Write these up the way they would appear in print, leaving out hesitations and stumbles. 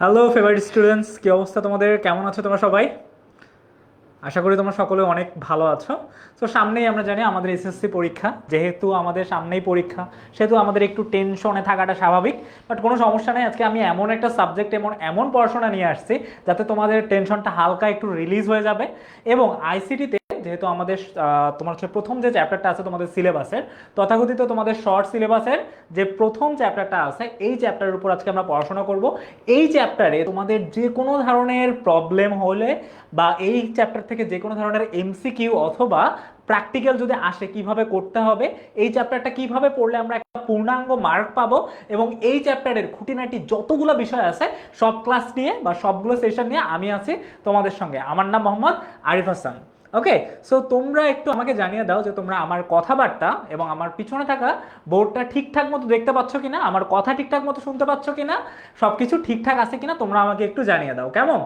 Hello favourite students, কী অবস্থা তোমাদের? কেমন আছো তোমরা সবাই? আশা করি তোমরা সকলে অনেক ভালো আছো। তো সামনেই আমরা জানি আমাদের এসএসসি পরীক্ষা, যেহেতু আমাদের সামনেই পরীক্ষা সেহেতু আমাদের একটু টেনশনে থাকাটা স্বাভাবিক। বাট কোনো সমস্যা নেই, আজকে আমি এমন একটা সাবজেক্ট এমন পড়াশোনা নিয়ে আসছি যাতে তোমাদের টেনশনটা হালকা একটু রিলিজ হয়ে যাবে। এবং আইসিটিতে যেহেতু আমাদের তোমার হচ্ছে প্রথম যে চ্যাপ্টারটা আছে তোমাদের সিলেবাসের, তথাকথিত তোমাদের শর্ট সিলেবাসের যে প্রথম চ্যাপ্টারটা আছে, এই চ্যাপ্টারের উপর আজকে আমরা পড়াশোনা করব। এই চ্যাপ্টারে তোমাদের যে কোনো ধরনের প্রবলেম হলে বা এই চ্যাপ্টার থেকে যে কোনো ধরনের এমসিকিউ অথবা প্র্যাকটিক্যাল যদি আসে কিভাবে করতে হবে, এই চ্যাপ্টারটা কিভাবে পড়লে আমরা একটা পূর্ণাঙ্গ মার্ক পাবো, এবং এই চ্যাপ্টারের খুঁটিনাটি যতগুলো বিষয় আছে সব ক্লাস নিয়ে বা সবগুলো সেশন নিয়ে আমি আছি তোমাদের সঙ্গে। আমার নাম মোহাম্মদ আরিফ হাসান। ওকে, সো তোমরা একটু আমাকে জানিয়ে দাও যে তোমরা আমার কথাবার্তা এবং আমার পিছনে থাকা বোর্ডটা ঠিকঠাক মতো দেখতে পাচ্ছ কিনা, আমার কথা ঠিকঠাক মতো শুনতে পাচ্ছ কিনা, সবকিছু ঠিকঠাক আছে কিনা তোমরা আমাকে একটু জানিয়ে দাও, কেমন?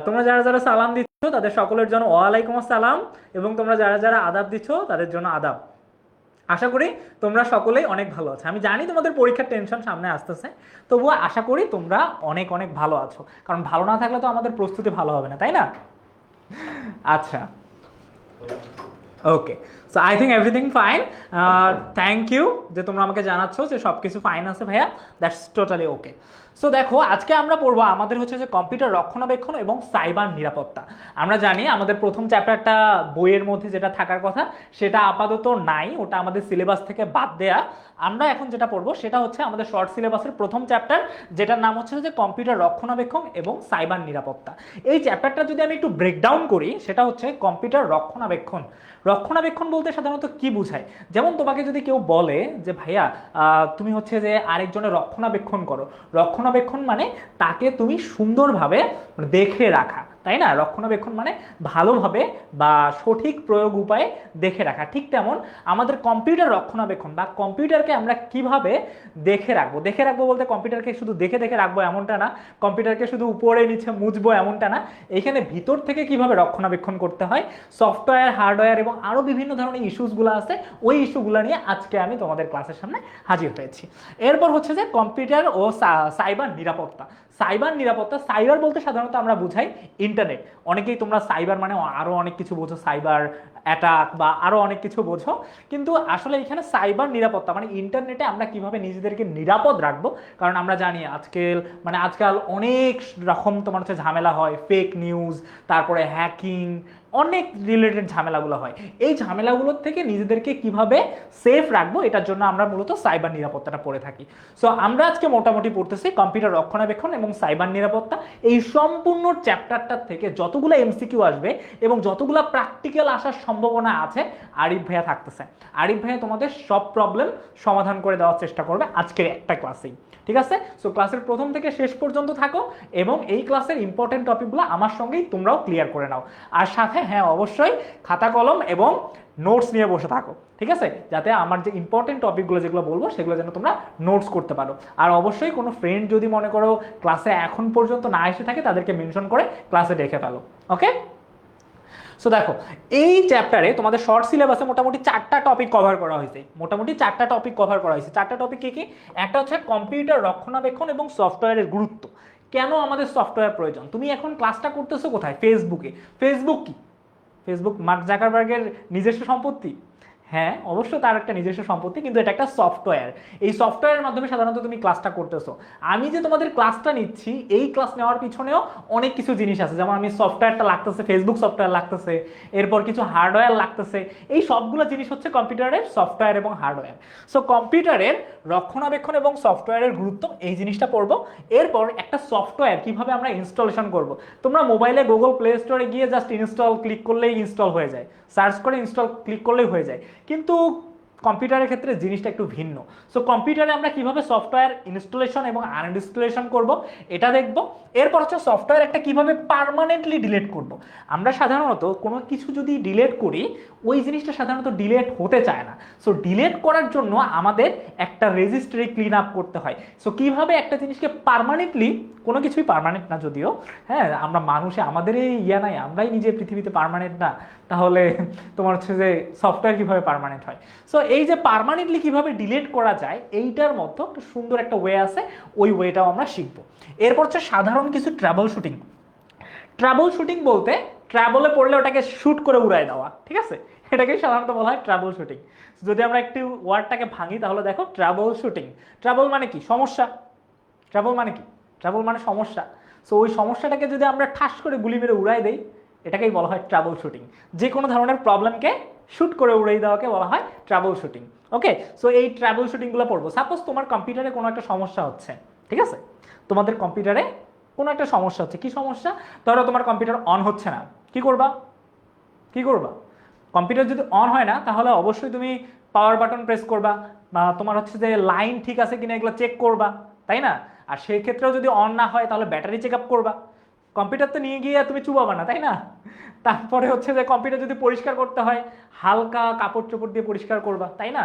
তোমরা যারা যারা সালাম দিচ্ছ তাদের সকলের জন্য ওয়ালাইকুম আসসালাম, এবং তোমরা যারা যারা আদাব দিচ্ছ তাদের জন্য আদাব। আশা করি তোমরা সকলেই অনেক ভালো আছো। আমি জানি তোমাদের পরীক্ষার টেনশন সামনে আসতেছে, তবুও আশা করি তোমরা অনেক অনেক ভালো আছো, কারণ ভালো না থাকলে তো আমাদের প্রস্তুতি ভালো হবে না, তাই না? আচ্ছা, okay, so I think everything fine. Thank you যে তোমরা আমাকে জানাচ্ছ যে সব কিছু ফাইন আছে ভাইয়া, দ্যাটস টোটালি ওকে। সো দেখো, আজকে আমরা পড়বো আমাদের হচ্ছে যে কম্পিউটার রক্ষণাবেক্ষণ এবং সাইবার নিরাপত্তা। আমরা জানি আমাদের প্রথম চ্যাপ্টারটা বইয়ের মধ্যে যেটা থাকার কথা সেটা আপাতত নাই, ওটা আমাদের সিলেবাস থেকে বাদ দেয়া। আমরা এখন যেটা পড়বো সেটা হচ্ছে আমাদের শর্ট সিলেবাসের প্রথম চ্যাপ্টার, যেটার নাম হচ্ছে যে কম্পিউটার রক্ষণাবেক্ষণ এবং সাইবার নিরাপত্তা। এই চ্যাপ্টারটা যদি আমি একটু ব্রেকডাউন করি, সেটা হচ্ছে কম্পিউটার রক্ষণাবেক্ষণ। রক্ষণাবেক্ষণ বলতে সাধারণত কি বোঝায়? যেমন তোমাকে যদি কেউ বলে যে ভাইয়া তুমি হচ্ছে যে আরেকজনের রক্ষণাবেক্ষণ করো, রক্ষণাবেক্ষণ মানে তাকে তুমি সুন্দরভাবে দেখে রাখা, তাই না? রক্ষণাবেক্ষণ মানে ভালোভাবে বা সঠিক প্রয়োগ উপায়ে দেখে রাখা। ঠিক তেমন আমাদের কম্পিউটার রক্ষণাবেক্ষণ বা কম্পিউটারকে আমরা কিভাবে দেখে রাখবো। দেখে রাখবো বলতে কম্পিউটারকে শুধু দেখে দেখে রাখবো এমনটা না, কম্পিউটারকে শুধু উপরে নিচে মুছবো এমনটা না, এখানে ভিতর থেকে কিভাবে রক্ষণাবেক্ষণ করতে হয়, সফটওয়্যার, হার্ডওয়্যার এবং আরও বিভিন্ন ধরনের ইস্যুসগুলো আছে, ওই ইস্যুগুলো নিয়ে আজকে আমি তোমাদের ক্লাসের সামনে হাজির হয়েছি। এরপর হচ্ছে যে কম্পিউটার ও সাইবার নিরাপত্তা। সাইবার নিরাপত্তা, সাইবার বলতে সাধারণত আমরা বুঝাই ইন্টারনেট। অনেকেই তোমরা সাইবার মানে আরও অনেক কিছু বোঝো, সাইবার অ্যাটাক বা আরও অনেক কিছু বোঝো, কিন্তু আসলে এখানে সাইবার নিরাপত্তা মানে ইন্টারনেটে আমরা কিভাবে নিজেদেরকে নিরাপদ রাখবো। কারণ আমরা জানি আজকাল অনেক রকম তোমার হচ্ছে ঝামেলা হয়, ফেক নিউজ, তারপরে হ্যাকিং, অনেক রিলেটেড ঝামেলাগুলো হয়। এই ঝামেলাগুলোর থেকে নিজেদেরকে কিভাবে সেফ রাখবো, এটার জন্য আমরা মূলত সাইবার নিরাপত্তাটা পড়ে থাকি। সো আমরা আজকে মোটামুটি পড়তেছি কম্পিউটার রক্ষণাবেক্ষণ এবং সাইবার নিরাপত্তা। এই সম্পূর্ণ চ্যাপ্টারটার থেকে যতগুলো এমসিকিউ আসবে এবং যতগুলো প্র্যাকটিক্যাল আসার সম্ভাবনা আছে, আরিফ ভাইয়া থাকতেছে। আরিফ ভাইয়া তোমাদের সব প্রবলেম সমাধান করে দেওয়ার চেষ্টা করবে আজকের একটা ক্লাসেই, ঠিক আছে? সো ক্লাসের প্রথম থেকে শেষ পর্যন্ত থাকো এবং এই ক্লাসের ইম্পর্টেন্ট টপিকগুলো আমার সঙ্গেই তোমরাও ক্লিয়ার করে নাও। আর সাথে হ্যাঁ, অবশ্যই খাতা কলম এবং নোটস নিয়ে বসে থাকো, ঠিক আছে? যাতে আমার যে ইম্পর্টেন্ট টপিকগুলো যেগুলো বলবো সেগুলো যেন তোমরা নোটস করতে পারো। আর অবশ্যই কোনো ফ্রেন্ড যদি মনে করো ক্লাসে এখন পর্যন্ত না এসে থাকে, তাদেরকে মেনশন করে ক্লাসে ডেকে ফেলো, ওকে? সো দেখো, এই চ্যাপ্টারে তোমাদের শর্ট সিলেবাসে মোটামুটি 4টা টপিক কভার করা হয়েছে। চারটা টপিক কি কি? একটা হচ্ছে কম্পিউটার রক্ষণাবেক্ষণ এবং সফটওয়্যারের গুরুত্ব। কেন আমাদের সফটওয়্যার প্রয়োজন? তুমি এখন ক্লাসটা করতেছো কোথায়? ফেসবুকে। ফেসবুক কি? ফেসবুক মার্ক জাকারবার্গের নিজস্ব সম্পত্তি? হ্যাঁ, অবশ্যই তার একটা নিজস্ব সম্পত্তি, কিন্তু এটা একটা সফটওয়্যার। এই সফটওয়্যারের মাধ্যমে সাধারণত তুমি ক্লাসটা করতেছো। আমি যে তোমাদের ক্লাসটা নিচ্ছি, এই ক্লাস নেওয়ার পিছনেও অনেক কিছু জিনিস আছে। যেমন আমি সফটওয়্যারটা লাগতেছে, ফেসবুক সফটওয়্যার লাগতেছে, এরপর কিছু হার্ডওয়্যার লাগতেছে। এই সবগুলো জিনিস হচ্ছে কম্পিউটারের সফটওয়্যার এবং হার্ডওয়্যার। সো কম্পিউটারের রক্ষণাবেক্ষণ এবং সফটওয়্যারের গুরুত্ব, এই জিনিসটা পড়বো। এরপর একটা সফটওয়্যার কিভাবে আমরা ইনস্টলেশন করব। তোমরা মোবাইলে গুগল প্লে স্টোরে গিয়ে জাস্ট ইনস্টল ক্লিক করলেই ইনস্টল হয়ে যায়, সার্চ করে ইনস্টল ক্লিক করলেই হয়ে যায়, কিন্তু কম্পিউটারের ক্ষেত্রে জিনিসটা একটু ভিন্ন। সো কম্পিউটারে আমরা কিভাবে সফটওয়্যার ইনস্টলেশন এবং আনইনস্টলেশন করব, এটা দেখব। এরপর হচ্ছে সফটওয়্যার একটা কিভাবে পার্মানেন্টলি ডিলিট করব। আমরা সাধারণত কোনো কিছু যদি ডিলিট করি, ওই জিনিসটা সাধারণত ডিলিট হতে চায় না। সো ডিলিট করার জন্য আমাদের একটা রেজিস্ট্রি ক্লিন আপ করতে হয়। সো কিভাবে একটা জিনিসকে পার্মানেন্টলি, কোনো কিছুই পার্মানেন্ট না যদিও, হ্যাঁ, আমরা মানুষে আমাদের এই নাই, আমরাই নিজে পৃথিবীতে পার্মানেন্ট না, তাহলে তোমার হচ্ছে যে সফটওয়্যার কিভাবে পার্মানেন্ট হয়। সো এই যে পার্মানেন্টলি কিভাবে ডিলিট করা যায় এইটার মতো একটা সুন্দর একটা ওয়ে আছে, ওই ওয়েটাও আমরা শিখবো। এরপর হচ্ছে সাধারণ কিছু ট্রাবল শুটিং। ট্রাবল শুটিং বলতে ট্রাবলে পড়লে ওটাকে শুট করে উড়ায় দেওয়া, ঠিক আছে, এটাকে সাধারণত বলা হয় ট্রাবল শুটিং। যদি আমরা একটু ওয়ার্ডটাকে ভাঙি তাহলে দেখো ট্রাবল শুটিং, ট্রাবল মানে কি সমস্যা, ট্রাবল মানে কি, ট্রাবল মানে সমস্যা। সো ওই সমস্যাটাকে যদি আমরা ঠাস করে গুলি মেরে উড়াই দেই এটাকেই বলা হয় ট্রাবল শুটিং। যে কোনো ধরনের প্রবলেমকে শুট করে উড়িয়ে দেওয়াকে বলা হয় ট্রাবল শুটিং। ওকে, সো এই ট্রাবল শুটিংগুলো পড়বো। সাপোজ তোমার কম্পিউটারে কোনো একটা সমস্যা হচ্ছে, ঠিক আছে, তোমাদের কম্পিউটারে কোনো একটা সমস্যা হচ্ছে, কি সমস্যা, ধরো তোমার কম্পিউটার অন হচ্ছে না, কি করবা, কি করবা, কম্পিউটার যদি অন হয় না তাহলে অবশ্যই তুমি পাওয়ার বাটন প্রেস করবা, বা তোমার হচ্ছে যে লাইন ঠিক আছে কিনা এগুলো চেক করবা, তাই না? আর সেই ক্ষেত্রেও যদি অন না হয় তাহলে ব্যাটারি চেক আপ করবা। কম্পিউটার তো নিয়ে গিয়ে তুমি চুবাবা না, তাই না? তারপরে হচ্ছে যে কম্পিউটার যদি পরিষ্কার করতে হয় হালকা কাপড় চোপড় দিয়ে পরিষ্কার করবা, তাই না?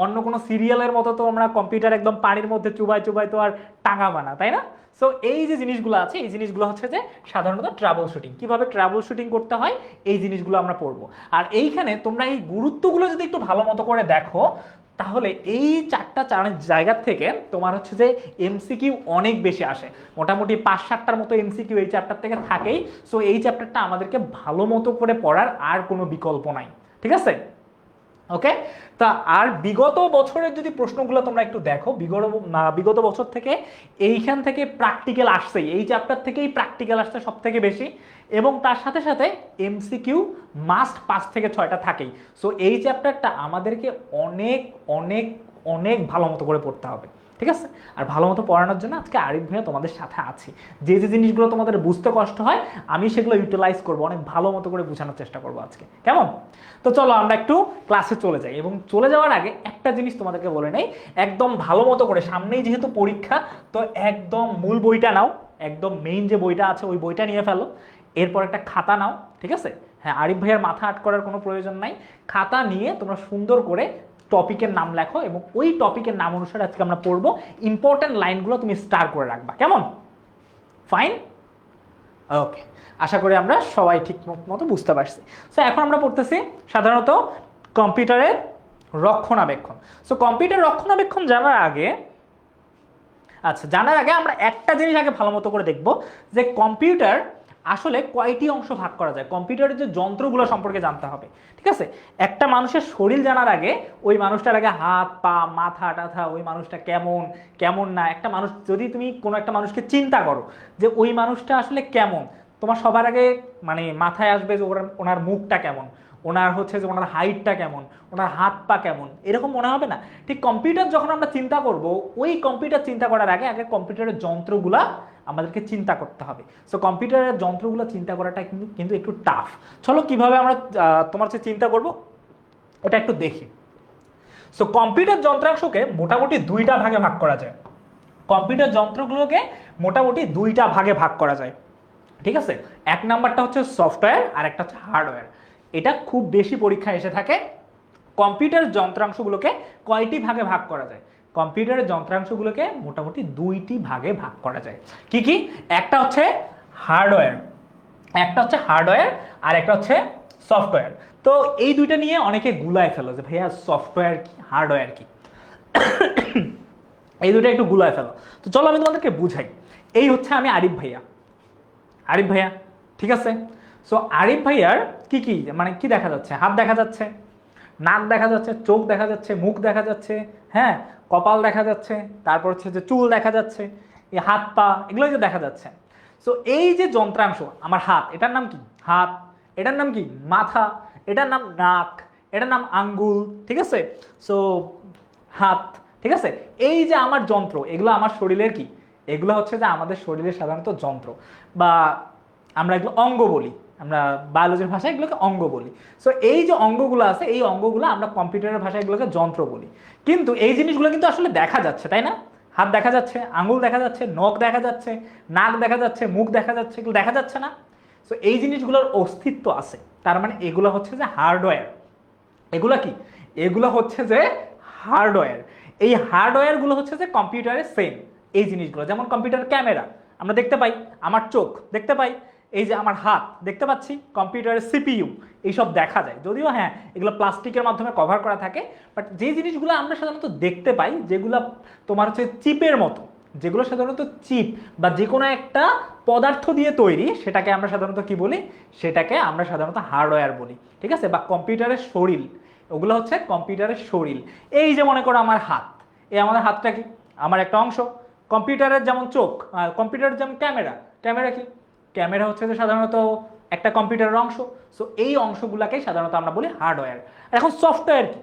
অন্য কোনো সিরিয়ালের মতো তো আমরা কম্পিউটার একদম পানির মধ্যে চুবাই চুবাই তো আর টাঙাবা না, তাই না? সো এই যে জিনিসগুলো আছে এই জিনিসগুলো হচ্ছে যে সাধারণত ট্রাবল শুটিং, কিভাবে ট্রাবল শুটিং করতে হয় এই জিনিসগুলো আমরা পড়বো। আর এইখানে তোমরা এই গুরুত্বগুলো যদি একটু ভালো মতো করে দেখো তাহলে এই চারটা জায়গার থেকে তোমার হচ্ছে যে এমসিকিউ অনেক বেশি আসে, মোটামুটি 5-7টার মতো এমসিকিউ এই চ্যাপ্টার থেকে থাকেই। সো এই চ্যাপ্টারটা আমাদেরকে ভালো মতো করে পড়ার আর কোনো বিকল্প নাই, ঠিক আছে? ওকে, তা আর বিগত বছরের যদি প্রশ্নগুলো তোমরা একটু দেখো, বিগত বছর থেকে এইখান থেকে প্র্যাকটিক্যাল আসছেই, এই চ্যাপ্টার থেকেই প্র্যাকটিক্যাল আসছে সব থেকে বেশি, এবং তার সাথে সাথে এমসিকিউ মাস্ট 5 থেকে 6টা থাকেই। সো এই চ্যাপ্টারটা আমাদেরকে অনেক অনেক অনেক ভালো মতো করে পড়তে হবে, ঠিক আছে? আর ভালো মতো পড়ানোর জন্য আজকে আরিফ ভাইয়া তোমাদের সাথে আছি। যে যে জিনিসগুলো তোমাদের বুঝতে কষ্ট হয় আমি সেগুলো ইউটিলাইজ করবো, অনেক ভালো মতো করে বোঝানোর চেষ্টা করবো আজকে, কেমন? তো চলো আমরা একটু ক্লাসে চলে যাই, এবং চলে যাওয়ার আগে একটা জিনিস তোমাদেরকে বলে নেই, একদম ভালো মতো করে, সামনেই যেহেতু পরীক্ষা তো একদম মূল বইটা নাও, একদম মেইন যে বইটা আছে ওই বইটা নিয়ে ফেলো, এরপর একটা খাতা নাও, ঠিক আছে? হ্যাঁ, আরিফ ভাইয়ের মাথা আট করার কোনো প্রয়োজন নাই, খাতা নিয়ে তোমরা সুন্দর করে টপিকের নাম লেখো এবং ওই টপিকের নাম অনুসারে আজকে আমরা পড়বো। ইম্পর্টেন্ট লাইনগুলো তুমি স্টার করে রাখবা, কেমন? ফাইন, ওকে, আশা করি আমরা সবাই ঠিক মতো বুঝতে পারছি। সো এখন আমরা পড়তেছি সাধারণত কম্পিউটারের রক্ষণাবেক্ষণ। সো কম্পিউটার রক্ষণাবেক্ষণ জানার আগে আমরা একটা জিনিস আগে ভালো মতো করে দেখব যে কম্পিউটার আসলে কয়টি অংশ ভাগ করা যায়, কম্পিউটারের যে যন্ত্রগুলো সম্পর্কে জানতে হবে, ঠিক আছে? একটা মানুষের শরীর জানার আগে ওই মানুষটার আগে হাত পা মাথা টাথা ওই মানুষটা কেমন কেমন না, একটা মানুষ যদি তুমি কোনো একটা মানুষকে চিন্তা করো যে ওই মানুষটা আসলে কেমন, তোমার সবার আগে মানে মাথায় আসবে যে ওনার মুখটা কেমন, ওনার হচ্ছে যে ওনার হাইটটা কেমন, ওনার হাত পা কেমন, এরকম মনে হবে না? ঠিক কম্পিউটার যখন আমরা চিন্তা করব ওই কম্পিউটার চিন্তা করার আগে আগে কম্পিউটারের যন্ত্রগুলা আমাদেরকে চিন্তা করতে হবে। সো কম্পিউটারের যন্ত্রগুলো চিন্তা করাটা কিন্তু একটু টাফ। চলো কিভাবে আমরা তোমার যে চিন্তা করব ওটা একটু দেখি। সো কম্পিউটার যন্ত্রাংশকে মোটামুটি দুইটা ভাগে ভাগ করা যায়, কম্পিউটার যন্ত্রগুলোকে মোটামুটি দুইটা ভাগে ভাগ করা যায়, ঠিক আছে? এক নাম্বারটা হচ্ছে সফটওয়্যার আর একটা হচ্ছে হার্ডওয়্যার। এটা খুব বেশি পরীক্ষায় এসে থাকে। কম্পিউটার যন্ত্রাংশগুলোকে কয়টি ভাগে ভাগ করা যায়? কম্পিউটারের যন্ত্রাংশগুলোকে মোটামুটি দুইটি ভাগে ভাগ করা যায়। কি কি? একটা হচ্ছে হার্ডওয়্যার, আর একটা হচ্ছে সফটওয়্যার। তো এই দুইটা নিয়ে অনেকে গুলায় ফেলো যে ভাইয়া সফটওয়্যার কি হার্ডওয়্যার কি, এই দুটো একটু গুলায় ফেলো। তো চলো আমি তোমাদেরকে বুঝাই। এই হচ্ছে আমি আরিফ ভাইয়া, ঠিক আছে? সো আরিফ ভাইয়ার কি কি মানে কি দেখা যাচ্ছে? হাত দেখা যাচ্ছে, নাক দেখা যাচ্ছে, চোখ দেখা যাচ্ছে, মুখ দেখা যাচ্ছে, হ্যাঁ, কপাল দেখা যাচ্ছে, তারপর হচ্ছে যে চুল দেখা যাচ্ছে, এই হাত পা এগুলো যে দেখা যাচ্ছে। সো এই যে যন্ত্রাংশ, আমার হাত, এটার নাম কি? হাত। এটার নাম কি? মাথা। এটার নাম নাক। এটার নাম আঙ্গুল, ঠিক আছে? সো হাত, ঠিক আছে? এই যে আমার যন্ত্র, এগুলো আমার শরীরের কি? এগুলো হচ্ছে যে আমাদের শরীরের সাধারণত যন্ত্র, বা আমরা এগুলো অঙ্গ বলি, আমরা বায়োলজির ভাষায় এগুলোকে অঙ্গ বলি। সো এই যে অঙ্গগুলো আছে এই অঙ্গগুলো আমরা কম্পিউটারের ভাষায় এগুলোকে যন্ত্র বলি। কিন্তু এই জিনিসগুলো কিন্তু আসলে দেখা যাচ্ছে, তাই না? হাত দেখা যাচ্ছে, আঙুল দেখা যাচ্ছে, নখ দেখা যাচ্ছে, নাক দেখা যাচ্ছে, মুখ দেখা যাচ্ছে, এগুলো দেখা যাচ্ছে না? সো এই জিনিসগুলোর অস্তিত্ব আছে, তার মানে এগুলো হচ্ছে যে হার্ডওয়্যার। এগুলো কি? এগুলো হচ্ছে যে হার্ডওয়্যার। এই হার্ডওয়্যারগুলো হচ্ছে যে কম্পিউটারের সেম এই জিনিসগুলো, যেমন কম্পিউটার ক্যামেরা আমরা দেখতে পাই, আমার চোখ দেখতে পাই, এই যে আমার হাত দেখতে পাচ্ছি, কম্পিউটারের সিপিইউ, এইসব দেখা যায়, যদিও হ্যাঁ এগুলো প্লাস্টিকের মাধ্যমে কভার করা থাকে, বাট যে জিনিসগুলো আমরা সাধারণত দেখতে পাই যেগুলো তোমার হচ্ছে চিপের মতো, যেগুলো সাধারণত চিপ বা যে কোনো একটা পদার্থ দিয়ে তৈরি, সেটাকে আমরা সাধারণত কি বলি, সেটাকে আমরা সাধারণত হার্ডওয়্যার বলি, ঠিক আছে, বা কম্পিউটারের শরীর, ওগুলো হচ্ছে কম্পিউটারের শরীর। এই যে মনে করো আমার হাত, এই আমাদের হাতটা কি, আমার একটা অংশ। কম্পিউটারের যেমন চোখ, কম্পিউটারের যেমন ক্যামেরা, ক্যামেরা কি, ক্যামেরা হচ্ছে যে সাধারণত একটা কম্পিউটারের অংশ। সো এই অংশগুলোকেই সাধারণত আমরা বলি হার্ডওয়্যার। এখন সফটওয়্যার কি,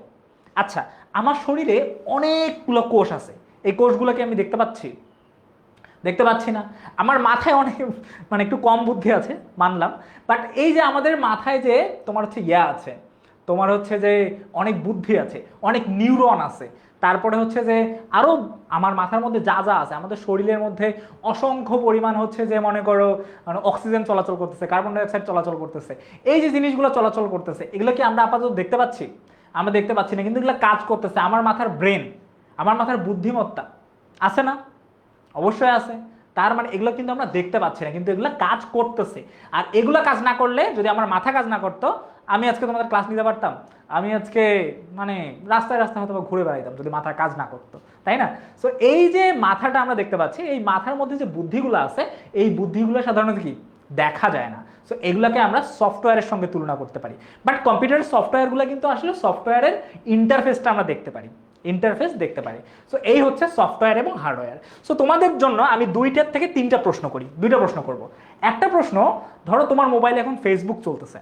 আচ্ছা আমার শরীরে অনেকগুলো কোষ আছে, এই কোষগুলোকে আমি দেখতে পাচ্ছি, দেখতে পাচ্ছি না। আমার মাথায় অনেক মানে একটু কম বুদ্ধি আছে মানলাম, বাট এই যে আমাদের মাথায় যে তোমার হচ্ছে আছে, তোমার হচ্ছে যে অনেক বুদ্ধি আছে, অনেক নিউরন আছে, তারপরে হচ্ছে যে আরো আমার মাথার মধ্যে যা যা আছে, আমাদের শরীরের মধ্যে অসংখ্য পরিমাণ হচ্ছে যে মনে করো মানে অক্সিজেন চলাচল করতেছে, কার্বন ডাইঅক্সাইড চলাচল করতেছে, এই যে জিনিসগুলো চলাচল করতেছে, এগুলো কি আমরা আপাতত দেখতে পাচ্ছি? আমরা দেখতে পাচ্ছি না, কিন্তু এগুলো কাজ করতেছে। আমার মাথার ব্রেন, আমার মাথার বুদ্ধিমত্তা আছে না? অবশ্যই আছে। তার মানে এগুলো কিন্তু আমরা দেখতে পাচ্ছি না, কিন্তু এগুলো কাজ করতেছে। আর এগুলো কাজ না করলে, যদি আমার মাথা কাজ না করতো, আমি আজকে তোমাদের ক্লাস নিতে পারতাম? আমি আজকে মানে রাস্তায় রাস্তায় হয়তো ঘুরে বেড়াইতাম যদি মাথা কাজ না করতো, তাই না? সো এই যে মাথাটা আমরা দেখতে পাচ্ছি, এই মাথার মধ্যে যে বুদ্ধিগুলো আছে, এই বুদ্ধিগুলো সাধারণত কি দেখা যায় না। সো এগুলোকে আমরা সফটওয়্যারের সঙ্গে তুলনা করতে পারি। বাট কম্পিউটারের সফটওয়্যারগুলো কিন্তু আসলে সফটওয়্যারের ইন্টারফেসটা আমরা দেখতে পারি, ইন্টারফেস দেখতে পারি। সো এই হচ্ছে সফটওয়্যার এবং হার্ডওয়্যার। সো তোমাদের জন্য আমি 2টার থেকে 3টা প্রশ্ন করি, 2টা প্রশ্ন করব। একটা প্রশ্ন, ধরো তোমার মোবাইলে এখন ফেসবুক চলতেছে,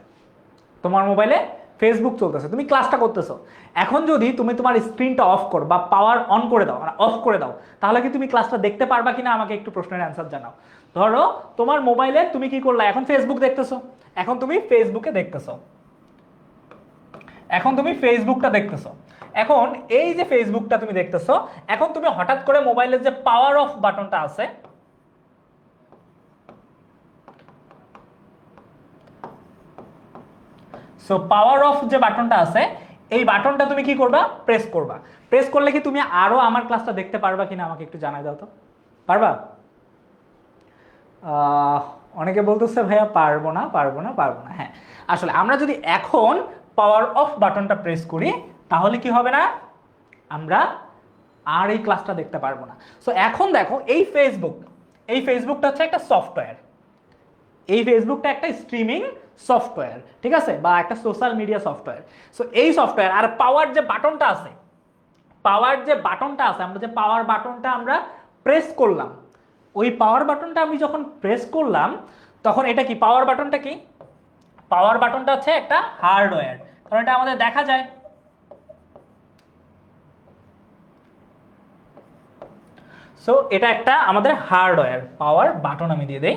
তোমার মোবাইলে ফেসবুক চলতেছে, তুমি ক্লাসটা করতেছো। এখন যদি তুমি তোমার স্ক্রিনটা অফ করো বা পাওয়ার অন করে দাও, মানে অফ করে দাও, তাহলে কি তুমি ক্লাসটা দেখতে পারবা কিনা আমাকে একটু প্রশ্নের অ্যান্সার জানাও। ধরো তোমার মোবাইলে তুমি কি করলা, এখন ফেসবুক দেখতেছো, এখন তুমি ফেসবুকে দেখতেছো, এখন তুমি ফেসবুকটা দেখতেছো। এখন এই যে ফেসবুকটা তুমি দেখতেছো, এখন তুমি হঠাৎ করে মোবাইলের যে পাওয়ার অফ বাটনটা আছে, সো পাওয়ার অফ যে বাটনটা আছে, এই বাটনটা তুমি কি করবা, প্রেস করবা। প্রেস করলে কি তুমি আরো আমার ক্লাসটা দেখতে পারবা কিনা আমাকে একটু জানাই দাও তো, পারবা? অনেকে বলতেছে ভাইয়া পারবো না, পারবো না, পারবো না। হ্যাঁ, আসলে আমরা যদি এখন পাওয়ার অফ বাটনটা প্রেস করি, তাহলে কি হবে না, আমরা আর এই ক্লাসটা দেখতে পারবো না। সো এখন দেখো এই ফেসবুক, এই ফেসবুকটা হচ্ছে একটা সফটওয়্যার, এই ফেসবুকটা একটা স্ট্রিমিং সফটওয়্যার, ঠিক আছে, বা একটা সোশ্যাল মিডিয়া সফটওয়্যার। সো এই সফটওয়্যার আর পাওয়ার যে বাটনটা আছে, পাওয়ার যে বাটনটা আছে, আমরা যে পাওয়ার বাটনটা আমরা প্রেস করলাম, ওই পাওয়ার বাটনটা আমি যখন প্রেস করলাম, তখন এটা কি, পাওয়ার বাটনটা কি, পাওয়ার বাটনটা হচ্ছে একটা হার্ডওয়্যার, কারণ এটা আমাদের দেখা যায়। সো এটা একটা আমাদের হার্ডওয়্যার, পাওয়ার বাটন আমি দিয়ে দেই।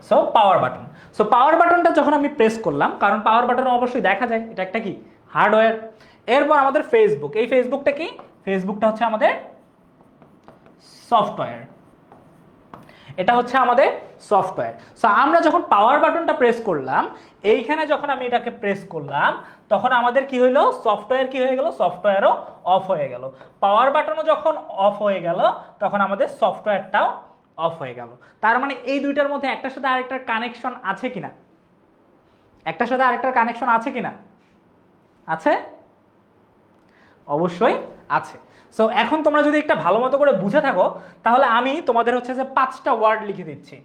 সো পাওয়ার বাটন, সো পাওয়ার বাটনটা যখন আমি প্রেস করলাম, কারণ পাওয়ার বাটন অবশ্যই দেখা যায়, এটা একটা কি হার্ডওয়্যার। এরপর আমাদের ফেসবুক, এই ফেসবুকটা কি, ফেসবুকটা হচ্ছে আমাদের সফটওয়্যার, এটা হচ্ছে আমাদের সফটওয়্যার। সো আমরা যখন পাওয়ার বাটনটা প্রেস করলাম, এইখানে যখন আমি এটাকে প্রেস করলাম, তখন আমাদের কি হইলো, সফটওয়্যার কি হয়ে গেল, সফটওয়্যারও অফ হয়ে গেল। পাওয়ার বাটনও যখন অফ হয়ে গেল, তখন আমাদের সফটওয়্যারটাও অফ হয়ে গেল। তার মানে এই দুইটার মধ্যে একটার সাথে আরেকটার কানেকশন আছে কিনা, একটার সাথে আরেকটার কানেকশন আছে কিনা, আছে, অবশ্যই আছে। সো এখন তোমরা যদি একটা ভালো মতো করে বুঝে থাকো, তাহলে আমি তোমাদের হচ্ছে যে 5টা ওয়ার্ড লিখে দিচ্ছি।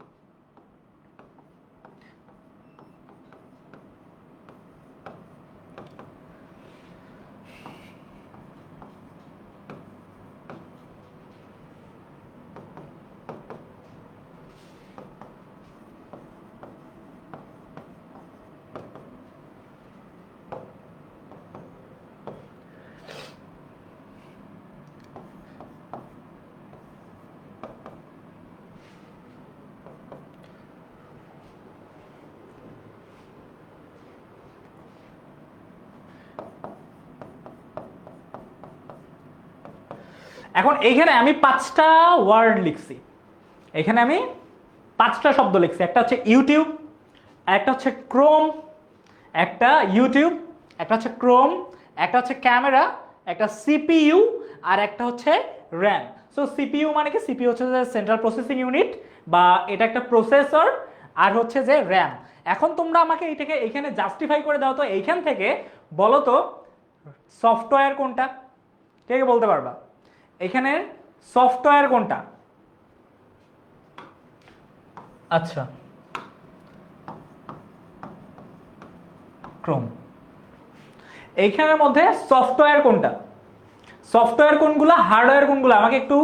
এখন এইখানে আমি 5টা ওয়ার্ড লিখছি, এখানে আমি 5টা শব্দ লিখছি। একটা হচ্ছে ইউটিউব, একটা হচ্ছে ক্রোম, একটা ইউটিউব, একটা হচ্ছে ক্রোম, একটা হচ্ছে ক্যামেরা, একটা সিপিইউ, আর একটা হচ্ছে র্যাম। সো সো সিপিইউ মানে কি, সিপিইউ হচ্ছে যে সেন্ট্রাল প্রসেসিং ইউনিট, বা এটা একটা প্রসেসর, আর হচ্ছে যে র্যাম। এখন তোমরা আমাকে এইটাকে এইখানে জাস্টিফাই করে দাও তো, এইখান থেকে বলো তো সফটওয়্যার কোনটা, কে কে বলতে পারবা? এখানে সফটওয়্যার কোনটা? আচ্ছা, ক্রোম। এইখানের মধ্যে সফটওয়্যার কোনটা? সফটওয়্যার কোনগুলা, হার্ডওয়্যার কোনগুলা, আমাকে একটু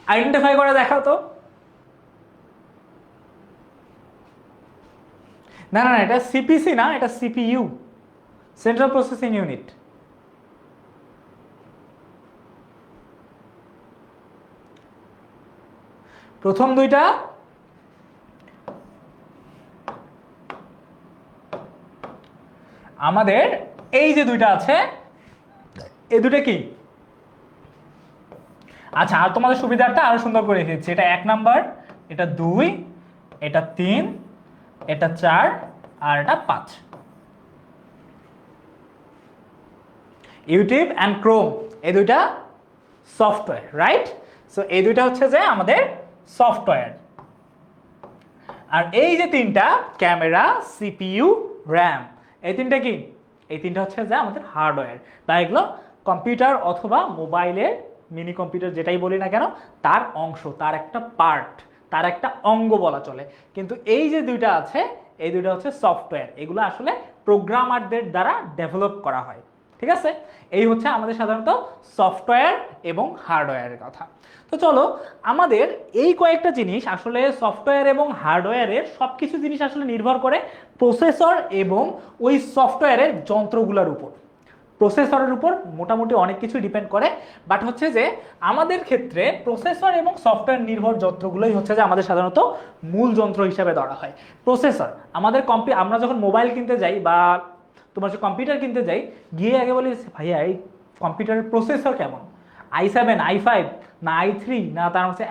আইডেন্টিফাই করে দেখাও তো। না না না, এটা সিপিসি না, এটা সিপিইউ, সেন্ট্রাল প্রসেসিং ইউনিট। প্রথম দুইটা আমাদের এই যে দুইটা আছে, এই দুটো কি? আচ্ছা, আর তোমাদের সুবিধাটা আরো সুন্দর করে দিচ্ছি, এটা 1 নাম্বার, এটা 2, এটা 3, এটা 4, আর এটা 5। ইউটিউব অ্যান্ড ক্রোম এই দুইটা সফটওয়্যার, রাইট? সো এই দুইটা হচ্ছে যে আমাদের সফটওয়্যার। আর এই যে তিনটা, ক্যামেরা, সিপিইউ, র্যাম, এই তিনটা কি? এই তিনটা হচ্ছে যে আমাদের হার্ডওয়্যার, বা এগুলো কম্পিউটার অথবা মোবাইলের মিনি কম্পিউটার যেটাই বলি না কেন, তার অংশ, তার একটা পার্ট, তার একটা অঙ্গ বলা চলে। কিন্তু এই যে দুইটা আছে, এই দুইটা হচ্ছে সফটওয়্যার, এগুলো আসলে প্রোগ্রামারদের দ্বারা ডেভেলপ করা হয়। ঠিক আছে, এই হচ্ছে আমাদের সাধারণত সফটওয়্যার এবং হার্ডওয়্যারের কথা। তো চলো, আমাদের এই কয়েকটা জিনিস আসলে সফটওয়্যার এবং হার্ডওয়্যারের সব কিছু জিনিস আসলে নির্ভর করে প্রসেসর এবং ওই সফটওয়্যারের যন্ত্রগুলোর উপর। প্রসেসরের উপর মোটামুটি অনেক কিছু ডিপেন্ড করে, বাট হচ্ছে যে আমাদের ক্ষেত্রে প্রসেসর এবং সফটওয়্যার নির্ভর যন্ত্রগুলোই হচ্ছে যে আমাদের সাধারণত মূল যন্ত্র হিসাবে ধরা হয়। প্রসেসর আমাদের আমরা যখন মোবাইল কিনতে যাই বা তোমার যে কম্পিউটার কিনতে যাই, গিয়ে আগে বলি ভাইয়া এই কম্পিউটারের প্রসেসর কেমন, i7, i5 না i3 না তার হচ্ছে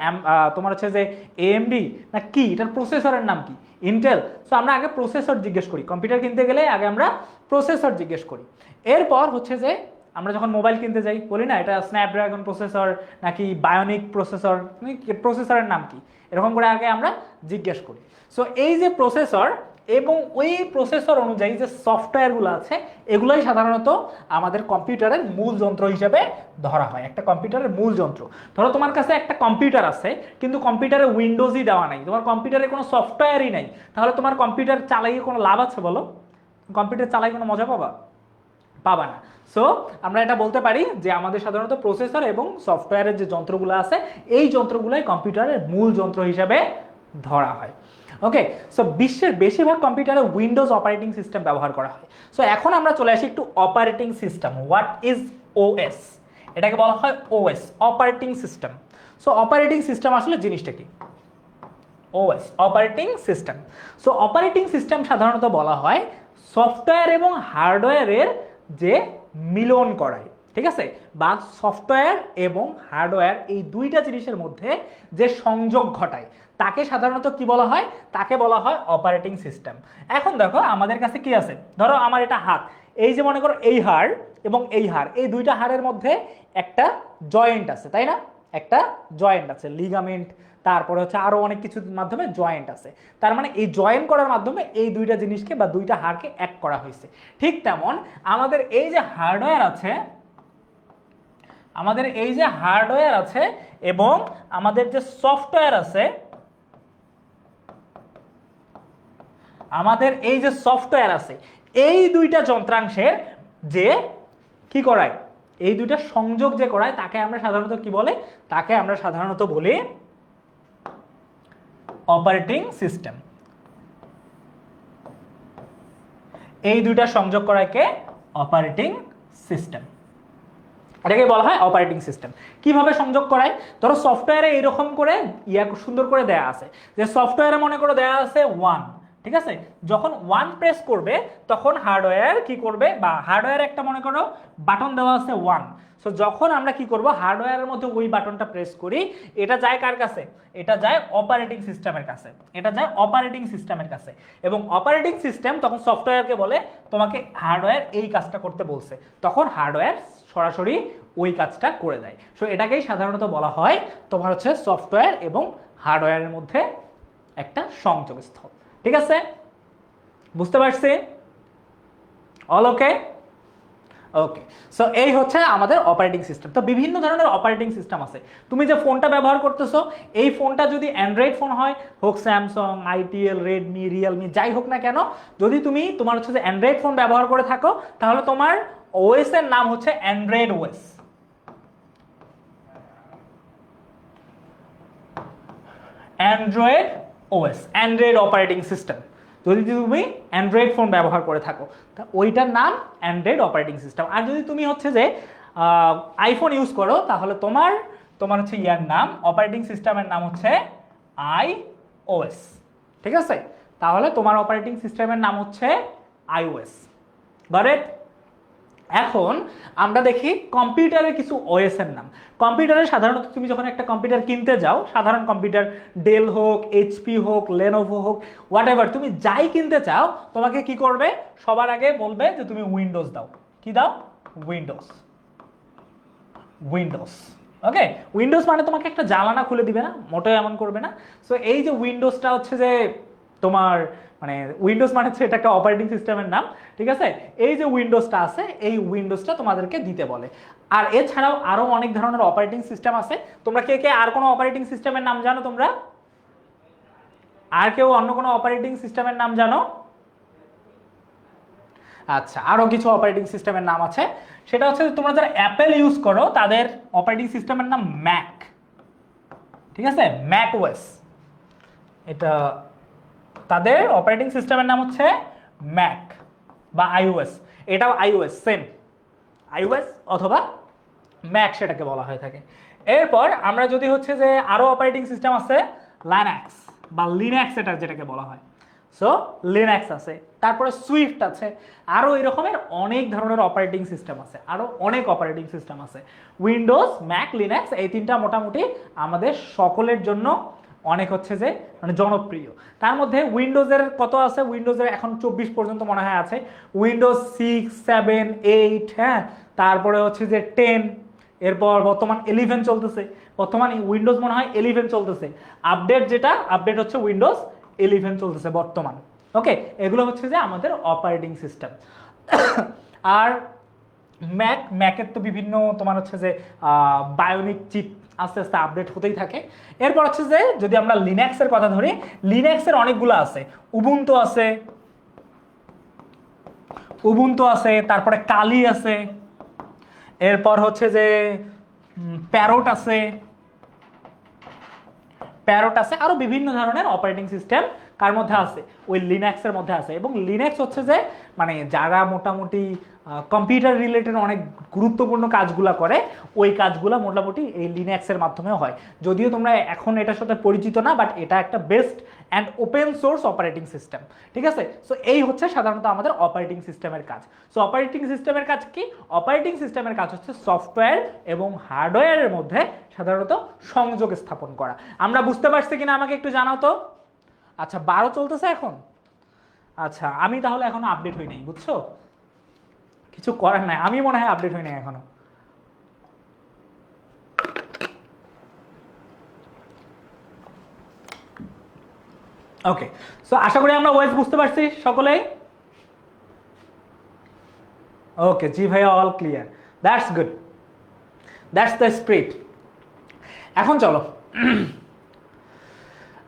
তোমার হচ্ছে যে AMD না কি, এটার প্রসেসরের নাম কি, ইন্টেল। সো আমরা আগে প্রসেসর জিজ্ঞেস করি, কম্পিউটার কিনতে গেলে আগে আমরা প্রসেসর জিজ্ঞেস করি। এরপর হচ্ছে যে আমরা যখন মোবাইল কিনতে যাই বলি না এটা স্ন্যাপড্রাগন প্রসেসর নাকি বায়োনিক প্রসেসর, প্রসেসরের নাম কি, এরকম করে আগে আমরা জিজ্ঞেস করি। সো এই যে প্রসেসর এবং ওই প্রসেসর অনুযায়ী যে সফটওয়্যারগুলো আছে, এগুলোই সাধারণত আমাদের কম্পিউটারের মূল যন্ত্র হিসেবে ধরা হয়। একটা কম্পিউটারের মূল যন্ত্র, ধরো তোমার কাছে একটা কম্পিউটার আছে কিন্তু কম্পিউটারে উইন্ডোজই দেওয়া নাই, তোমার কম্পিউটারে কোনো সফটওয়্যারই নাই, তাহলে তোমার কম্পিউটার চালাইয়ে কোনো লাভ আছে বলো? কম্পিউটার চালাই কোনো মজা পাবা না। সো আমরা এটা বলতে পারি যে আমাদের সাধারণত প্রসেসর এবং সফটওয়্যারের যে যন্ত্রগুলো আছে, এই যন্ত্রগুলোই কম্পিউটারের মূল যন্ত্র হিসেবে ধরা হয়। ওকে, সো বিশ্বের বেশিরভাগ কম্পিউটারে উইন্ডোজ অপারেটিং সিস্টেম ব্যবহার করা হয়। সো এখন আমরা চলে আসি একটু operating system. What is OS? এটাকে বলা হয় OS, operating system. So operating system আসলে জিনিসটা কি? OS, operating system. So operating system সাধারণত বলা হয় সফটওয়্যার এবং হার্ডওয়্যারের যে মিলন করায়, ঠিক আছে, বা সফটওয়্যার এবং হার্ডওয়্যার এই দুইটা জিনিসের মধ্যে যে সংযোগ ঘটায় তাকে সাধারণত কি বলা হয়? তাকে বলা হয় অপারেটিং সিস্টেম। এখন দেখো আমাদের কাছে কি আছে, ধরো আমার এটা হাত, এই যে মনে করো এই হাড় এবং এই হাড়, এই দুইটা হাড়ের মধ্যে একটা জয়েন্ট আছে, তাই না? একটা জয়েন্ট আছে, লিগামেন্ট, তারপরে হচ্ছে আরো অনেক কিছুর মাধ্যমে জয়েন্ট আছে। তার মানে এই জয়েন্ট করার মাধ্যমে এই দুইটা জিনিসকে বা দুইটা হাড়কে এক করা হয়েছে। ঠিক তেমন আমাদের এই যে হার্ডওয়্যার আছে, আমাদের এই যে হার্ডওয়্যার আছে এবং আমাদের যে সফটওয়্যার আছে, আমাদের এই যে সফটওয়্যার আছে, এই দুইটা যন্ত্রাংশের যে কি করায়, এই দুইটা সংযোগ যে করায় তাকে আমরা সাধারণত কি বলে? তাকে আমরা সাধারণত বলি অপারেটিং সিস্টেম। এই দুইটা সংযোগ করায় কে? Operating system. এটাকে বলা হয় অপারেটিং সিস্টেম। কিভাবে সংযোগ করায়? ধরো সফটওয়্যারে এইরকম করে সুন্দর করে দেয়া আছে, যে সফটওয়্যারে মনে করো দেয়া আছে 1, ঠিক আছে, যখন 1 প্রেস করবে তখন হার্ডওয়্যার কি করবে, বা হার্ডওয়্যারে একটা মনে করো বাটন দেওয়া আছে 1। সো যখন আমরা কি করব, হার্ডওয়্যারের মধ্যে ওই বাটনটা প্রেস করি, এটা যায় কার কাছে? এটা যায় অপারেটিং সিস্টেমের কাছে, এটা যায় অপারেটিং সিস্টেমের কাছে। এবং অপারেটিং সিস্টেম তখন সফটওয়্যারকে বলে তোমাকে হার্ডওয়্যার এই কাজটা করতে বলছে, তখন হার্ডওয়্যার সরাসরি ওই কাজটা করে দেয়। সো এটাকেই সাধারণত বলা হয় তোমার হচ্ছে সফটওয়্যার এবং হার্ডওয়্যারের মধ্যে একটা সংযোগস্থল। ঠিক আছে, বুঝতে পারছি? অল ওকে? ওকে, সো এই হচ্ছে আমাদের অপারেটিং সিস্টেম। তো বিভিন্ন ধরনের অপারেটিং সিস্টেম আছে। তুমি যে ফোনটা ব্যবহার করতেছো, এই ফোনটা যদি অ্যান্ড্রয়েড ফোন হয়, হোক স্যামসাং, আইটিএল, রেডমি, রিয়েলমি, যাই হোক না কেন, যদি তুমি তোমার হচ্ছে যে অ্যান্ড্রয়েড ফোন ব্যবহার করে থাকো, তাহলে তোমার ওএস এর নাম হচ্ছে Android OS. Android OS, Android operating system. যদি তুমি অ্যান্ড্রয়েড ফোন ব্যবহার করে থাকো, তা ওইটার নাম অ্যান্ড্রয়েড অপারেটিং সিস্টেম। আর যদি তুমি হচ্ছে যে আইফোন ইউজ করো, তাহলে তোমার তোমার হচ্ছে ইয়ার নাম, অপারেটিং সিস্টেমের নাম হচ্ছে আইওএস। ঠিক আছে, তাহলে তোমার অপারেটিং সিস্টেমের নাম হচ্ছে আইওএস। Got it? এখন আমরা দেখি কম্পিউটারের কিছু ওএস এর নাম। কম্পিউটারে সাধারণত তুমি যখন একটা কম্পিউটার কিনতে যাও, সাধারণ কম্পিউটার, ডেল হোক, এইচপি হোক, লেনোভো হোক, হোয়াট এভার, তুমি যাই কিনতে চাও, তোমাকে কি করবে? সবার আগে বলবে যে তুমি উইন্ডোজ দাও। কি দাও? উইন্ডোজ। উইন্ডোজ, ওকে? উইন্ডোজ মানে তোমাকে একটা জ্বালানা খুলে দিবে না, মোটেও এমন করবে না। সো এই যে উইন্ডোজটা হচ্ছে যে তোমার মানে উইন্ডোজ মানে হচ্ছে এটা একটা অপারেটিং সিস্টেমের নাম। ঠিক আছে, এই যে উইন্ডোজটা আছে, এই উইন্ডোজটা তোমাদেরকে দিতে বলে। আর এছাড়াও আরো অনেক ধরনের অপারেটিং সিস্টেম আছে। তোমরা কে কে আর কোনো অপারেটিং সিস্টেমের নাম জানো? তোমরা আর কেউ অন্য কোনো অপারেটিং সিস্টেমের নাম জানো? আচ্ছা, আরো কিছু অপারেটিং সিস্টেমের নাম আছে। সেটা হচ্ছে তোমরা যারা অ্যাপেল ইউজ করো, তাদের অপারেটিং সিস্টেমের নাম ম্যাক। ঠিক আছে, ম্যাক ওএস, এটা তাদের অপারেটিং সিস্টেমের নাম হচ্ছে ম্যাক বা আইওএস। এটাও আইওএস, সেম আইওএস অথবা ম্যাক সেটাকে বলা হয়ে থাকে। এরপর আমরা যদি হচ্ছে যে আরো অপারেটিং সিস্টেম আছে লাইনাক্স বা লিনাক্স, এটা যেটাকে বলা হয়। সো লিনাক্স আছে, তারপরে সুইফট আছে, আরো এরকমের অনেক ধরনের অপারেটিং সিস্টেম আছে, আরো অনেক অপারেটিং সিস্টেম আছে। উইন্ডোজ, ম্যাক, লিনাক্স, এই তিনটা মোটামুটি আমাদের সকলের জন্য অনেক হচ্ছে যে মানে জনপ্রিয়। তার মধ্যে উইন্ডোজের কত আছে? উইন্ডোজের এখন 24 পর্যন্ত মনে হয় আছে। উইন্ডোজ 6, 7, 8, হ্যাঁ, তারপরে হচ্ছে যে 10, এরপর বর্তমান 11 চলতেছে। বর্তমান উইন্ডোজ মনে হয় 11 চলতেছে। আপডেট যেটা আপডেট হচ্ছে উইন্ডোজ 11 চলতেছে বর্তমান। ওকে, এগুলো হচ্ছে যে আমাদের অপারেটিং সিস্টেম। আর ম্যাকের তো বিভিন্ন তোমার হচ্ছে যে বায়োনিক চিপ আস্তে আস্তে আপডেট হতেই থাকে। এরপর হচ্ছে যে যদি আমরা লিনাক্সের কথা ধরি, লিনাক্সের অনেকগুলো আছে। উবুন্টু আছে, তারপরে কালি আছে, এরপর হচ্ছে যে প্যারট আছে, আরো বিভিন্ন ধরনের অপারেটিং সিস্টেম কার মধ্যে আছে? ওই লিনাক্সের মধ্যে আছে। এবং লিনাক্স হচ্ছে যে মানে যারা মোটামুটি কম্পিউটার রিলেটেড অনেক গুরুত্বপূর্ণ কাজগুলো করে, ওই কাজগুলো মোটামুটি এই লিনাক্সের মাধ্যমে হয়। যদিও তোমরা এখন এটার সাথে পরিচিত না, বাট এটা একটা best and open source operating system. ঠিক আছে, সো এই হচ্ছে সাধারণত আমাদের অপারেটিং সিস্টেমের কাজ। সো অপারেটিং সিস্টেমের কাজ কি? অপারেটিং সিস্টেমের কাজ হচ্ছে সফটওয়্যার এবং হার্ডওয়্যারের মধ্যে সাধারণত সংযোগ স্থাপন করা। আমরা বুঝতে পারছি কিনা আমাকে একটু জানাও তো। আচ্ছা, 12 চলতেছে এখন। আচ্ছা, আমি তাহলে এখনো আপডেট হই নাই, বুঝছো? কিছু করার নাই, আমি মনে হয় আপডেট হই নাই এখনো। ওকে, সো আশা করি আমরা ওয়েজ বুঝতে পারছি সকলেই। ওকে, জি ভাইয়া, all clear, that's good, that's the spirit. এখন চলো,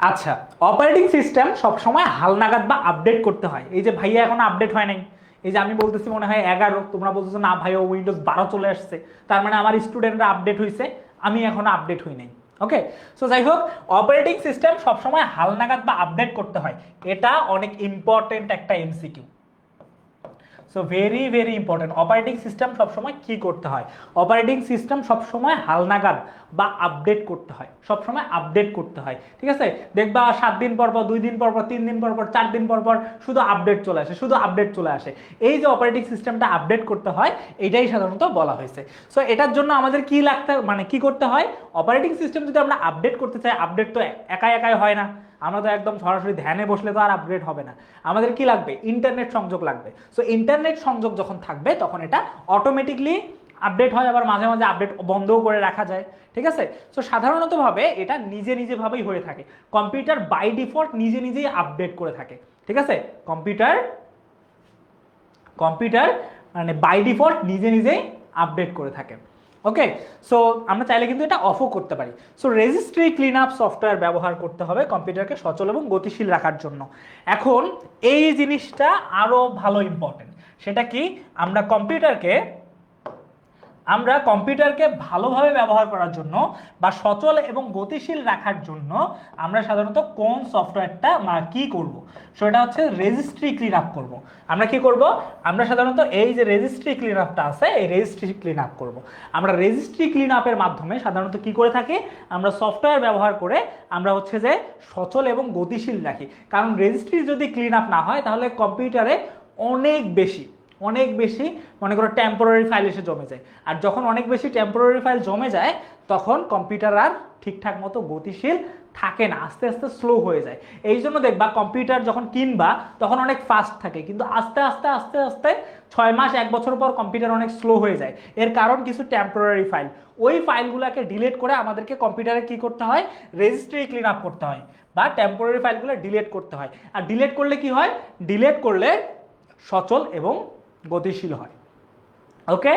আচ্ছা, অপারেটিং সিস্টেম সবসময় হালনাগাদ বা আপডেট করতে হয়। এই যে ভাইয়া এখন আপডেট হয় নাই, এই যে আমি বলতেছি মনে হয় 11, তোমরা বলতেছো না ভাইয়া উইন্ডোজ 12 চলে আসছে, তার মানে আমার স্টুডেন্টরা আপডেট হয়েছে, আমি এখনো আপডেট হই নাই। ওকে, সো যাই হোক, অপারেটিং সিস্টেম সবসময় হালনাগাদ বা আপডেট করতে হয়। এটা অনেক ইম্পর্টেন্ট একটা MCQ. So very very important. Operating system সবসময় কি করতে হয়? অপারেটিং সিস্টেম সবসময় হালনাগাদ বা আপডেট করতে হয়, সবসময় আপডেট করতে হয়। ঠিক আছে, দেখবা 7 দিন পর পর, 2 দিন পর পর, 3 দিন পর পর, 4 দিন পর পর শুধু আপডেট চলে আসে, শুধু আপডেট চলে আসে। এই যে অপারেটিং সিস্টেমটা আপডেট করতে হয়, এটাই সাধারণত বলা হয়েছে। সো এটার জন্য আমাদের কি মানে কি করতে হয়? অপারেটিং সিস্টেম যদি আমরা আপডেট করতে চাই, আপডেট তো একাই একাই হয় না, আমরা তো একদম সরাসরি ধ্যানে বসলে তো আর আপগ্রেড হবে না। আমাদের কি লাগবে? ইন্টারনেট সংযোগ লাগবে। সো ইন্টারনেট সংযোগ যখন থাকবে, তখন এটা অটোমেটিকলি আপডেট হয়, আবার মাঝে মাঝে আপডেট বন্ধও করে রাখা যায়, ঠিক আছে। সো সাধারণতভাবে এটা নিজে নিজে ভাবেই হয়ে থাকে, কম্পিউটার বাই ডিফল্ট নিজে নিজেই আপডেট করে থাকে, ঠিক আছে। কম্পিউটার কম্পিউটার মানে বাই ডিফল্ট নিজে নিজেই আপডেট করে থাকে। ওকে, সো আমরা চাইলে কিন্তু এটা অফও করতে পারি। So registry clean up software ব্যবহার করতে হবে কম্পিউটারকে সচল এবং গতিশীল রাখার জন্য। এখন এই জিনিসটা আরো ভালো ইম্পর্টেন্ট, সেটা কি, আমরা কম্পিউটারকে ভালোভাবে ব্যবহার করার জন্য বা সচল এবং গতিশীল রাখার জন্য আমরা সাধারণত কোন সফটওয়্যারটা কি করব, সেটা হচ্ছে রেজিস্ট্রি ক্লিন আপ করবো। আমরা কি করব, আমরা সাধারণত এই যে রেজিস্ট্রি ক্লিন আপটা আছে, এই রেজিস্ট্রি ক্লিন আপ করবো। আমরা রেজিস্ট্রি ক্লিন আপের মাধ্যমে সাধারণত কি করে থাকি, আমরা সফটওয়্যার ব্যবহার করে আমরা হচ্ছে যে সচল এবং গতিশীল রাখি। কারণ রেজিস্ট্রি যদি ক্লিন আপ না হয় তাহলে কম্পিউটারে অনেক বেশি মনে করো টেম্পোরারি ফাইল এসে জমে যায়। আর যখন অনেক বেশি টেম্পোরারি ফাইল জমে যায় তখন কম্পিউটার আর ঠিকঠাক মতো গতিশীল থাকে না, আস্তে আস্তে স্লো হয়ে যায়। এই জন্য দেখবা কম্পিউটার যখন কিনবা তখন অনেক ফাস্ট থাকে, কিন্তু আস্তে আস্তে আস্তে আস্তে 6 মাস 1 বছর পর কম্পিউটার অনেক স্লো হয়ে যায়। এর কারণ কিছু টেম্পোরারি ফাইল, ওই ফাইলগুলোকে ডিলিট করে আমাদেরকে কম্পিউটারে কি করতে হয়, রেজিস্ট্রি ক্লিন আপ করতে হয় বা টেম্পোরারি ফাইলগুলো ডিলিট করতে হয়। আর ডিলিট করলে কি হয়, ডিলিট করলে সচল এবং গতিশীল হয়। ওকে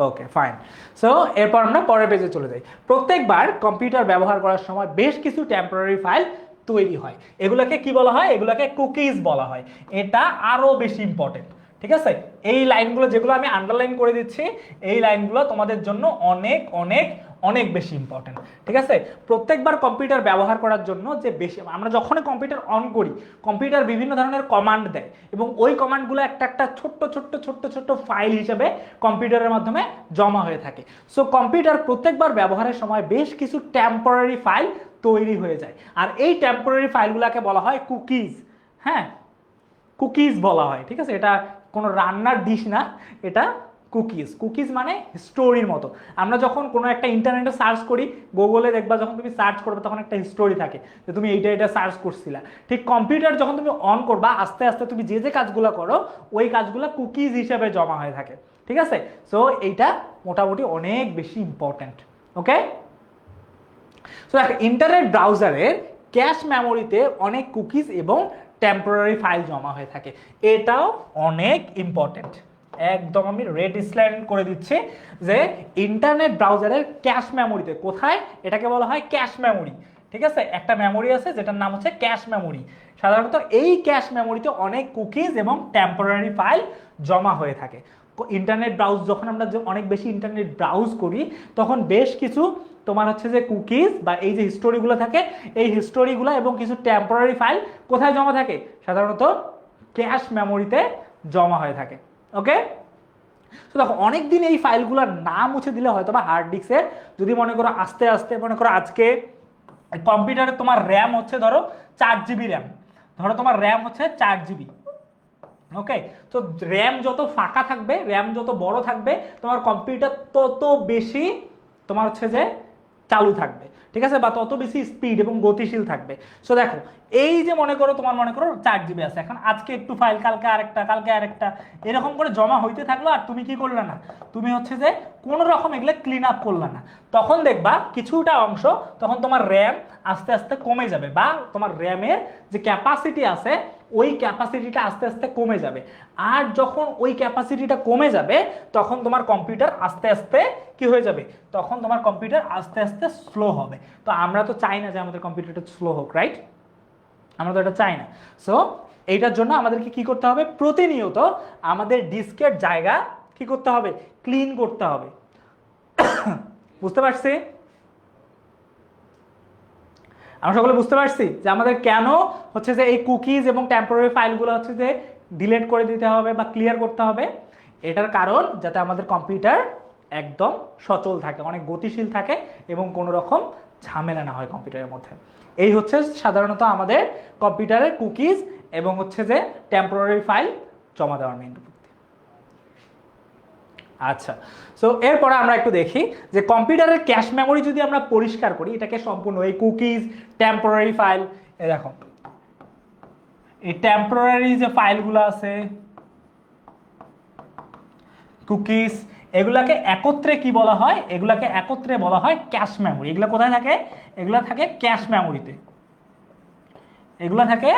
ওকে ফাইন। সো এরপর আমরা পরের পেজে চলে যাই। প্রত্যেকবার কম্পিউটার ব্যবহার করার সময় বেশ কিছু টেম্পোরারি ফাইল তৈরি হয়, এগুলোকে কি বলা হয়, এগুলোকে কুকিজ বলা হয়। এটা আরো বেশি ইম্পর্টেন্ট, ঠিক আছে। এই লাইনগুলো যেগুলো আমি আন্ডারলাইন করে দিচ্ছি, এই লাইনগুলো তোমাদের জন্য অনেক অনেক অনেক বেশি ইম্পর্টেন্ট, ঠিক আছে। প্রত্যেকবার কম্পিউটার ব্যবহার করার জন্য যে বেশি, আমরা যখনই কম্পিউটার অন করি কম্পিউটার বিভিন্ন ধরনের কমান্ড দেয় এবং ওই কমান্ডগুলো একটা একটা ছোট্ট ছোট্ট ছোট্ট ছোট্ট ফাইল হিসেবে কম্পিউটারের মাধ্যমে জমা হয়ে থাকে। সো কম্পিউটার প্রত্যেকবার ব্যবহারের সময় বেশ কিছু টেম্পোরারি ফাইল তৈরি হয়ে যায়, আর এই টেম্পোরারি ফাইলগুলোকে বলা হয় কুকিজ। হ্যাঁ, কুকিজ বলা হয়, ঠিক আছে। এটা কোনো রান্নার ডিশ না, এটা কুকিজ। কুকিজ মানে স্টোরির মতো। আমরা যখন কোনো একটা ইন্টারনেটে সার্চ করি, গুগলে দেখবা যখন তুমি সার্চ করবে তখন একটা স্টোরি থাকে যে তুমি এইটা সার্চ করছিলা। ঠিক কম্পিউটার যখন তুমি অন করবা আস্তে আস্তে তুমি যে যে কাজগুলো করো ওই কাজগুলো কুকিজ হিসেবে জমা হয়ে থাকে, ঠিক আছে। সো এইটা মোটামুটি অনেক বেশি ইম্পর্টেন্ট। ওকে, সো দেখো ইন্টারনেট ব্রাউজারের ক্যাশ মেমোরিতে অনেক কুকিজ এবং টেম্পোরারি ফাইল জমা হয়ে থাকে, এটাও অনেক ইম্পর্টেন্ট। একদম আমি রেড স্লাইন করে দিচ্ছি যে ইন্টারনেট ব্রাউজারের ক্যাশ মেমোরিতে, কোথায়, এটাকে বলা হয় ক্যাশ মেমোরি, ঠিক আছে। একটা মেমোরি আছে যেটার নাম হচ্ছে ক্যাশ মেমোরি। সাধারণত এই ক্যাশ মেমোরিতে অনেক কুকিজ এবং টেম্পোরারি ফাইল জমা হয়ে থাকে। ইন্টারনেট ব্রাউজ যখন আমরা অনেক বেশি ইন্টারনেট ব্রাউজ করি তখন বেশ কিছু তোমার হচ্ছে যে কুকিজ বা এই যে হিস্টোরিগুলো থাকে, এই হিস্টোরিগুলো এবং কিছু টেম্পোরারি ফাইল কোথায় জমা থাকে, সাধারণত ক্যাশ মেমোরিতে জমা হয়ে থাকে। ওকে, তো দেখো অনেকদিন এই ফাইলগুলোর নাম মুছে দিলে হয়তো বা হার্ড ডিস্কের, যদি মনে করো আস্তে আস্তে মনে করো আজকে কম্পিউটারে তোমার র্যাম হচ্ছে ধরো 4 GB র্যাম, ধরো তোমার র্যাম হচ্ছে 4 GB। ওকে, তো র্যাম যত ফাঁকা থাকবে, র্যাম যত বড় থাকবে, তোমার কম্পিউটার তত বেশি তোমার হচ্ছে যে চালু থাকবে, ঠিক আছে, বা তত বেশি স্পিড এবং গতিশীল থাকবে। সো দেখো এই যে মনে করো তোমার মনে করো 4 GB আছে, এখন আজকে একটু ফাইল, কালকে আরেকটা এরকম করে জমা হইতে থাকলো, আর তুমি কি করলে না, তুমি হচ্ছে যে কোনো রকম এগুলো ক্লিন আপ করলে না, তখন দেখবা কিছুটা অংশ তখন তোমার র্যাম আস্তে আস্তে কমে যাবে, বা তোমার র্যামের যে ক্যাপাসিটি আছে ওই ক্যাপাসিটিটা আস্তে আস্তে কমে যাবে। আর যখন ওই ক্যাপাসিটিটা কমে যাবে তখন তোমার কম্পিউটার আস্তে আস্তে কি হয়ে যাবে, তখন তোমার কম্পিউটার আস্তে আস্তে স্লো হবে। তো আমরা তো চাই না যে আমাদের কম্পিউটারটা স্লো হোক, রাইট, আমরা তো এটা চাই না। সো এইটার জন্য আমাদেরকে কি করতে হবে, প্রতিনিয়ত আমাদের ডিস্কের জায়গা কি করতে হবে, ক্লিন করতে হবে। বুঝতে পারছি, আমরা সকলে বুঝতে পারছি যে আমাদের কেন হচ্ছে যে এই কুকিজ এবং টেম্পোরারি ফাইলগুলো হচ্ছে যে ডিলিট করে দিতে হবে বা ক্লিয়ার করতে হবে। এটার কারণ যাতে আমাদের কম্পিউটার একদম সচল থাকে, অনেক গতিশীল থাকে এবং কোনো রকম ঝামেলা না হয় কম্পিউটারের মধ্যে। এই হচ্ছে সাধারণত আমাদের কম্পিউটারের কুকিজ এবং হচ্ছে যে টেম্পোরারি ফাইল জমা দেওয়ার মেইন। আচ্ছা, সো এরপরে আমরা একটু দেখি যে কম্পিউটারের ক্যাশ মেমোরি যদি আমরা পরিষ্কার করি, এটাকে সম্পূর্ণ এই কুকিজ টেম্পোরারি ফাইল, এই দেখো এই টেম্পোরারি যে ফাইলগুলো আছে, কুকিজ, এগুলাকে একত্রে কি বলা হয়? এগুলাকে একত্রে বলা হয় ক্যাশ মেমোরি। এগুলো কোথায় থাকে? এগুলো থাকে ক্যাশ মেমোরিতে, এগুলো থাকে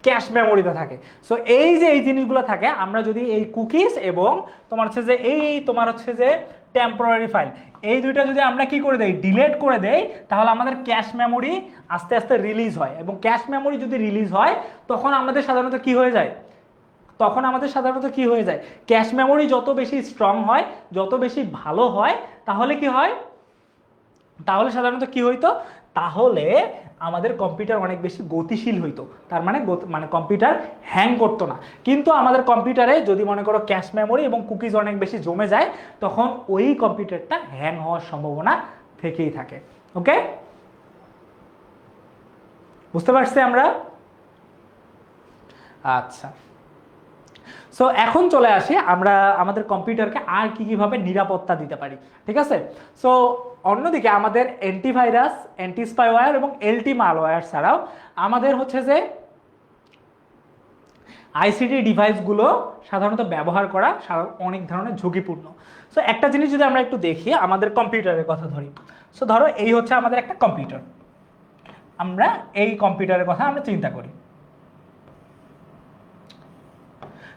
ক্যাশ মেমোরিতে থাকে। সো এই যে এই জিনিসগুলো থাকে, আমরা যদি এই কুকিজ এবং তোমার হচ্ছে যে তোমার হচ্ছে যে টেম্পোরারি ফাইল, এই দুইটা যদি আমরা কি করে দেই, ডিলিট করে দেই, তাহলে আমাদের ক্যাশ মেমোরি আস্তে আস্তে রিলিজ হয়। এবং ক্যাশ মেমোরি যদি রিলিজ হয় তখন আমাদের সাধারণত কি হয়ে যায়? ক্যাশ মেমোরি যত বেশি স্ট্রং হয়, যত বেশি ভালো হয়, তাহলে কি হয়? তাহলে সাধারণত কি হইতো? তাহলে আমাদের কম্পিউটার অনেক বেশি গতিশীল হইতো। তার মানে কম্পিউটার হ্যাং করতো না। কিন্তু আমাদের কম্পিউটারে যদি মনে করো ক্যাশ মেমোরি এবং কুকিজ অনেক বেশি জমে যায়, তখন ওই কম্পিউটারটা হ্যাং হওয়ার সম্ভাবনা থেকেই থাকে। ওকে, বুঝতে পারছি আমরা? আচ্ছা, সো এখন চলে আসি আমরা আমাদের কম্পিউটারকে আর কিভাবে নিরাপত্তা দিতে পারি। ঠিক আছে, সো অন্যদিকে আমাদের অ্যান্টিভাইরাস, অ্যান্টি স্পাইওয়্যার এবং এলটি মালওয়্যার ছাড়াও আমাদের হচ্ছে যে আইসিটি ডিভাইসগুলো সাধারণত ব্যবহার করা অনেক ধরনের ঝুঁকিপূর্ণ। সো একটা জিনিস যদি আমরা একটু দেখি, আমাদের কম্পিউটারের কথা ধরি। সো ধরো এই হচ্ছে আমাদের একটা কম্পিউটার, আমরা এই কম্পিউটারের কথা আমরা চিন্তা করি।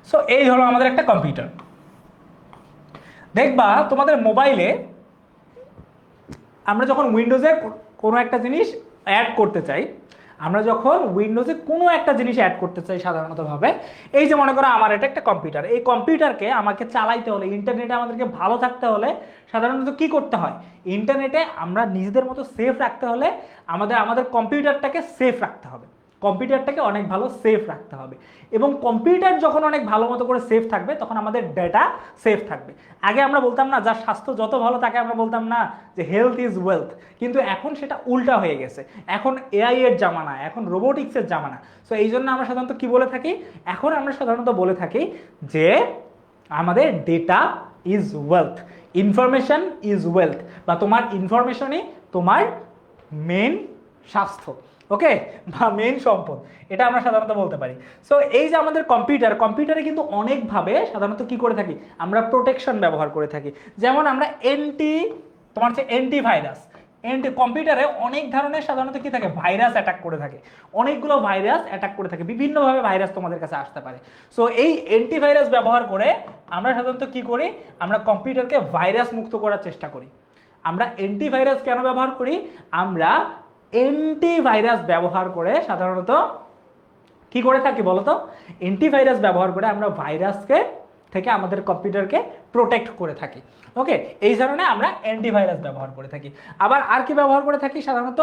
সো এই হলো আমাদের একটা কম্পিউটার। দেখবা তোমাদের মোবাইলে আমরা যখন উইন্ডোজে কোনো একটা জিনিস অ্যাড করতে চাই, সাধারণতভাবে এই যে মনে করো আমার এটা একটা কম্পিউটার, এই কম্পিউটারকে আমাকে চালাইতে হলে, ইন্টারনেটে আমাদেরকে ভালো থাকতে হলে সাধারণত কি করতে হয়? ইন্টারনেটে আমরা নিজেদের মতো সেফ রাখতে হলে আমাদের কম্পিউটারটাকে সেফ রাখতে হবে, কম্পিউটারটাকে অনেক ভালো সেফ রাখতে হবে। এবং কম্পিউটার যখন অনেক ভালো মতো করে সেফ থাকবে, তখন আমাদের ডেটা সেফ থাকবে। আগে আমরা বলতাম না, যার স্বাস্থ্য যত ভালো থাকে আমরা বলতাম না যে হেলথ ইজ ওয়েলথ, কিন্তু এখন সেটা উল্টা হয়ে গেছে। এখন এআই এর জামানা, এখন রোবোটিক্সের জামানা। সো এই জন্য আমরা সাধারণত কি বলে থাকি? এখন আমরা সাধারণত বলে থাকি যে আমাদের data is wealth, information is wealth, বা তোমার ইনফরমেশনই তোমার মেন স্বাস্থ্য, ওকে, বা মেন সম্পদ, এটা আমরা সাধারণত বলতে পারি। সো এই যে আমাদের কম্পিউটারে কিন্তু অনেকভাবে সাধারণত কি করে থাকি, আমরা প্রোটেকশন ব্যবহার করে থাকি। যেমন আমরা অ্যান্টিভাইরাস, কম্পিউটারে অনেক ধরনের সাধারণত কি থাকে, ভাইরাস অ্যাটাক করে থাকে, অনেকগুলো ভাইরাস অ্যাটাক করে থাকে, বিভিন্নভাবে ভাইরাস তোমাদের কাছে আসতে পারে। সো এই অ্যান্টিভাইরাস ব্যবহার করে আমরা সাধারণত কি করি, আমরা কম্পিউটারকে ভাইরাস মুক্ত করার চেষ্টা করি। আমরা অ্যান্টিভাইরাস কেন ব্যবহার করি? আমরা অ্যান্টিভাইরাস ব্যবহার করে সাধারণত কি করে থাকি বলতো? অ্যান্টিভাইরাস ব্যবহার করে আমরা ভাইরাসকে থেকে আমাদের কম্পিউটারকে প্রোটেক্ট করে থাকি। ওকে, এই কারণে আমরা অ্যান্টিভাইরাস ব্যবহার করে থাকি। আবার আর কি ব্যবহার করে থাকি? সাধারণত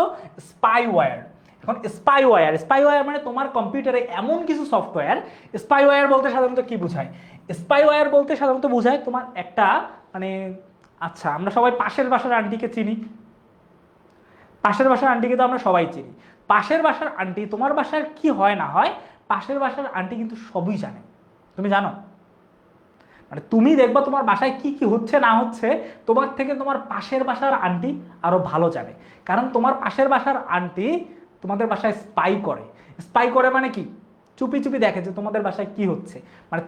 স্পাইওয়্যার। এখন স্পাইওয়্যার মানে তোমার কম্পিউটারে এমন কিছু সফটওয়্যার। স্পাইওয়্যার বলতে সাধারণত কি বোঝায়? স্পাইওয়্যার বলতে সাধারণত বোঝায় তোমার একটা আচ্ছা, আমরা সবাই পাশের বাসার আন্টিকে চিনি, পাশের বাসার আন্টিকে তো আমরা সবাই চিনি। পাশের বাসার আন্টি তোমার বাসার কি হয় না হয়, পাশের বাসার আন্টি কিন্তু সবই জানে। তুমি জানো? তুমি দেখবা তোমার বাসায় কি কি হচ্ছে না হচ্ছে, তোমার থেকে তোমার পাশের বাসার আন্টি আরো ভালো জানে। কারণ তোমার পাশের বাসার আন্টি তোমাদের বাসায় স্পাই করে মানে কি? চুপি চুপি দেখে যে তোমাদের বাসায় কি হচ্ছে।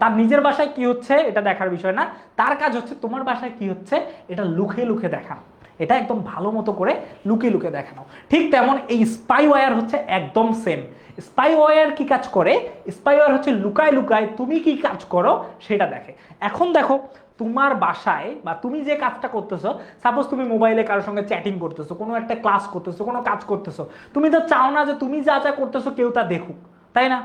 তার নিজের বাসায় কি হচ্ছে এটা দেখার বিষয় না, তার কাজ হচ্ছে তোমার বাসায় কি হচ্ছে এটা লুকিয়ে লুকিয়ে দেখানো, এটা একদম ভালো মতো করে লুকিয়ে লুকিয়ে দেখানো। ঠিক তেমন এই স্পাইওয়্যার হচ্ছে একদম সেম। স্পাইওয়্যার কি কাজ করে? স্পাইওয়্যার হচ্ছে লুকায় লুকায় তুমি কি কাজ করো সেটা দেখে। এখন দেখো তোমার বাসায় বা তুমি যে কাজটা করতেছো, সাপোজ তুমি মোবাইলে কারোর সঙ্গে চ্যাটিং করতেছো, কোনো একটা ক্লাস করতেছো, কোনো কাজ করতেছো, তুমি তো চাও না যে তুমি যা যা করতেছো কেউ তা দেখুক, তাই না?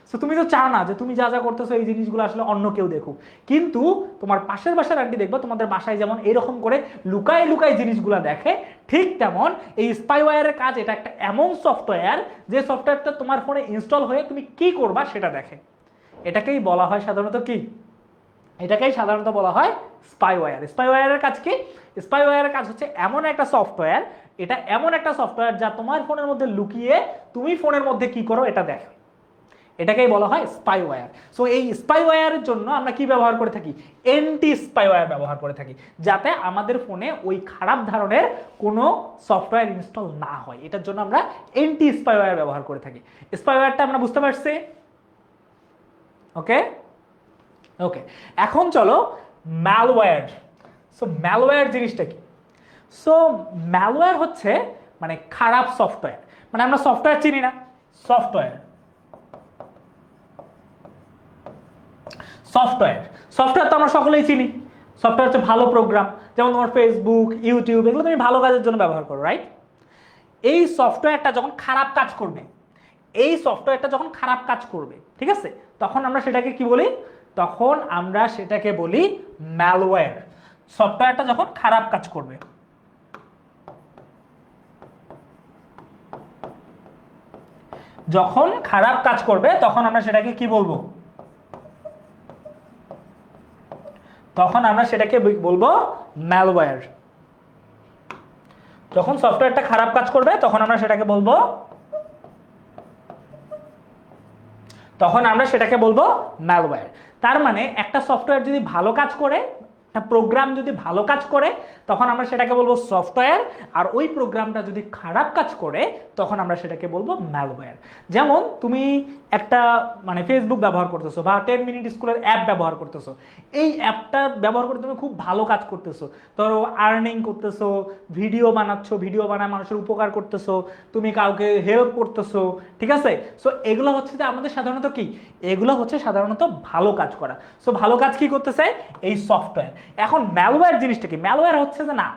সো তুমি তো চাও না যে তুমি যা যা করতেছো এই জিনিসগুলো আসলে অন্য কেউ দেখুক। কিন্তু তোমার পাশের বাসার আন্টি দেখবা তোমাদের বাসায় যেমন এরকম করে লুকায় লুকায় জিনিসগুলো দেখে, ঠিক তেমন এই স্পাইওয়্যারের কাজ। এটা একটা এমন সফটওয়্যার যে সফটওয়্যারটা তোমার ফোনে ইনস্টল হয়ে তুমি কি করবা সেটা দেখে। এটাকেই বলা হয় সাধারণত কি? এটাকেই সাধারণত বলা হয় স্পাইওয়্যার। স্পাইওয়্যারের কাজ কি? স্পাইওয়্যারের কাজ হচ্ছে এমন একটা সফটওয়্যার, এটা এমন একটা সফটওয়্যার যা তোমার ফোনের মধ্যে লুকিয়ে তুমি ফোনের মধ্যে কি করো এটা দেখে, এটাকেই বলা হয় স্পাইওয়্যার। সো এই স্পাইওয়্যারের জন্য আমরা কি ব্যবহার করে থাকি? অ্যান্টি স্পাইওয়্যার ব্যবহার করে থাকি, যাতে আমাদের ফোনে ওই খারাপ ধরনের কোনো সফটওয়্যার ইনস্টল না হয়। এটার জন্য আমরা অ্যান্টি স্পাইওয়্যার ব্যবহার করে থাকি। স্পাইওয়্যারটা আমরা বুঝতে পারছি? ওকে, ওকে, এখন চলো ম্যালওয়্যার। সো ম্যালওয়্যার জিনিসটা কি? সো ম্যালওয়্যার হচ্ছে মানে খারাপ সফটওয়্যার। মানে আমরা সফটওয়্যার চিনি না, সফটওয়্যার সফটওয়্যার সফটওয়্যার তো আমরা সকলেই চিনি। সফটওয়্যার হচ্ছে ভালো প্রোগ্রাম, যেমন তোমার ফেসবুক, ইউটিউব, এগুলো তুমি ভালো কাজের জন্য ব্যবহার করো, রাইট? এই সফটওয়্যারটা যখন খারাপ কাজ করবে, এই সফটওয়্যারটা যখন খারাপ কাজ করবে, ঠিক আছে, তখন আমরা সেটাকে কি বলি? তখন আমরা সেটাকে বলি ম্যালওয়্যার। সফটওয়্যারটা যখন খারাপ কাজ করবে, যখন খারাপ কাজ করবে তখন আমরা সেটাকে কি বলবো? তখন আমরা সেটাকে বলবো ম্যালওয়্যার। যখন সফটওয়্যারটা খারাপ কাজ করবে তখন আমরা সেটাকে বলবো ম্যালওয়্যার। তার মানে একটা সফটওয়্যার যদি ভালো কাজ করে, একটা প্রোগ্রাম যদি ভালো কাজ করে, তখন আমরা সেটাকে বলবো সফটওয়্যার। আর ওই প্রোগ্রামটা যদি খারাপ কাজ করে তখন আমরা সেটাকে বলবো ম্যালওয়্যার। যেমন তুমি একটা মানে ফেসবুক ব্যবহার করতেছো বা 10 মিনিট স্কুলের অ্যাপ ব্যবহার করতেছো, এই অ্যাপটা ব্যবহার করে তুমি খুব ভালো কাজ করতেছো, ধরো আর্নিং করতেছো, ভিডিও বানাচ্ছো, ভিডিও বানায় মানুষের উপকার করতেছো, তুমি কাউকে হেল্প করতেছো, ঠিক আছে? সো এগুলো হচ্ছে যে আমাদের সাধারণত কি, এগুলো হচ্ছে সাধারণত ভালো কাজ করা। সো ভালো কাজ কি করতেছে? এই সফটওয়্যার। এখন ম্যালওয়্যার জিনিসটা কি? ম্যালওয়্যার হচ্ছে যে না,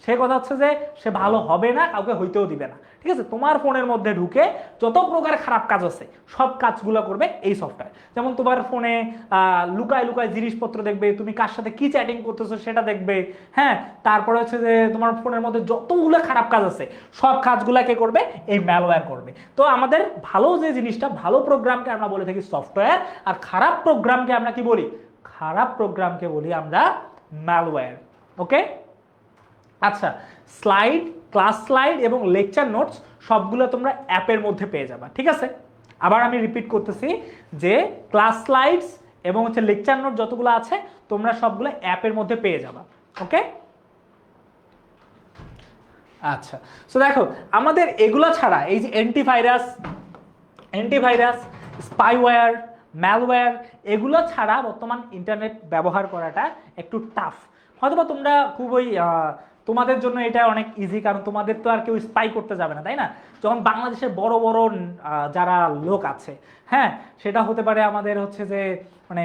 সে কথা হচ্ছে যে সে ভালো হবে না, কাউকে হইতেও দিবে না, ঠিক আছে? তোমার ফোনের মধ্যে ঢুকে যত প্রকার খারাপ কাজ আছে সব কাজগুলো করবে এই সফটওয়্যার। যেমন তোমার ফোনে লুকায় লুকায় জিনিসপত্র দেখবে, তুমি কার সাথে কি চ্যাটিং করতেছো সেটা দেখবে, হ্যাঁ। তারপরে হচ্ছে যে তোমার ফোনের মধ্যে যতগুলো খারাপ কাজ আছে সব কাজগুলো কে করবে? এই ম্যালওয়্যার করবে। তো আমাদের ভালো যে জিনিসটা, ভালো প্রোগ্রামকে আমরা বলে থাকি সফটওয়্যার, আর খারাপ প্রোগ্রামকে আমরা কি বলি? খারাপ প্রোগ্রামকে বলি আমরা ম্যালওয়্যার। ওকে, আচ্ছা, স্লাইড, ক্লাস স্লাইড এবং লেকচার নোটস সবগুলো তোমরা অ্যাপের মধ্যে পেয়ে যাবা, ঠিক আছে? আবার আমি রিপিট করতেছি যে ক্লাস স্লাইডস এবং হচ্ছে লেকচার নোট যতগুলো আছে তোমরা সবগুলো অ্যাপের মধ্যে পেয়ে যাবা। ওকে, আচ্ছা। সো দেখো, আমাদের এগুলো ছাড়া এই যে অ্যান্টিভাইরাস, স্পাইওয়্যার, ম্যালওয়্যার, এগুলো ছাড়া বর্তমান ইন্টারনেট ব্যবহার করাটা একটু টাফ। হয়তোবা তোমরা খুবই তোমাদের জন্য এটা অনেক ইজি, কারণ তোমাদের তো আর কেউ স্পাই করতে যাবে না, তাই না? যখন বাংলাদেশের বড় বড় যারা লোক আছে, হ্যাঁ, সেটা হতে পারে আমাদের হচ্ছে যে মানে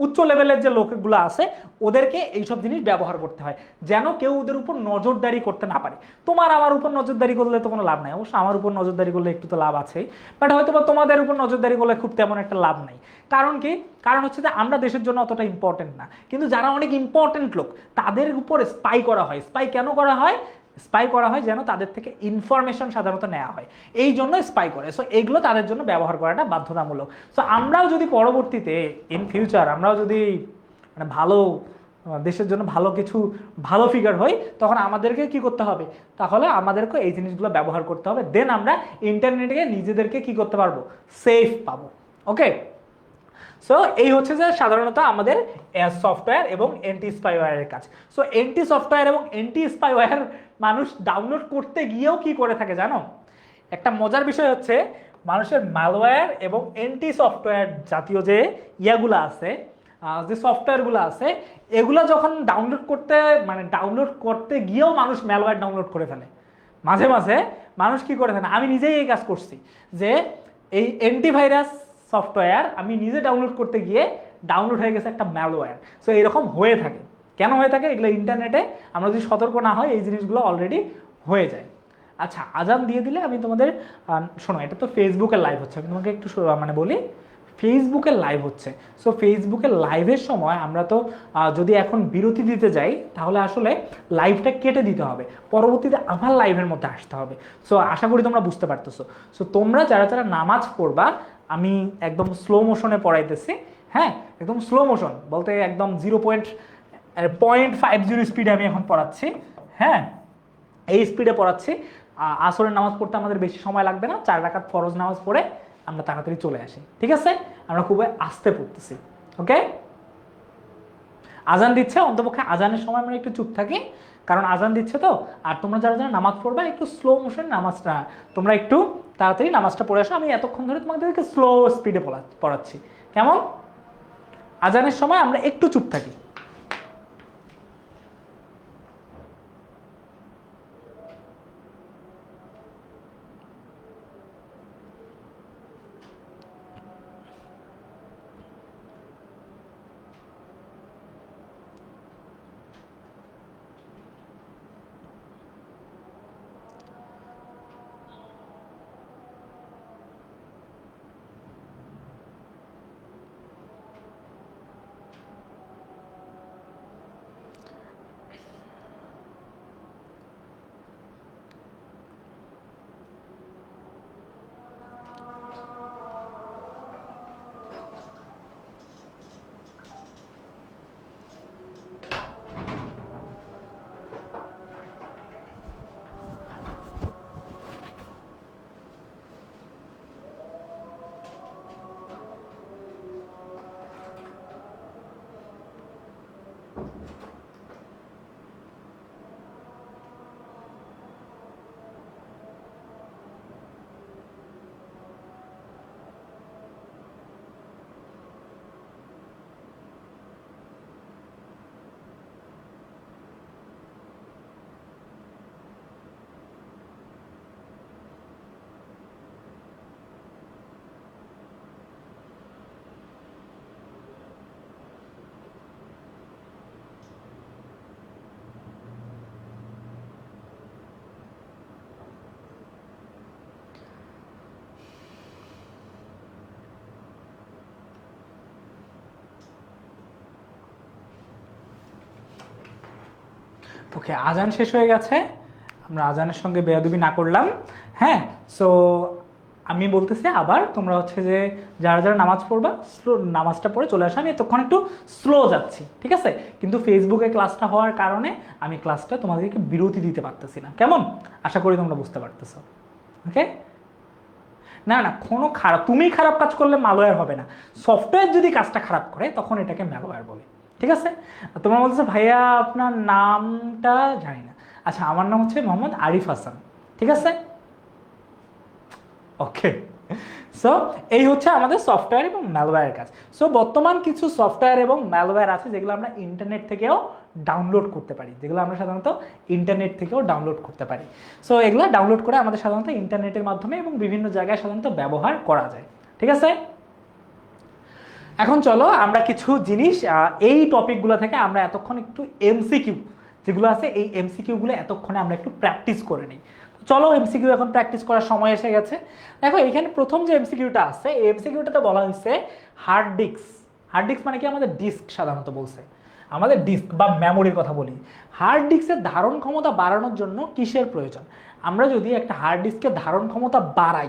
উচ্চ লেভেলের যে লোকগুলো আছে, ওদেরকে এইসব জিনিস ব্যবহার করতে হয় যেন কেউ ওদের উপর নজরদারি করতে না পারে। তোমার আমার উপর নজরদারি করলে তো কোনো লাভ নাই, অবশ্য আমার উপর নজরদারি করলে একটু তো লাভ আছেই, বাট হয়তো বা তোমাদের উপর নজরদারি করলে খুব তেমন একটা লাভ নাই। কারণ কি? কারণ হচ্ছে যে আমরা দেশের জন্য অতটা ইম্পর্টেন্ট না, কিন্তু যারা অনেক ইম্পর্টেন্ট লোক তাদের উপর স্পাই করা হয়। স্পাই কেন করা হয়? স্পাই করা হয় যেন তাদের থেকে ইনফরমেশন সাধারণত নেওয়া হয়, এই জন্য স্পাই করে। সো এগুলো তাদের জন্য ব্যবহার করাটা বাধ্যতামূলক। সো আমরাও যদি পরবর্তীতে ইন ফিউচার আমরাও যদি মানে ভালো দেশের জন্য ভালো কিছু ভালো ফিগার হই, তখন আমাদেরকে কি করতে হবে? তাহলে আমাদেরকে এই জিনিসগুলো ব্যবহার করতে হবে, দেন আমরা ইন্টারনেটে নিজেদেরকে কি করতে পারবো? সেফ পাবো। ওকে, সো এই হচ্ছে যে সাধারণত আমাদের সফটওয়্যার এবং এন্টি স্পাইওয়্যারের কাজ। সো এন্টি সফটওয়্যার এবং এন্টি স্পাইওয়্যার মানুষ ডাউনলোড করতে গিয়েও কি করে থাকে জানো? একটা মজার বিষয় হচ্ছে মানুষের ম্যালওয়্যার এবং এন্টি সফটওয়্যার জাতীয় যে ইয়াগুলো আছে, যে সফটওয়্যারগুলো আছে, এগুলো যখন ডাউনলোড করতে গিয়েও মানুষ ম্যালওয়্যার ডাউনলোড করে ফেলে। মাঝে মাঝে মানুষ কি করে ফেলে, আমি নিজেই এই কাজ করছি, যে এই অ্যান্টিভাইরাস সফটওয়্যার আমি নিজে ডাউনলোড করতে গিয়ে ডাউনলোড হয়ে গেছে একটা ম্যালওয়্যার। সো এরকম হয়ে থাকে। কেন হয়ে থাকে? এগুলো ইন্টারনেটে আমরা যদি সতর্ক না হয় এই জিনিসগুলো অলরেডি হয়ে যায়। আচ্ছা, আজান দিয়ে দিলে আমি তোমাদের শোনো, এটা তো ফেসবুকের লাইভ হচ্ছে, আমি তোমাকে একটু মানে বলি, ফেসবুকের লাইভ হচ্ছে। সো ফেসবুকের লাইভের সময় আমরা তো যদি এখন বিরতি দিতে যাই তাহলে আসলে লাইভটা কেটে দিতে হবে, পরবর্তীতে আমার লাইভের মধ্যে আসতে হবে। সো আশা করি তোমরা বুঝতে পারতেছো। সো তোমরা যারা যারা নামাজ পড়বা, আমি একদম স্লো মোশনে পড়াইতেছি, হ্যাঁ, একদম স্লো মোশন বলতে একদম 0.50 স্পিডে আমি এখন পড়াচ্ছি, হ্যাঁ, এই স্পিডে পড়াচ্ছি। আসরের নামাজ পড়তে আমাদের বেশি সময় লাগবে না, 4 রাকাত ফরজ নামাজ পড়ে আমরা তাড়াতাড়ি চলে আসি, ঠিক আছে? আমরা খুবই আস্তে পড়তেছি। ওকে, আজান দিচ্ছে, অন্তপক্ষে আজানের সময় আমরা একটু চুপ থাকি, কারণ আজান দিচ্ছে তো। আর তোমরা যারা যারা নামাজ পড়বা একটু স্লো মোশন নামাজটা, তোমরা একটু তাড়াতাড়ি নামাজটা পড়ে আসো। আমি এতক্ষণ ধরে তোমাদেরকে স্লো স্পিডে পড়াচ্ছি, কেমন? আজানের সময় আমরা একটু চুপ থাকি। ওকে, আজান শেষ হয়ে গেছে, আমরা আজানের সঙ্গে বেয়াদবি না করলাম। হ্যাঁ, সো আমি বলতেছি আবার, তোমরা হচ্ছে যে যারা যারা নামাজ পড়বা স্লো নামাজটা পড়ে চলে আসে। আমি এতক্ষণ একটু স্লো যাচ্ছি, ঠিক আছে, কিন্তু ফেসবুকে ক্লাসটা হওয়ার কারণে আমি ক্লাসটা তোমাদেরকে বিরতি দিতে পারতেছি না। কেমন, আশা করি তোমরা বুঝতে পারতেছো। ওকে, না না, কোনো খারাপ, তুমি খারাপ কাজ করলে ম্যালওয়্যার হবে না, সফটওয়্যার যদি কাজটা খারাপ করে তখন এটাকে ম্যালওয়্যার বলে। ঠিক আছে, তোমরা বলতেছো ভাইয়া আপনার নামটা জানি না। আচ্ছা, আমার নাম হচ্ছে মোহাম্মদ আরিফ হাসান। ঠিক আছে, ওকে। সো এই হচ্ছে আমাদের সফটওয়্যার এবং ম্যালওয়্যারের কাজ। সো বর্তমান কিছু সফটওয়্যার এবং ম্যালওয়্যার আছে যেগুলো আমরা ইন্টারনেট থেকেও ডাউনলোড করতে পারি, যেগুলো আমরা সাধারণত ইন্টারনেট থেকেও ডাউনলোড করতে পারি। সো এগুলো ডাউনলোড করে আমাদের সাধারণত ইন্টারনেটের মাধ্যমে এবং বিভিন্ন জায়গায় সাধারণত ব্যবহার করা যায়। ঠিক আছে, এখন চলো আমরা কিছু জিনিস এই টপিকগুলো থেকে আমরা এতক্ষণ একটু এমসিকিউ যেগুলো আছে এই এমসিকিউগুলো এতক্ষণে আমরা একটু প্র্যাকটিস করে নিই। চলো এমসিকিউ এখন প্র্যাকটিস করার সময় এসে গেছে। দেখো এখানে প্রথম যে এমসিকিউটা আছে, এই এমসিকিউটাতে বলা হয়েছে হার্ড ডিস্ক। হার্ড ডিস্ক মানে কি, আমাদের ডিস্ক সাধারণত বলছে, আমাদের ডিস্ক বা মেমোরির কথা বলি। হার্ড ডিস্কের ধারণ ক্ষমতা বাড়ানোর জন্য কিসের প্রয়োজন? আমরা যদি একটা হার্ড ডিস্কের ধারণ ক্ষমতা বাড়াই,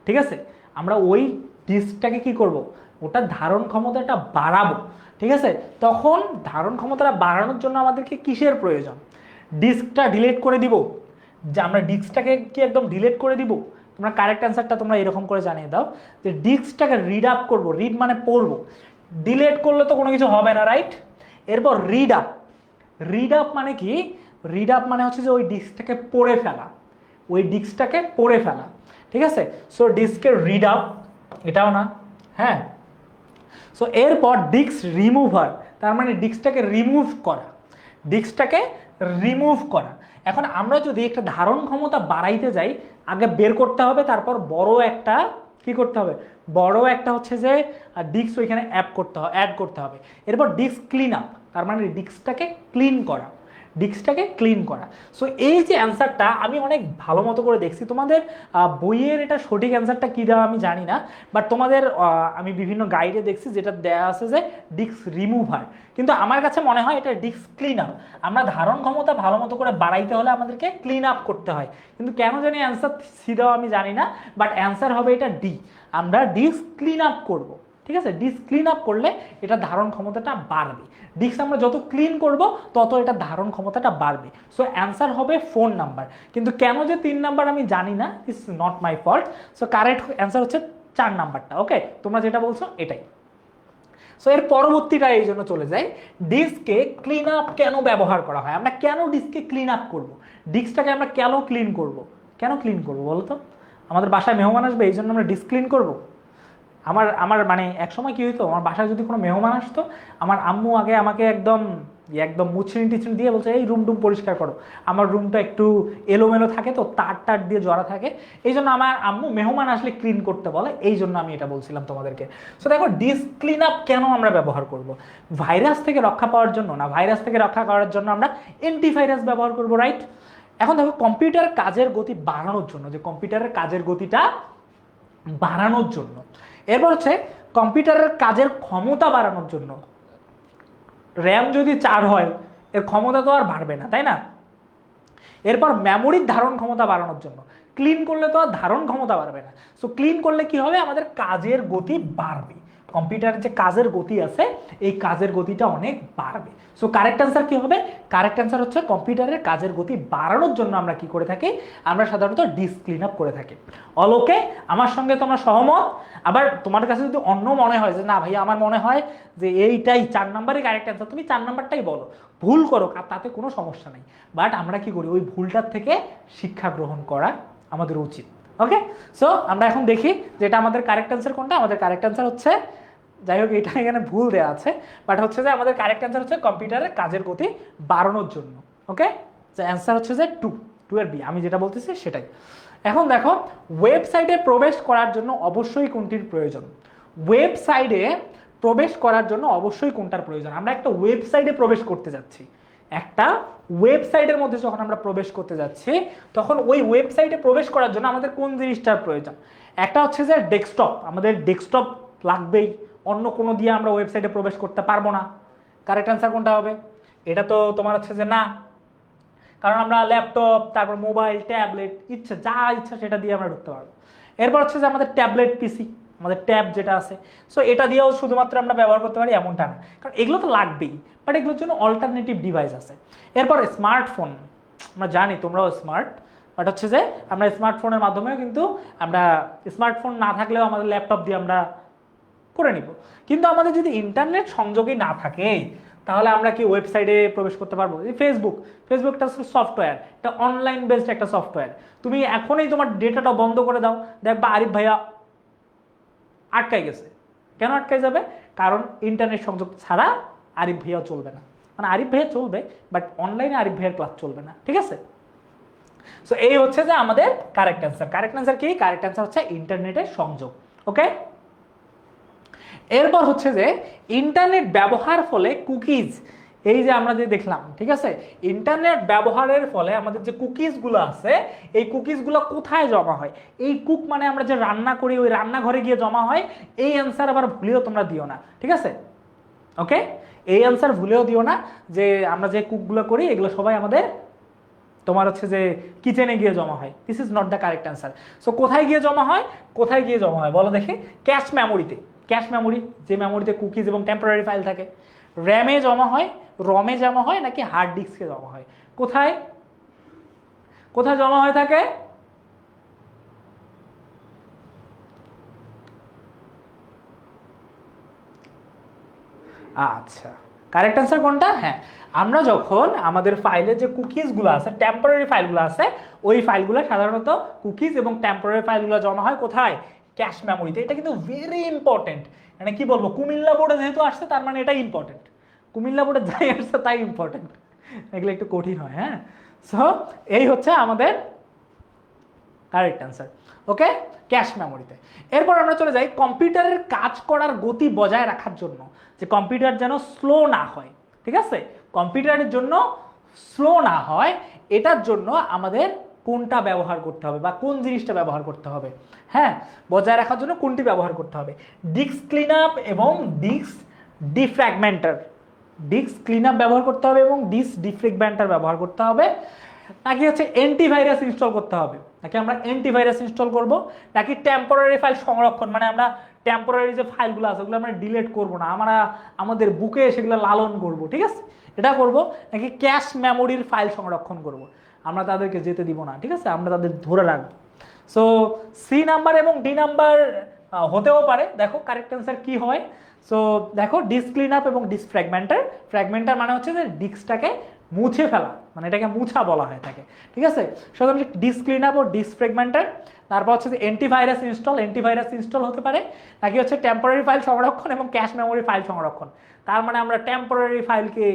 ঠিক আছে, আমরা ওই ডিস্কটাকে কি করব, ওটার ধারণ ক্ষমতাটা বাড়াবো। ঠিক আছে, তখন ধারণ ক্ষমতাটা বাড়ানোর জন্য আমাদেরকে কিসের প্রয়োজন? ডিস্কটা ডিলিট করে দিব, যে আমরা ডিস্কটাকে কি একদম ডিলিট করে দিব? তোমরা কারেক্ট অ্যান্সারটা তোমরা এরকম করে জানিয়ে দাও যে ডিস্কটাকে রিড আপ করবো, রিড মানে পড়বো, ডিলিট করলে তো কোনো কিছু হবে না, রাইট? এরপর রিড আপ, রিড আপ মানে কি? রিড আপ মানে হচ্ছে যে ওই ডিস্কটাকে পড়ে ফেলা, ওই ডিস্কটাকে পড়ে ফেলা। ঠিক আছে, সো ডিস্কের রিড আপ এটাও না। হ্যাঁ, সো এরপর ডিস্ক রিমুভার, তার মানে ডিস্কটাকে রিমুভ করা, ডিস্কটাকে রিমুভ করা। এখন আমরা যদি একটা ধারণ ক্ষমতা বাড়াইতে যাই, আগে বের করতে হবে, তারপর বড় একটা কি করতে হবে, বড় একটা হচ্ছে যে ডিস্ক ওইখানে অ্যাড করতে হবে। এরপর ডিস্ক ক্লিন আপ, তার মানে ডিস্কটাকে ক্লিন করা, ডিস্কটাকে ক্লিন করা। সো এই যে অ্যান্সারটা আমি অনেক ভালো মতো করে দেখছি, তোমাদের বইয়ের এটা সঠিক অ্যান্সারটা কী দেওয়া আমি জানি না, বাট তোমাদের আমি বিভিন্ন গাইডে দেখছি যেটা দেওয়া আছে যে ডিস্ক রিমুভার, কিন্তু আমার কাছে মনে হয় এটা ডিস্ক ক্লিন আপ। আমরা ধারণ ক্ষমতা ভালো মতো করে বাড়াইতে হলে আমাদেরকে ক্লিন আপ করতে হয়, কিন্তু কেন জানি অ্যান্সার সি দেওয়া আমি জানি না, বাট অ্যান্সার হবে এটা ডি, আমরা ডিস্ক ক্লিন আপ করবো। ঠিক আছে, ডিস্ক ক্লিন আপ করলে এটা ধারণ ক্ষমতাটা বাড়বে, ডিস্ক আমরা যত ক্লিন করব তত এটা ধারণ ক্ষমতাটা বাড়বে। সো অ্যান্সার হবে 4 নাম্বার, কিন্তু কেন যে 3 নাম্বার আমি জানি না, it's not my fault. So correct answer হচ্ছে 4 নাম্বারটা। ওকে, তোমরা যেটা বলছো এটাই। সো এর পরবর্তীটা এই জন্য চলে যায়, ডিস্ককে ক্লিন আপ কেন ব্যবহার করা হয়? আমরা কেন ডিস্ককে ক্লিন আপ করবো? ডিস্কটাকে আমরা কেন ক্লিন করব? কেন ক্লিন করবো বলো তো? আমাদের বাসায় মেহমান আসবে এই জন্য আমরা ডিস্ক ক্লিন করবো? আমার আমার মানে এক সময় কি হইতো, আমার বাসায় যদি কোনো মেহমান আসতো, আমার আম্মু আগে আমাকে একদম একদম মুছড়ি টিছড়ি দিয়ে বলছে এই রুম টুম পরিষ্কার করো। আমার রুমটা একটু এলোমেলো থাকে, তো তার টার দিয়ে জড়া থাকে, এই জন্য আমার আম্মু মেহমান আসলে ক্লিন করতে বলে, এই জন্য আমি এটা বলছিলাম তোমাদেরকে। সো দেখো ডিস ক্লিন আপ কেন আমরা ব্যবহার করব? ভাইরাস থেকে রক্ষা পাওয়ার জন্য না, ভাইরাস থেকে রক্ষা করার জন্য আমরা অ্যান্টিভাইরাস ব্যবহার করব, রাইট? এখন দেখো কম্পিউটার কাজের গতি বাড়ানোর জন্য, যে কম্পিউটারের কাজের গতিটা বাড়ানোর জন্য, এরপর হচ্ছে কম্পিউটারের কাজের ক্ষমতা বাড়ানোর জন্য। র্যাম যদি 4 হয় এর ক্ষমতা তো আর বাড়বে না, তাই না? এরপর মেমোরির ধারণ ক্ষমতা বাড়ানোর জন্য, ক্লিন করলে তো আর ধারণ ক্ষমতা বাড়বে না। সো ক্লিন করলে কি হবে, আমাদের কাজের গতি বাড়বে, কম্পিউটারের যে কাজের গতি আছে এই কাজের গতিটা অনেক বাড়বে। সো কারেক্ট অ্যান্সার কি হবে? কারেক্ট অ্যান্সার হচ্ছে কম্পিউটারের কাজের গতি বাড়ানোর জন্য আমরা কি করে থাকি, আমরা সাধারণত ডিস্ক ক্লিন আপ করে থাকি। অল ওকে? আমার সঙ্গে তোমরা সহমত? আবার তোমার কাছে যদি অন্য মনে হয় যে না ভাইয়া আমার মনে হয় যে এইটাই 4 নাম্বারই কারেক্ট অ্যান্সার, তুমি 4 নাম্বারটাই বলো, ভুল করো, তাতে কোনো সমস্যা নেই। বাট আমরা কি করি, ওই ভুলটার থেকে শিক্ষা গ্রহণ করা আমাদের উচিত। ওকে, সো আমরা এখন দেখি যে এটা আমাদের কারেক্ট অ্যান্সার কোনটা। আমাদের কারেক্ট অ্যান্সার হচ্ছে, যাই হোক এটা এখানে ভুল দেওয়া আছে, বাট হচ্ছে যে আমাদের কারেক্ট অ্যান্সার হচ্ছে কম্পিউটারের কাজের গতি বাড়ানোর জন্য। ওকে, যে অ্যান্সার হচ্ছে যে 2 এর বি, আমি যেটা বলতেছি সেটাই। এখন দেখো ওয়েবসাইটে প্রবেশ করার জন্য অবশ্যই কোনটির প্রয়োজন? ওয়েবসাইটে প্রবেশ করার জন্য অবশ্যই কোনটার প্রয়োজন? আমরা একটা ওয়েবসাইটে প্রবেশ করতে যাচ্ছি, একটা ওয়েবসাইটের মধ্যে যখন আমরা প্রবেশ করতে যাচ্ছি, তখন ওই ওয়েবসাইটে প্রবেশ করার জন্য আমাদের কোন জিনিসটার প্রয়োজন? একটা হচ্ছে যে ডেস্কটপ, আমাদের ডেস্কটপ লাগবেই, অন্য কোনো দিয়ে আমরা ওয়েবসাইটে প্রবেশ করতে পারবো না। কারেক্ট অ্যান্সার কোনটা হবে? এটা তো তোমার হচ্ছে যে না, কারণ আমরা ল্যাপটপ, তারপর মোবাইল, ট্যাবলেট, ইচ্ছা যা ইচ্ছা সেটা দিয়ে আমরা ঢুকতে পারবো। এরপর হচ্ছে যে আমাদের ট্যাবলেট পিসি, আমাদের ট্যাব যেটা আছে, সো এটা দিয়েও শুধুমাত্র আমরা ব্যবহার করতে পারি এমনটা না, কারণ এগুলো তো লাগবেই, বাট এগুলোর জন্য অল্টারনেটিভ ডিভাইস আছে। এরপর স্মার্টফোন, আমরা জানি তোমরাও স্মার্ট, বাট হচ্ছে যে আমরা স্মার্টফোনের মাধ্যমেও কিন্তু আমরা, স্মার্টফোন না থাকলেও আমাদের ল্যাপটপ দিয়ে আমরা করে নিব। কিন্তু আমাদের যদি ইন্টারনেট সংযোগই না থাকে তাহলে আমরা কি ওয়েবসাইটে প্রবেশ করতে পারবো? ফেসবুক, ফেসবুকটা সফটওয়্যার, এটা অনলাইন বেসড একটা সফটওয়্যার। তুমি এখনই তোমার ডেটাটা বন্ধ করে দাও, দেখবা আরিফ ভাইয়া আটকাই গেছে। কেন আটকাই যাবে? কারণ ইন্টারনেট সংযোগ ছাড়া আরিফ ভাইয়া চলবে না, মানে আরিফ ভাইয়া চলবে বাট অনলাইনে আরিফ ভাইয়ের ক্লাস চলবে না, ঠিক আছে? সো এই হচ্ছে যে আমাদের কারেক্ট অ্যান্সার। কারেক্ট অ্যান্সার কি? কারেক্ট অ্যান্সার হচ্ছে ইন্টারনেটের সংযোগ। ওকে, এরপর হচ্ছে যে ইন্টারনেট ব্যবহার ফলে কুকিজ, এই যে আমরা যে দেখলাম, ঠিক আছে, ইন্টারনেট ব্যবহারের ফলে আমাদের যে কুকিজগুলো আছে এই কুকিজগুলো কোথায় জমা হয়? এই কুক মানে আমরা যে রান্না করি ওই রান্নাঘরে গিয়ে জমা হয়। এই অ্যান্সার আবার ভুলেও তোমরা দিও না, ঠিক আছে? ওকে, এই অ্যান্সার ভুলেও দিও না যে আমরা যে কুকগুলো করি এগুলো সবাই আমাদের তোমার হচ্ছে যে কিচেনে গিয়ে জমা হয়। This is not the correct answer. So কোথায় গিয়ে জমা হয়? কোথায় গিয়ে জমা হয় বলো দেখি? ক্যাশ মেমোরিতে। ক্যাশ মেমোরি, যে মেমোরিতে কুকিজ এবং টেম্পোরারি ফাইল থাকে। র্যামে জমা হয়, রমে জমা হয়, নাকি হার্ড ডিস্কে জমা হয়? কোথায় কোথায় জমা হয়ে থাকে? আচ্ছা, কারেক্ট অ্যান্সার কোনটা? হ্যাঁ, আমরা যখন আমাদের ফাইলের যে কুকিজগুলো আছে, টেম্পোরারি ফাইলগুলো আছে, ওই ফাইলগুলো সাধারণত কুকিজ এবং টেম্পোরারি ফাইলগুলো জমা হয় কোথায়? ক্যাশ মেমোরিতে। এটা কিন্তু ভেরি ইম্পর্টেন্ট, মানে কি বলবো, কুমিল্লা বোর্ডে যেহেতু আসছে তার মানে এটা ইম্পর্টেন্ট, কুমিল্লা বোর্ডে যাই আসছে তাই ইম্পর্টেন্ট, এগুলো একটু কঠিন হয়। হ্যাঁ, সো এই হচ্ছে আমাদের কারেক্ট অ্যান্সার। ওকে, ক্যাশ মেমোরিতে। এরপর আমরা চলে যাই কম্পিউটারের কাজ করার গতি বজায় রাখার জন্য, যে কম্পিউটার যেন স্লো না হয়, ঠিক আছে, কম্পিউটারের জন্য স্লো না হয়, এটার জন্য আমাদের কোনটা ব্যবহার করতে হবে বা কোন জিনিসটা ব্যবহার করতে হবে? হ্যাঁ, বজায় রাখার জন্য কোনটি ব্যবহার করতে হবে? ডিস্ক ক্লিন আপ এবং disk defragmenter. Disk clean up ব্যবহার করতে হবে এবং ডিস্ক ডিফ্র্যাগমেন্টার ব্যবহার করতে হবে, নাকি হচ্ছে অ্যান্টিভাইরাস ইনস্টল করতে হবে? নাকি আমরা অ্যান্টিভাইরাস ইনস্টল করব, নাকি টেম্পোরারি ফাইল সংরক্ষণ, মানে আমরা টেম্পোরারি যে ফাইলগুলো আছে ওগুলো আমরা ডিলিট করব না, আমরা আমাদের বুকে সেগুলো লালন করব, ঠিক আছে, এটা করব, নাকি ক্যাশ মেমোরির ফাইল সংরক্ষণ করব? আমরা তাদেরকে যেতে দিব না, ঠিক আছে, আমরা তাদের ধরে রাখবো। সো সি নাম্বার এবং ডি নাম্বার হতেও পারে। দেখো কারেক্ট অ্যান্সার কি হয়? সো দেখো ডিস্ক ক্লিন আপ এবং ডিস্ক ফ্র্যাগমেন্টার। ফ্র্যাগমেন্টার মানে হচ্ছে যে ডিস্কটাকে মুছে ফেলা, মানে এটাকে মুছা বলা হয় থাকে, ঠিক আছে। সাধারণত ডিস্ক ক্লিন আপ ও ডিস্ক ফ্রেগমেন্টের, তারপর হচ্ছে যে অ্যান্টিভাইরাস ইনস্টল হতে পারে, নাকি হচ্ছে টেম্পোরারি ফাইল সংরক্ষণ এবং ক্যাশ মেমোরি ফাইল সংরক্ষণ। তার মানে আমরা টেম্পোরারি ফাইলকে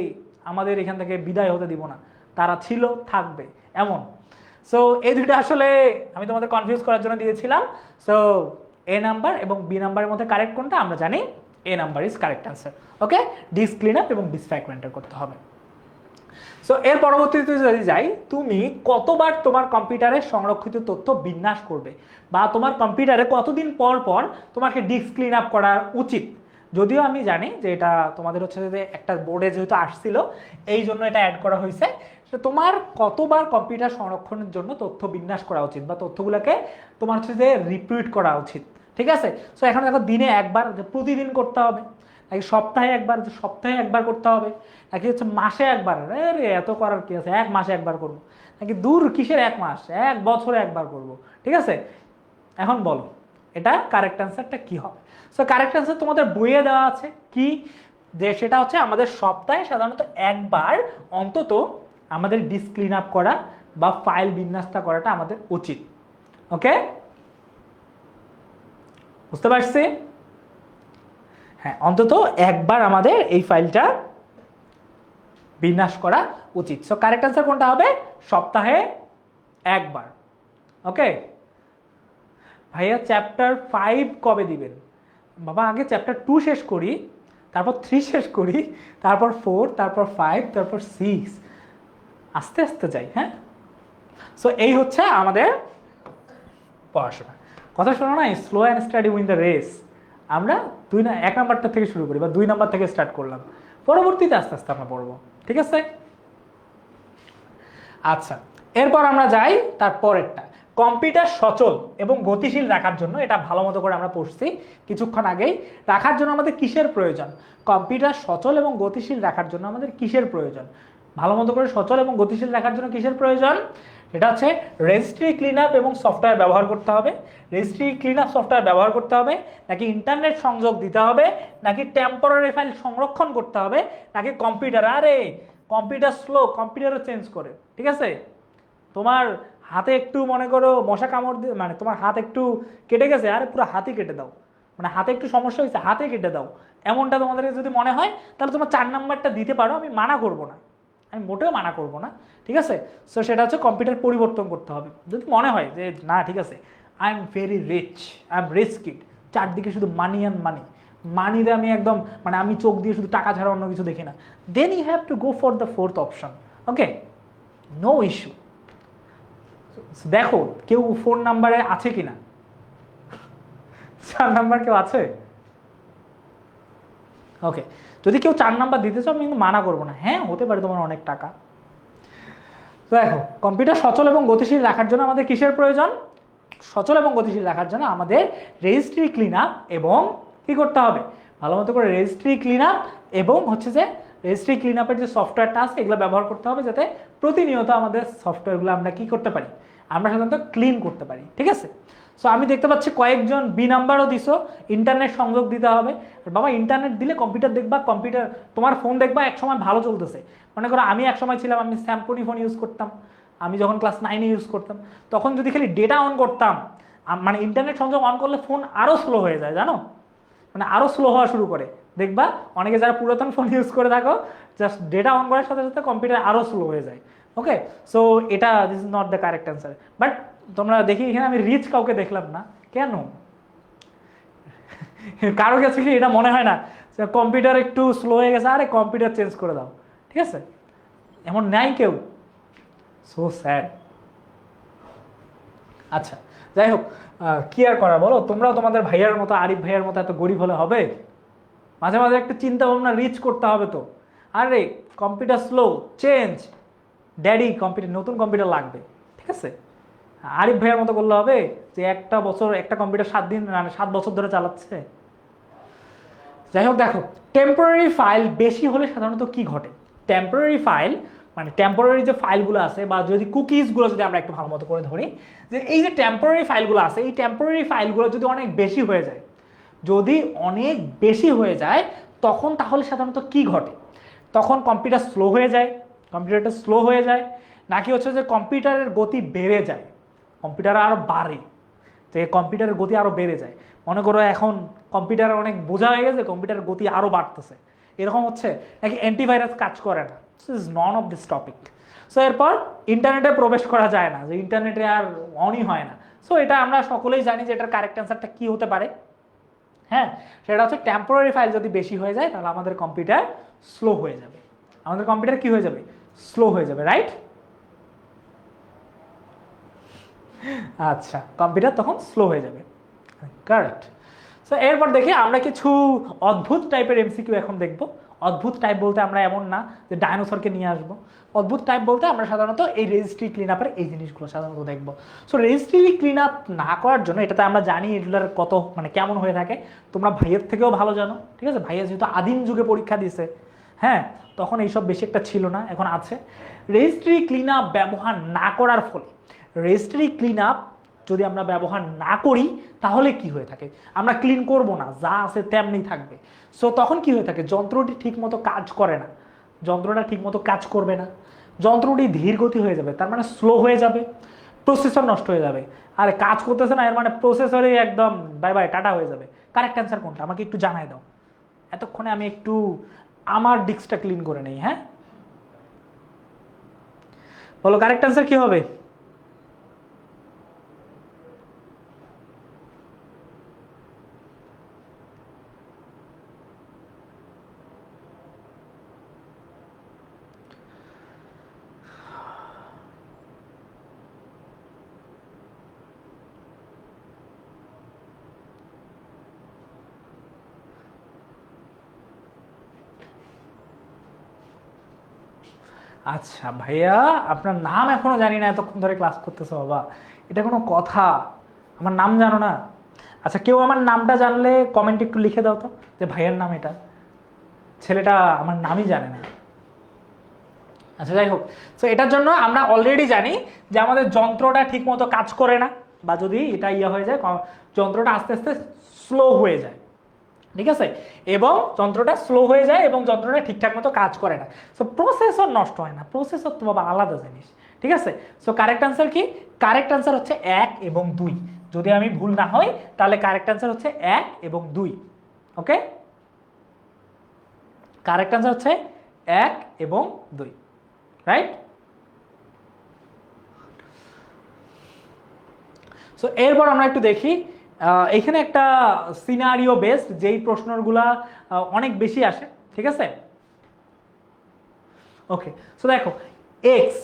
আমাদের এখান থেকে বিদায় হতে দিব না, তারা ছিল, থাকবে, এমন। সো এই দুইটা আসলে আমি তোমাদের কনফিউজ করার জন্য দিয়েছিলাম। সো এ নাম্বার এবং বি নাম্বারের মধ্যে কারেক্ট কোনটা, আমরা জানি A number is correct answer. Okay, disk clean up এবং ডিস্ক ফ্র্যাগমেন্টের করতে হবে। সো এর পরবর্তীতে যদি যাই, তুমি কতবার তোমার কম্পিউটারে সংরক্ষিত তথ্য বিন্যাস করবে, বা তোমার কম্পিউটারে কতদিন পর পর তোমাকে ডিস্ক ক্লিন আপ করা উচিত। যদিও আমি জানি যে এটা তোমাদের হচ্ছে যে একটা বোর্ডে যেহেতু আসছিল এই জন্য এটা অ্যাড করা হয়েছে, তোমার কতবার কম্পিউটার সংরক্ষণের জন্য তথ্য বিন্যাস করা উচিত বা তথ্যগুলোকে তোমার হচ্ছে যে রিপিট করা উচিত, ঠিক আছে। সো এখন দেখো দিনে একবার, প্রতিদিন করতে হবে, নাকি সপ্তাহে একবার করতে হবে, নাকি হচ্ছে মাসে একবার, আরে এত করার কি আছে, 1 মাসে একবার করবো, নাকি দূর কিসের 1 মাস, 1 বছরে একবার করব, ঠিক আছে। এখন বলো এটা কারেক্ট অ্যান্সারটা কি হবে। সো কারেক্ট অ্যান্সার তোমাদের বইয়ে দেওয়া আছে কি, যে সেটা হচ্ছে আমাদের সপ্তাহে সাধারণত একবার অন্তত আমাদের ডিস্ক ক্লিন আপ করা বা ফাইল বিন্যাসটা করাটা আমাদের উচিত। ওকে, বুঝতে পারছি? হ্যাঁ, অন্তত একবার আমাদের এই ফাইলটা বিন্যাস করা উচিত। সো কারেক্ট অ্যান্সার কোনটা হবে, সপ্তাহে একবার। ওকে ভাইয়া, চ্যাপ্টার 5 কবে দিবেন? বাবা আগে চ্যাপ্টার 2 শেষ করি, তারপর 3 শেষ করি, তারপর 4, তারপর 5, তারপর 6, আস্তে আস্তে যাই। হ্যাঁ, সো এই হচ্ছে আমাদের পড়াশোনা। কথা শোনো না, slow and study win the race. আমরা 1 নাম্বারটা থেকে শুরু করি বা 2 নাম্বার থেকে স্টার্ট করলাম, পরবর্তীতে আস্তে আস্তে আমরা পড়বো, ঠিক আছে। আচ্ছা, এরপর আমরা যাই তার পরেরটা, কম্পিউটার সচল এবং গতিশীল রাখার জন্য, এটা ভালো মতো করে আমরা পড়ছি কিছুক্ষণ আগেই, রাখার জন্য আমাদের কিসের প্রয়োজন? কম্পিউটার সচল এবং গতিশীল রাখার জন্য আমাদের কিসের প্রয়োজন? ভালো মতো করে সচল এবং গতিশীল রাখার জন্য কিসের প্রয়োজন? এটা হচ্ছে রেজিস্ট্রি ক্লিনআপ এবং সফটওয়্যার ব্যবহার করতে হবে। রেজিস্ট্রি ক্লিনআপ সফটওয়্যার ব্যবহার করতে হবে, নাকি ইন্টারনেট সংযোগ দিতে হবে, নাকি টেম্পোরারি ফাইল সংরক্ষণ করতে হবে, নাকি কম্পিউটার, আরে কম্পিউটার স্লো, কম্পিউটারও চেঞ্জ করে, ঠিক আছে। তোমার হাতে একটু মনে করো মশা কামড় দিয়ে, মানে তোমার হাত একটু কেটে গেছে, আরে পুরো হাতই কেটে দাও, মানে হাতে একটু সমস্যা হয়েছে হাতে কেটে দাও, এমনটা তোমাদের যদি মনে হয় তাহলে তোমার 4 নাম্বারটা দিতে পারো, আমি মানা করবো না, আমি মোটেও মানা করবো না, ঠিক আছে। সো সেটা হচ্ছে কম্পিউটার পরিবর্তন করতে হবে যদি মনে হয় যে না ঠিক আছে, I am very rich, I am rich kid, চারদিকে শুধু মানি অ্যান্ড মানি, মানিতে আমি একদম, মানে আমি চোখ দিয়ে শুধু টাকা ছাড়া অন্য কিছু দেখি না, then you have to go for the 4th option. Okay, no issue. দেখো কেউ 4 নাম্বারে আছে কিনা, 4 নাম্বার কেউ আছে? ওকে, যদি কেউ 4 নাম্বার দিতে চাও আমি কিন্তু মানা করবো না, হ্যাঁ হতে পারে তোমার অনেক টাকা। তো দেখো কম্পিউটার সচল এবং গতিশীল রাখার জন্য আমাদের কিসের প্রয়োজন? সচল এবং গতিশীল রাখার জন্য আমাদের রেজিস্ট্রি ক্লিনআপ এবং কি করতে হবে, ভালো মতো করে রেজিস্ট্রি ক্লিনআপ এবং হচ্ছে যে রেজিস্ট্রি ক্লিনআপের যে সফটওয়্যারটা আছে এগুলো ব্যবহার করতে হবে, যাতে প্রতিনিয়ত আমাদের সফটওয়্যারগুলো আমরা কি করতে পারি, আমরা সাধারণত ক্লিন করতে পারি, ঠিক আছে। সো আমি দেখতে পাচ্ছি কয়েকজন বি নাম্বারও দিছো, ইন্টারনেট সংযোগ দিতে হবে। বাবা ইন্টারনেট দিলে কম্পিউটার দেখবা, কম্পিউটার তোমার ফোন দেখবা এক সময় ভালো চলতেছে, মনে করো আমি এক সময় ছিলাম, আমি স্যামসং ফোন ইউজ করতাম, আমি যখন ক্লাস 9-এ ইউজ করতাম, তখন যদি খালি ডেটা অন করতাম, মানে ইন্টারনেট সংযোগ অন করলে ফোন আরও স্লো হয়ে যায়, জানো, মানে আরও স্লো হওয়া শুরু করে। দেখবা অনেকে যারা পুরাতন ফোন ইউজ করে থাকো, জাস্ট ডেটা অন করার সাথে সাথে কম্পিউটার আরও স্লো হয়ে যায়। ওকে, সো এটা this is not the correct answer. But তোমরা দেখি এখানে আমি রিচ কাউকে দেখলাম না, কেন? কারো কাছে কি এটা মনে হয় না কম্পিউটার একটু স্লো হয়ে গেছে, আরে কম্পিউটার চেঞ্জ করে দাও, ঠিক আছে? এমন নাই কেউ, সো স্যাড। আচ্ছা যাই হোক, কি আর করা বলো, তোমরাও তোমাদের ভাইয়ার মতো, আরিফ ভাইয়ার মতো এত গরিব হলে হবে? মাঝে মাঝে একটু চিন্তা ভাবনা রিচ করতে হবে তো। আরে computer slow, change, daddy computer, নতুন কম্পিউটার লাগবে, ঠিক আছে। আরিফ ভাইয়ার মতো করলে হবে যে একটা বছর একটা কম্পিউটার 7 দিন, মানে 7 বছর ধরে চালাচ্ছে। যাই হোক দেখো, টেম্পোরারি ফাইল বেশি হলে সাধারণত কি ঘটে? টেম্পোরারি ফাইল মানে টেম্পোরারি যে ফাইলগুলো আছে, বা যদি কুকিজগুলো যদি আমরা একটু ভালো মতো করে ধরি, যে এই যে টেম্পোরারি ফাইলগুলো আছে, এই টেম্পোরারি ফাইলগুলো যদি অনেক বেশি হয়ে যায়, যদি অনেক বেশি হয়ে যায় তখন তাহলে সাধারণত কি ঘটে? তখন কম্পিউটার স্লো হয়ে যায়, কম্পিউটারটা স্লো হয়ে যায়, নাকি হচ্ছে যে কম্পিউটারের গতি বেড়ে যায়, কম্পিউটার আরও বাড়ে, যে কম্পিউটারের গতি আরও বেড়ে যায়। মনে করো এখন কম্পিউটার অনেক বোঝা হয়ে গেছে, কম্পিউটারের গতি আরও বাড়তেছে, এরকম হচ্ছে, নাকি অ্যান্টিভাইরাস কাজ করে না। This is none of this topic. So এরপর ইন্টারনেটে প্রবেশ করা যায় না, যে ইন্টারনেটে আর অনই হয় না। সো এটা আমরা সকলেই জানি যে এটার কারেক্ট অ্যান্সারটা কী হতে পারে। হ্যাঁ, সেটা হচ্ছে টেম্পোরারি ফাইল যদি বেশি হয়ে যায় তাহলে আমাদের কম্পিউটার স্লো হয়ে যাবে, আমাদের কম্পিউটার কি হয়ে যাবে, স্লো হয়ে যাবে, রাইট? আচ্ছা, কম্পিউটার তখন স্লো হয়ে যাবে, কারেক্ট। সো এরপর দেখি আমরা কিছু অদ্ভুত টাইপের এমসিকিউ এখন দেখব। অদ্ভুত টাইপ বলতে আমরা এমন না যে ডাইনোসরকে নিয়ে আসবো, অদ্ভুত টাইপ বলতে আমরা সাধারণত এই রেজিস্ট্রি ক্লিন আপের এই জিনিসগুলো সাধারণত দেখবো। সো রেজিস্ট্রি ক্লিন আপ না করার জন্য, এটাতে আমরা জানি এগুলোর কত মানে কেমন হয়ে থাকে, তোমরা ভাইয়ের থেকেও ভালো জানো, ঠিক আছে? ভাইয়া যেহেতু আদিম যুগে পরীক্ষা দিছে, হ্যাঁ, তখন এইসব বেশি একটা ছিল না, এখন আছে। রেজিস্ট্রি ক্লিন আপ ব্যবহার না করার ফলে, রেজিস্ট্রি ক্লিন আপ যদি আমরা ব্যবহার না করি তাহলে কি হয়ে থাকে, আমরা ক্লিন করব না, যা আছে তেমনি থাকবে। সো তখন কি হয়ে থাকে, যন্ত্রটি ঠিকমতো কাজ করে না, যন্ত্রটা ঠিকমতো কাজ করবে না, যন্ত্রটি ধীর গতি হয়ে যাবে, তার মানে স্লো হয়ে যাবে, প্রসেসর নষ্ট হয়ে যাবে। আরে কাজ করতেছে না, এর মানে প্রসেসরই একদম বাই বাই টাটা হয়ে যাবে। কারেক্ট অ্যান্সার কোনটা আমাকে একটু জানাই দাও, এতক্ষণে আমি একটু আমার ডিস্কটা ক্লিন করে নেই। হ্যাঁ, বলো কারেক্ট অ্যান্সার কি হবে? আচ্ছা ভাইয়া, আপনার নাম এখনো জানি না, এতক্ষণ ধরে ক্লাস করতেছো বাবা, এটা কোনো কথা? আমার নাম জানো না? আচ্ছা, কেউ আমার নামটা জানলে কমেন্ট একটু লিখে দাও তো, যে ভাইয়ের নাম এটা। ছেলেটা আমার নামই জানে না। আচ্ছা, যাই হোক, সো এটার জন্য আমরা অলরেডি জানি যে আমাদের যন্ত্রটা ঠিক মতো কাজ করে না, বা যদি এটা হয়ে যায়, যন্ত্রটা আস্তে আস্তে স্লো হয়ে যায়, ঠিক আছে? এবং যন্ত্রটা স্লো হয়ে যায় এবং যন্ত্রটা ঠিকঠাক মতো কাজ করে না। সো প্রসেসর নষ্ট হয় না, প্রসেসর তো বাবা আলাদা জিনিস, ঠিক আছে? সো কারেক্ট আনসার কি? কারেক্ট আনসার হচ্ছে 1 এবং 2। যদি আমি ভুল না হই তাহলে কারেক্ট আনসার হচ্ছে 1 এবং 2। ওকে, কারেক্ট আনসার হচ্ছে 1 এবং 2, রাইট? সো এরপর আমরা একটু দেখি, এখানে একটা সিনারিও বেসড যেই প্রশ্নগুলা অনেক বেশি আসে, ঠিক আছে? ওকে, সো দেখো, এক্স,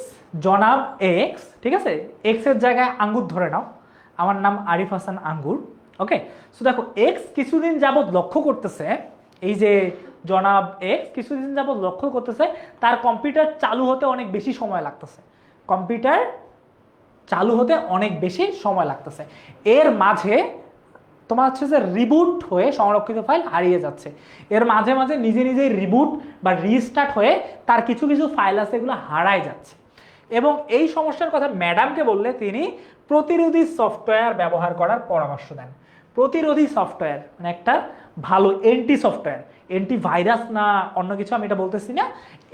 জনাব এক্স, ঠিক আছে? এক্স এর জায়গায় আঙ্গুর ধরে নাও, আমার নাম আরিফ হাসান আঙ্গুর। ওকে, সো দেখো, এক্স কিছুদিন যাবৎ লক্ষ্য করতেছে, এই যে জনাব এক্স কিছুদিন যাবৎ লক্ষ্য করতেছে তার কম্পিউটার চালু হতে অনেক বেশি সময় লাগতেছে, কম্পিউটার চালু হতে অনেক বেশি সময় লাগতেছে। এর মাঝে তোমার হচ্ছে যে রিবুট হয়ে সংরক্ষিত ফাইল হারিয়ে যাচ্ছে, এর মাঝে মাঝে নিজে নিজেই রিবুট বা রিস্টার্ট হয়ে তার কিছু কিছু ফাইল আছে এগুলো হারায় যাচ্ছে। এবং এই সমস্যার কথা ম্যাডামকে বললে তিনি প্রতিরোধী সফটওয়্যার ব্যবহার করার পরামর্শ দেন। প্রতিরোধী সফটওয়্যার মানে একটা ভালো এন্টি সফটওয়্যার, এন্টি ভাইরাস না অন্য কিছু আমি এটা বলতেছি না,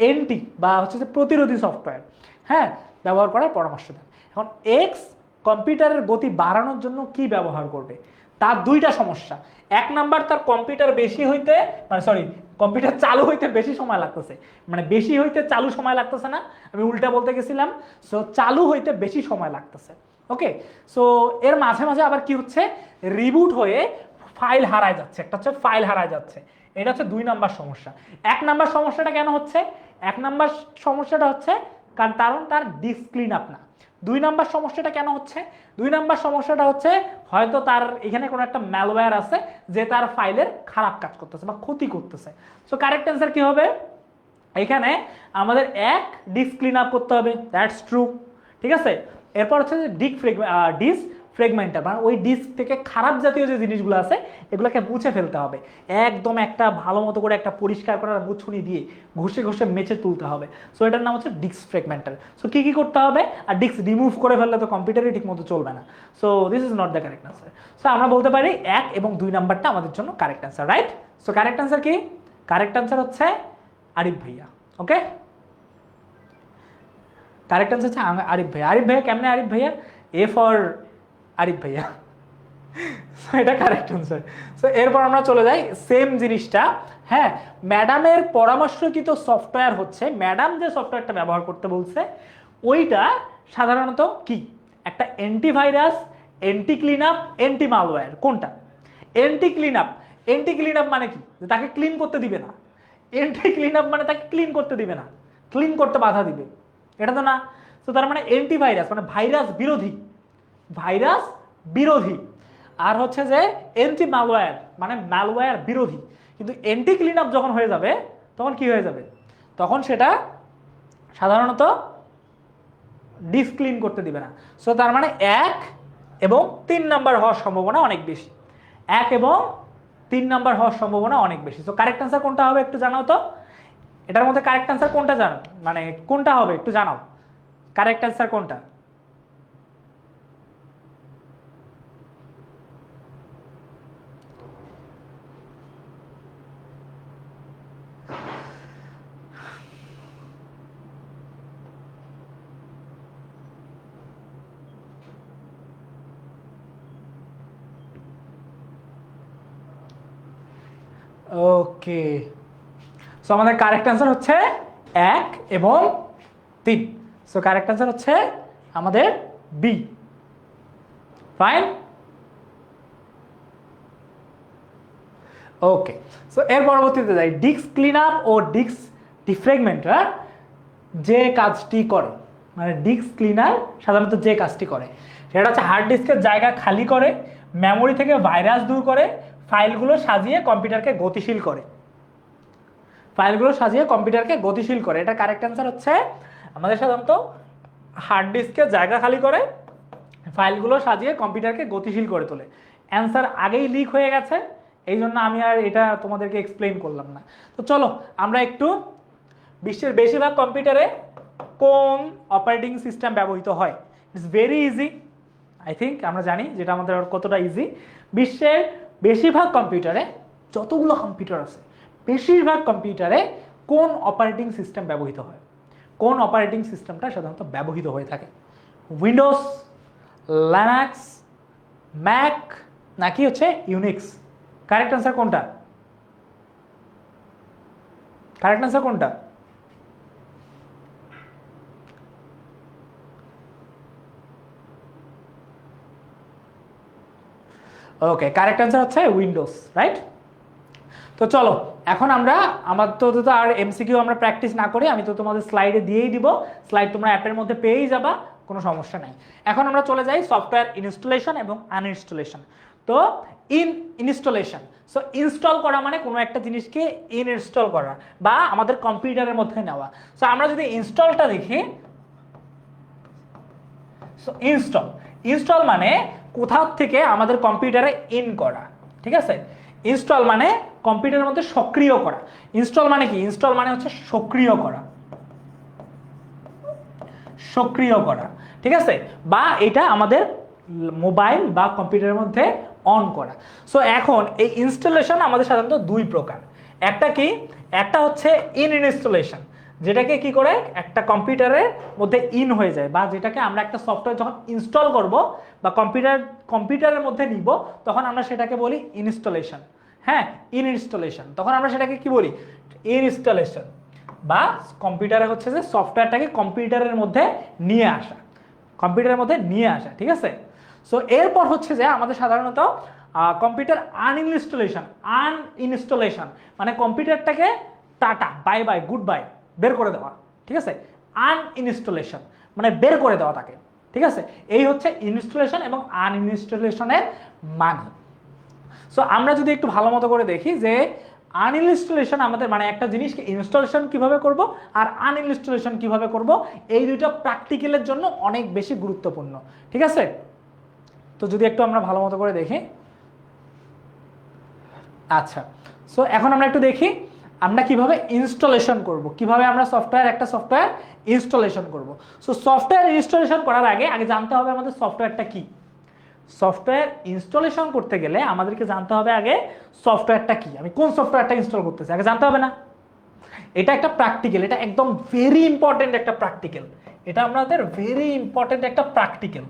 এন্টি বা হচ্ছে যে প্রতিরোধী সফটওয়্যার, হ্যাঁ, ব্যবহার করার পরামর্শ দেন। এখন এক্স কম্পিউটারের গতি বাড়ানোর জন্য কি ব্যবহার করবে? তার দুইটা সমস্যা। এক নাম্বার, তার কম্পিউটার বেশি হইতে মানে সরি কম্পিউটার চালু হইতে বেশি সময় লাগতেছে, মানে বেশি হইতে চালু সময় লাগতেছে না, আমি উল্টা বলতে গেছিলাম। সো চালু হইতে বেশি সময় লাগতেছে। ওকে, সো এর মাঝে মাঝে আবার কি হচ্ছে, রিবুট হয়ে ফাইল হারায় যাচ্ছে, একটা হচ্ছে ফাইল হারায় যাচ্ছে, এটা হচ্ছে 2 নাম্বার সমস্যা। 1 নাম্বার সমস্যাটা কেন হচ্ছে? 1 নাম্বার সমস্যাটা হচ্ছে কারণ তার ডিস্ক ক্লিন আপ না। 2 নাম্বার সমস্যাটা কেন হচ্ছে? 2 নাম্বার সমস্যাটা হচ্ছে হয়তো তার এখানে কোনো একটা ম্যালওয়্যার আছে যে তার ফাইলের খারাপ কাজ করতেছে বা ক্ষতি করতেছে। সো কারেক্ট অ্যান্সার কি হবে? এখানে আমাদের এক ডিস্ক ক্লিন আপ করতে হবে, দ্যাটস ট্রু, ঠিক আছে? এরপর হচ্ছে যে ডিস্ক ফ্রেগমেন্টার, মানে ওই ডিস্ক থেকে খারাপ জাতীয় যে জিনিসগুলো আছে এগুলোকে মুছে ফেলতে হবে, একদম একটা ভালো মতো করে একটা পরিষ্কার করার মুছুনি দিয়ে ঘষে ঘষে মেছে তুলতে হবে। সো এটার নাম হচ্ছে ডিস্ক ফ্রেগমেন্টার। সো কী কী করতে হবে? আর ডিস্ক রিমুভ করে ফেললে তো কম্পিউটারই ঠিক মতো চলবে না। So this is not the correct answer. So আমরা বলতে পারি 1 এবং 2 নাম্বারটা আমাদের জন্য correct answer, right? So correct answer কি? কারেক্ট আনসার হচ্ছে আরিফ ভাইয়া। ওকে, কারেক্ট আনসার হচ্ছে আরিফ ভাইয়া। আরিফ ভাইয়া কেমনে আরিফ ভাইয়া? এ ফর আরিফ ভাইয়া। এটা কারেক্ট আনসার। সো এরপর আমরা চলে যাই সেম জিনিসটা, হ্যাঁ, ম্যাডামের পরামর্শকৃত সফটওয়্যার হচ্ছে, ম্যাডাম যে সফটওয়্যারটা ব্যবহার করতে বলছে ওইটা সাধারণত কি? একটা antivirus, anti clean up, anti malware. কোনটা? Anti clean up. Anti clean up মানে কি? যে তাকে ক্লিন করতে দিবে না। অ্যান্টি ক্লিন আপ মানে তাকে ক্লিন করতে দিবে না, ক্লিন করতে বাধা দিবে, এটা তো না। তো তার মানে অ্যান্টিভাইরাস মানে ভাইরাস বিরোধী, ভাইরাস বিরোধী। আর হচ্ছে যে অ্যান্টি ম্যালওয়্যার মানে ম্যালওয়্যার বিরোধী। কিন্তু অ্যান্টি ক্লিন আপ যখন হয়ে যাবে তখন কি হয়ে যাবে? তখন সেটা সাধারণত ডিসক্লিন করতে দিবে না। সো তার মানে 1 এবং 3 নাম্বার হওয়ার সম্ভাবনা অনেক বেশি। 1 এবং 3 নাম্বার হওয়ার সম্ভাবনা অনেক বেশি। সো কারেক্ট আনসার কোনটা হবে একটু জানাও তো। এটার মধ্যে কারেক্ট আনসার কোনটা জানো, মানে কোনটা হবে একটু জানাও, কারেক্ট আনসার কোনটা? ওকে, সো আমাদের কারেক্ট আনসার হচ্ছে 1 এবং 3। সো কারেক্ট আনসার হচ্ছে আমাদের বি। ফাইন, ওকে। সো এর পরবর্তীতে যাই, ডিস্ক ক্লিন আপ ও ডিস্ক ডিফ্র্যাগমেন্টার যে কাজটি করে, মানে ডিস্ক ক্লিনার সাধারণত যে কাজটি করে সেটা হচ্ছে হার্ড ডিস্কের জায়গা খালি করে, মেমোরি থেকে ভাইরাস দূর করে, ফাইলগুলো সাজিয়ে কম্পিউটারকে গতিশীল করে, ফাইলগুলো সাজিয়ে কম্পিউটারকে গতিশীল করে। এটা কারেক্ট অ্যান্সার হচ্ছে আমাদের সাধারণত হার্ড ডিস্কের জায়গা খালি করে, ফাইলগুলো সাজিয়ে কম্পিউটারকে গতিশীল করে তোলে। অ্যান্সার আগেই লিক হয়ে গেছে, এই জন্য আমি আর এটা তোমাদেরকে এক্সপ্লেইন করলাম না। তো চলো আমরা একটু বিশ্বের বেশিরভাগ কম্পিউটারে কোন অপারেটিং সিস্টেম ব্যবহৃত হয়। It's very easy, I think আমরা জানি যেটা আমাদের কতটা ইজি। বিশ্বের বেশিরভাগ কম্পিউটারে, যতগুলো কম্পিউটার আছে বেশিরভাগ কম্পিউটারে কোন অপারেটিং সিস্টেম ব্যবহৃত হয়? কোন অপারেটিং সিস্টেমটা সাধারণত ব্যবহৃত হয়ে থাকে? উইন্ডোজ, লিনাক্স, ম্যাক নাকি হচ্ছে ইউনিক্স? কারেক্ট আনসার কোনটা? কারেক্ট আনসার কোনটা? ওকে, কারেক্ট অ্যান্সার হচ্ছে উইন্ডোজ, রাইট। তো চলো এখন আমরা তো আর এমসিকিউ আমরা প্র্যাকটিস না করি, আমি তো তোমাদের স্লাইডে দিয়েই দিব, স্লাইড তোমরা অ্যাপের মধ্যে পেয়েই যাবা, কোনো সমস্যা নাই। এখন আমরা চলে যাই সফটওয়্যার ইনস্টলেশন এবং আনইনস্টলেশন। তো ইনস্টলেশন, সো ইনস্টল করা মানে কোনো একটা জিনিসকে ইনস্টল করা বা আমাদের কম্পিউটারের মধ্যে নেওয়া। সো আমরা যদি ইনস্টলটা দেখি, সো ইনস্টল মানে কোথাও থেকে আমাদের কম্পিউটারে ইন করা, ঠিক আছে। ইনস্টল মানে কম্পিউটারের মধ্যে সক্রিয় করা। ইনস্টল মানে কি? ইনস্টল মানে হচ্ছে সক্রিয় করা, সক্রিয় করা, ঠিক আছে। বা এটা আমাদের মোবাইল বা কম্পিউটারের মধ্যে অন করা। সো এখন এই ইনস্টলেশন আমাদের সাধারণত 2 প্রকার। একটা কি? একটা হচ্ছে ইনস্টলেশন, যেটাকে কি করে একটা কম্পিউটারের মধ্যে ইন হয়ে যায়, বা যেটাকে আমরা একটা সফটওয়্যার যখন ইনস্টল করব বা কম্পিউটারের মধ্যে নিব তখন আমরা সেটাকে বলি ইনস্টলেশন। হ্যাঁ, ইনস্টলেশন, তখন আমরা সেটাকে কি বলি? ইনস্টলেশন। বা কম্পিউটারে হচ্ছে যে সফটওয়্যারটাকে কম্পিউটারের মধ্যে নিয়ে আসা, কম্পিউটারের মধ্যে নিয়ে আসা, ঠিক আছে। সো এরপর হচ্ছে যে আমাদের সাধারণত কম্পিউটার আনইনস্টলেশন মানে কম্পিউটারটাকে tata, bye bye, good bye, বের করে দেওয়া, ঠিক আছে। আনইনস্টলেশন মানে বের করে দেওয়া তাকে, ঠিক আছে। এই হচ্ছে ইনস্টলেশন এবং আনইনস্টলেশনের মানে। সো আমরা যদি একটু ভালো মতো করে দেখি যে আনইনস্টলেশন আমাদের মানে একটা জিনিসকে ইনস্টলেশন কিভাবে করব আর আনইনস্টলেশন কিভাবে করব, এই দুইটা প্র্যাকটিক্যালের জন্য অনেক বেশি গুরুত্বপূর্ণ, ঠিক আছে। তো যদি একটু আমরা ভালো মতো করে দেখি, আচ্ছা। সো এখন আমরা একটু দেখি আমরা কিভাবে ইনস্টলেশন করব, কিভাবে আমরা একটা সফটওয়্যার ইনস্টলেশন করব। সো সফটওয়্যার ইনস্টলেশন করার আগে জানতে হবে আমাদের সফটওয়্যারটা কি। সফটওয়্যার ইনস্টলেশন করতে গেলে আমাদেরকে জানতে হবে আগে সফটওয়্যারটা কি, আমি কোন সফটওয়্যারটা ইনস্টল করতেছি আগে জানতে হবে না। এটা একটা প্র্যাকটিক্যাল, এটা একদম ভেরি ইম্পর্টেন্ট একটা প্র্যাকটিক্যাল, এটা আমাদের ভেরি ইম্পর্টেন্ট একটা প্র্যাকটিক্যাল,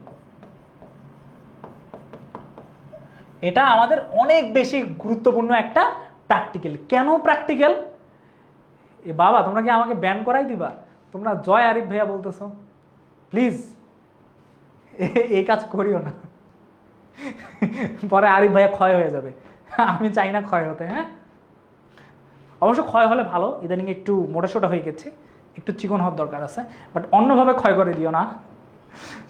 এটা আমাদের অনেক বেশি গুরুত্বপূর্ণ একটা প্র্যাকটিক্যাল। কেন প্র্যাকটিক্যাল? এ বাবা তোমরা কি আমাকে ব্যান করাই দিবা? তোমরা জয় আরিফ ভাইয়া বলতেছো, প্লিজ এই কাজ করিও না, পরে আরিফ ভাইয়া ক্ষয় হয়ে যাবে, আমি চাই না ক্ষয় হতে। হ্যাঁ, অবশ্য ক্ষয় হলে ভালো, ইদানিং একটু মোটাসোটা হয়ে গেছে, একটু চিকন হওয়ার দরকার আছে, বাট অন্যভাবে ক্ষয় করে দিও না।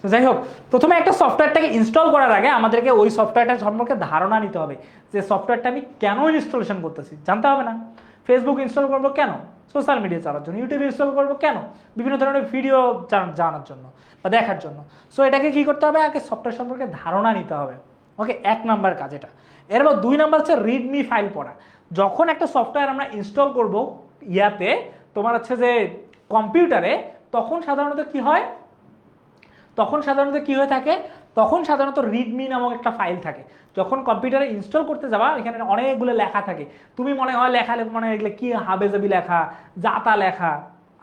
তো যাই হোক, প্রথমে একটা সফটওয়্যারটাকে ইনস্টল করার আগে আমাদেরকে ওই সফটওয়্যারটার সম্পর্কে ধারণা নিতে হবে, যে সফটওয়্যারটা আমি কেন ইনস্টলেশন করতেছি জানতে হবে না? ফেসবুক ইনস্টল করবো কেন? সোশ্যাল মিডিয়া চালার জন্য। ইউটিউব ইনস্টল করবো কেন? বিভিন্ন ধরনের ভিডিও জানার জন্য বা দেখার জন্য। সো এটাকে কি করতে হবে? আগে সফটওয়্যার সম্পর্কে ধারণা নিতে হবে। ওকে, 1 নাম্বার কাজ এটা। এরপর 2 নাম্বার হচ্ছে রিডমি ফাইল পড়া। যখন একটা সফটওয়্যার আমরা ইনস্টল করব ইয়াতে, তোমার হচ্ছে যে কম্পিউটারে, তখন সাধারণত কি হয়, তখন সাধারণত রিডমি নামক একটা ফাইল থাকে। যখন কম্পিউটারে ইনস্টল করতে যাবা, এখানে অনেকগুলো লেখা থাকে, তুমি মনে হয় লেখা মনে হয় এগুলো কি হাবেজাবি লেখা, জাতা লেখা,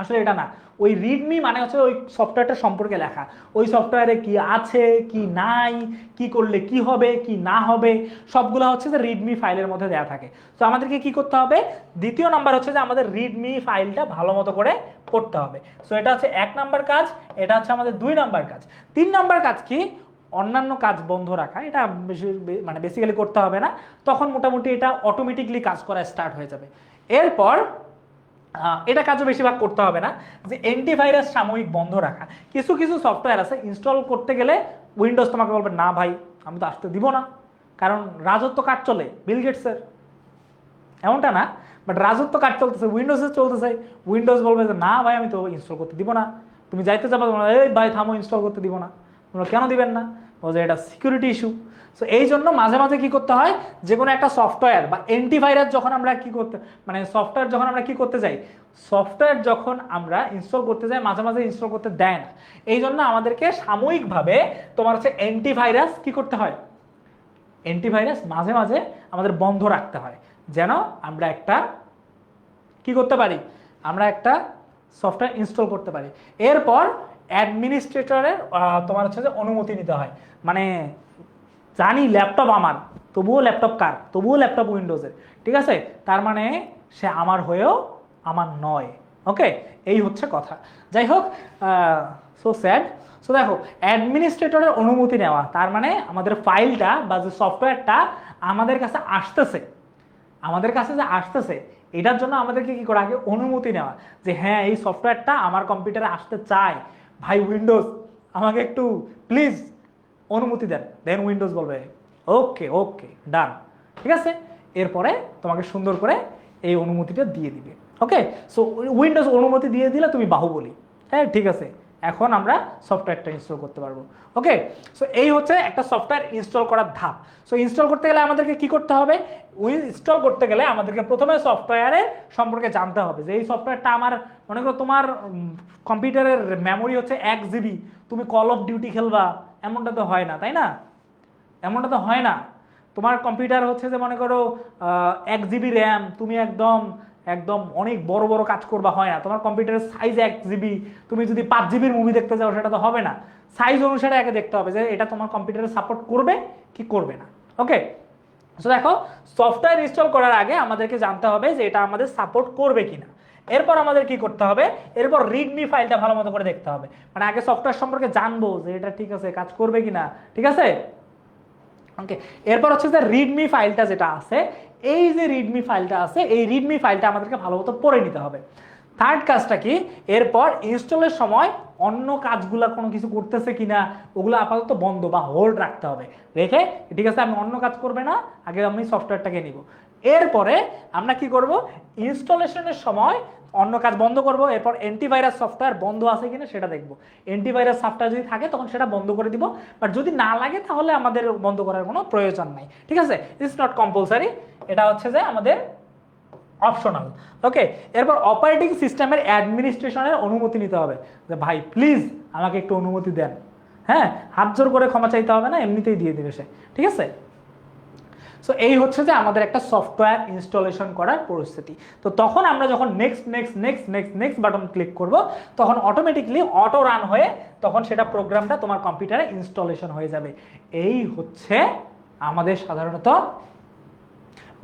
আসলে এটা না। ওই রিডমি মানে হচ্ছে ওই সফটওয়্যারটা সম্পর্কে লেখা, ওই সফটওয়্যারে কি আছে কি নাই, কি করলে কি হবে কি না হবে, সবগুলো হচ্ছে যে রিডমি ফাইলের মধ্যে দেওয়া থাকে। তো আমাদেরকে কি করতে হবে? 2 নাম্বার হচ্ছে যে আমাদের রিডমি ফাইলটা ভালো মতো করে পড়তে হবে। সো এটা হচ্ছে 1 নাম্বার কাজ, এটা হচ্ছে আমাদের 2 নাম্বার কাজ। 3 নাম্বার কাজ কি? অন্যান্য কাজ বন্ধ রাখা। এটা মানে বেসিক্যালি করতে হবে না, তখন মোটামুটি এটা অটোমেটিকলি কাজ করা স্টার্ট হয়ে যাবে। এরপর এটা কাজও বেশিরভাগ করতে হবে না, যে অ্যান্টিভাইরাস সাময়িক বন্ধ রাখা। কিছু কিছু সফটওয়্যার আছে ইনস্টল করতে গেলে উইন্ডোজ তোমাকে বলবে না ভাই আমি তো আসতে দিব না, কারণ রাজত্ব কার্ড চলে বিল গেটসের, এমনটা না, বাট রাজত্ব কার্ড চলতেছে, উইন্ডোজে চলতেছে, উইন্ডোজ বলবে যে না ভাই আমি তো ইনস্টল করতে দিব না। তুমি যাইতে যাবো, এই ভাই থামো, ইনস্টল করতে দিব না। তোমরা কেন দিবেন না? বলছে এটা সিকিউরিটি ইস্যু। সো এই জন্য মাঝে মাঝে কি করতে হয়, যে কোনো একটা সফটওয়্যার বা অ্যান্টিভাইরাস যখন আমরা কি করতে, মানে সফটওয়্যার যখন আমরা কি করতে যাই, সফটওয়্যার যখন আমরা ইনস্টল করতে যাই মাঝে মাঝে ইনস্টল করতে দেয় না। এই জন্য আমাদেরকে সাময়িকভাবে তোমার হচ্ছে অ্যান্টিভাইরাস কি করতে হয়, অ্যান্টিভাইরাস মাঝে মাঝে আমাদের বন্ধ রাখতে হয়, যেন আমরা একটা কি করতে পারি, আমরা একটা সফটওয়্যার ইনস্টল করতে পারি। এরপর অ্যাডমিনিস্ট্রেটরের তোমার হচ্ছে যে অনুমতি নিতে হয়। মানে জানি ল্যাপটপ আমার, তবুও ল্যাপটপ কার, তবুও ল্যাপটপ উইন্ডোজের, ঠিক আছে, তার মানে সে আমার হয়েও আমার নয়। ওকে, এই হচ্ছে কথা। যাই হোক, সো স্যাড। সো দেখো, অ্যাডমিনিস্ট্রেটরের অনুমতি নেওয়া, তার মানে আমাদের ফাইলটা বা যে সফটওয়্যারটা আমাদের কাছে আসতেছে, আমাদের কাছে যে আসতেছে এটার জন্য আমাদেরকে কি করা, আগে অনুমতি নেওয়া, যে হ্যাঁ এই সফটওয়্যারটা আমার কম্পিউটারে আসতে চায়, ভাই উইন্ডোজ আমাকে একটু প্লিজ অনুমতি দেন। দেন উইন্ডোজ বলবে ওকে ওকে ডান, ঠিক আছে, এরপরে তোমাকে সুন্দর করে এই অনুমতিটা দিয়ে দিবে। ওকে, সো উইন্ডোজ অনুমতি দিয়ে দিলে তুমি বাহুবলী, হ্যাঁ ঠিক আছে, এখন আমরা সফটওয়্যারটা ইনস্টল করতে পারবো। ওকে, সো এই হচ্ছে একটা সফটওয়্যার ইনস্টল করার ধাপ। সো ইনস্টল করতে গেলে আমাদেরকে কি করতে হবে, ইনস্টল করতে গেলে আমাদেরকে প্রথমে সফটওয়্যারের সম্পর্কে জানতে হবে, যে এই সফটওয়্যারটা আমার, মনে করো তোমার কম্পিউটারের মেমোরি হচ্ছে 1 GB, তুমি কল অফ ডিউটি খেলবা, এমনটা তো হয় না, তাই না? এমনটা তো হয় না। তোমার কম্পিউটার হচ্ছে যে মনে করো 1 GB র্যাম, তুমি একদম একদম অনেক বড় বড় কাজ করবা, হয় না। তোমার কম্পিউটারের সাইজ 1 GB, তুমি যদি 5 GB মুভি দেখতে যাও সেটা তো হবে না। সাইজ অনুসারে আগে দেখতে হবে যে এটা তোমার কম্পিউটারে সাপোর্ট করবে কি করবে না। ওকে, সো দেখো, সফটওয়্যার ইনস্টল করার আগে আমাদেরকে জানতে হবে যে এটা আমাদের সাপোর্ট করবে কিনা। এরপর আমাদের কি করতে হবে, এরপর রিডমি ফাইলটা ভালো মতো করে দেখতে হবে, মানে আগে সফটওয়্যার সম্পর্কে জানবো যে এটা ঠিক আছে কাজ করবে কিনা, ঠিক আছে। ওকে, এরপর হচ্ছে যে রিডমি ফাইলটা যেটা আছে, এই যে রিডমি ফাইলটা আছে, এই রিডমি ফাইলটা আমাদেরকে ভালো মতো পড়ে নিতে হবে। থার্ড কাজটা কি, এরপর ইনস্টলের সময় অন্য কাজগুলো কোনো কিছু করতেছে কিনা ওগুলো আপাতত বন্ধ বা হোল্ড রাখতে হবে, রেখে ঠিক আছে আমি অন্য কাজ করবে না, আগে আমি সফটওয়্যারটাকে নিব। এরপরে আমরা কি করব, ইনস্টলেশনের সময় অন্য কাজ বন্ধ করব, এরপর অ্যান্টিভাইরাস সফটওয়্যার বন্ধ আছে কিনা সেটা দেখব। অ্যান্টিভাইরাস সফটওয়্যার যদি থাকে তখন সেটা বন্ধ করে দিব, বাট যদি না লাগে তাহলে আমাদের বন্ধ করার কোনো প্রয়োজন নাই, ঠিক আছে, ইটস নট কম্পালসারি, এটা হচ্ছে যে আমাদের অপশনাল। ওকে, এরপর অপারেটিং সিস্টেমের অ্যাডমিনিস্ট্রেশনের অনুমতি নিতে হবে, যে ভাই প্লিজ আমাকে একটু অনুমতি দেন। হ্যাঁ, হাত জোর করে ক্ষমা চাইতে হবে না, এমনিতেই দিয়ে দেবে সে, ঠিক আছে। সো এই হচ্ছে যে আমাদের একটা সফটওয়্যার ইনস্টলেশন করার পরিস্থিতি। তো তখন আমরা যখন next next next next next button click করব, তখন অটোমেটিকলি অটো রান হয়ে তখন সেটা প্রোগ্রামটা তোমার কম্পিউটারে ইনস্টলেশন হয়ে যাবে। এই হচ্ছে আমাদের সাধারণত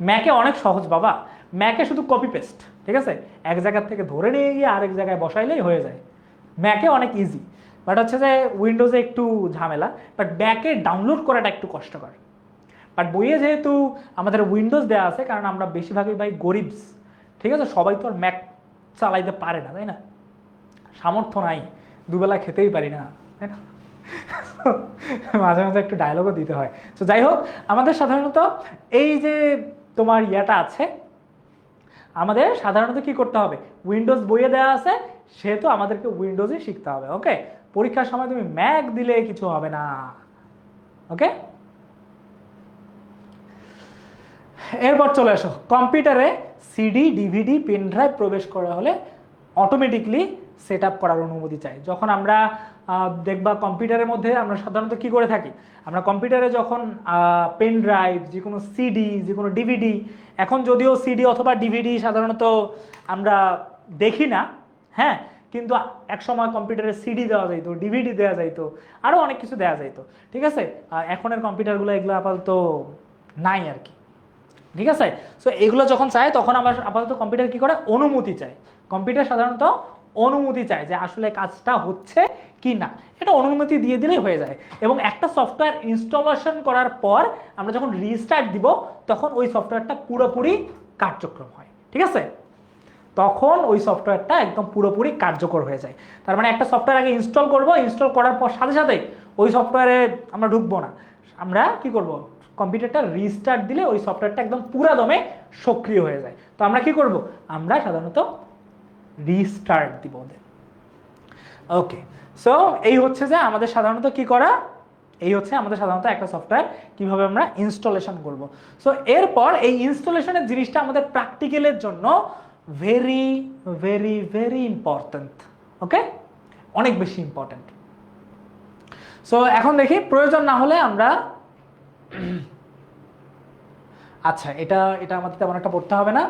ম্যাকে অনেক সহজ বাবা, ম্যাকে শুধু কপি পেস্ট, ঠিক আছে, এক জায়গা থেকে ধরে নিয়ে গিয়ে আরেক জায়গায় বসাইলেই হয়ে যায়। ম্যাকে অনেক ইজি, বাট হচ্ছে যে উইন্ডোজে একটু ঝামেলা, বাট ব্যাকে ডাউনলোড করাটা একটু কষ্টকর। বাট বইয়ে যেহেতু আমাদের উইন্ডোজ দেওয়া আছে, কারণ আমরা বেশিরভাগই ভাই গরিবস, ঠিক আছে, সবাই তো আর ম্যাক চালাইতে পারে না, তাই না, সামর্থ্য নাই, দুবেলা খেতেই পারি না, তাই না, মাঝে মাঝে একটু ডায়লগও দিতে হয়। তো যাই হোক, আমাদের সাধারণত এই যে তোমার ইয়াটা আছে, আমাদের সাধারণত কি করতে হবে, উইন্ডোজ বইয়ে দেওয়া আছে সেহেতু আমাদেরকে উইন্ডোজই শিখতে হবে। ওকে, পরীক্ষার সময় তুমি ম্যাক দিলে কিছু হবে না। ওকে, এরপর চলে আসো, কম্পিউটারে সিডি ডিভিডি পেন ড্রাইভ প্রবেশ করা হলে অটোমেটিকলি সেট আপ করার অনুমতি চাই। যখন আমরা দেখবা কম্পিউটারের মধ্যে আমরা সাধারণত কি করে থাকি, আমরা কম্পিউটারে যখন পেন ড্রাইভ, যে কোনো সিডি, যে কোনো ডিভিডি, এখন যদিও সিডি অথবা ডিভিডি সাধারণত আমরা দেখি না, হ্যাঁ, কিন্তু এক সময় কম্পিউটারে সিডি দেওয়া যাইতো, ডিভিডি দেওয়া যাইতো, আরও অনেক কিছু দেওয়া যাইতো, ঠিক আছে। এখনের কম্পিউটারগুলো এগুলো আপাতত নাই আর কি, ঠিক আছে। সো এগুলো যখন চায় তখন আমার আপাতত কম্পিউটার কি করে, অনুমতি চায়। কম্পিউটার সাধারণত অনুমতি চায় যে আসলে কাজটা হচ্ছে কি না, এটা অনুমতি দিয়ে দিলেই হয়ে যায়। এবং একটা সফটওয়্যার ইনস্টলেশন করার পর আমরা যখন রিস্টার্ট দিব তখন ওই সফটওয়্যারটা পুরোপুরি কার্যক্রম হয়, ঠিক আছে, তখন ওই সফটওয়্যারটা একদম পুরোপুরি কার্যকর হয়ে যায়। তার মানে একটা সফটওয়্যার আগে ইনস্টল করব, ইনস্টল করার পর সাথে সাথে ওই সফটওয়্যারে আমরা ঢুকবো না, আমরা কি করব, কম্পিউটারটা রিস্টার্ট দিলে ওই সফটওয়্যারটা একদম পুরো দমে সক্রিয় হয়ে যায়। তো আমরা কি করব, আমরা সাধারণত রিস্টার্ট দিব ওদের। ওকে, সো এই হচ্ছে যে আমাদের সাধারণত কি করা, এই হচ্ছে আমাদের সাধারণত একটা সফটওয়্যার কিভাবে আমরা ইনস্টলেশন করব। সো এরপর এই ইনস্টলেশনের জিনিসটা আমাদের প্র্যাকটিক্যালের জন্য ভেরি ভেরি ভেরি ইম্পর্টেন্ট। ওকে, অনেক বেশি ইম্পর্টেন্ট। সো এখন দেখি, প্রয়োজন না হলে আমরা আচ্ছা, এটা এটা আমাদের তেমন একটা পড়তে হবে না।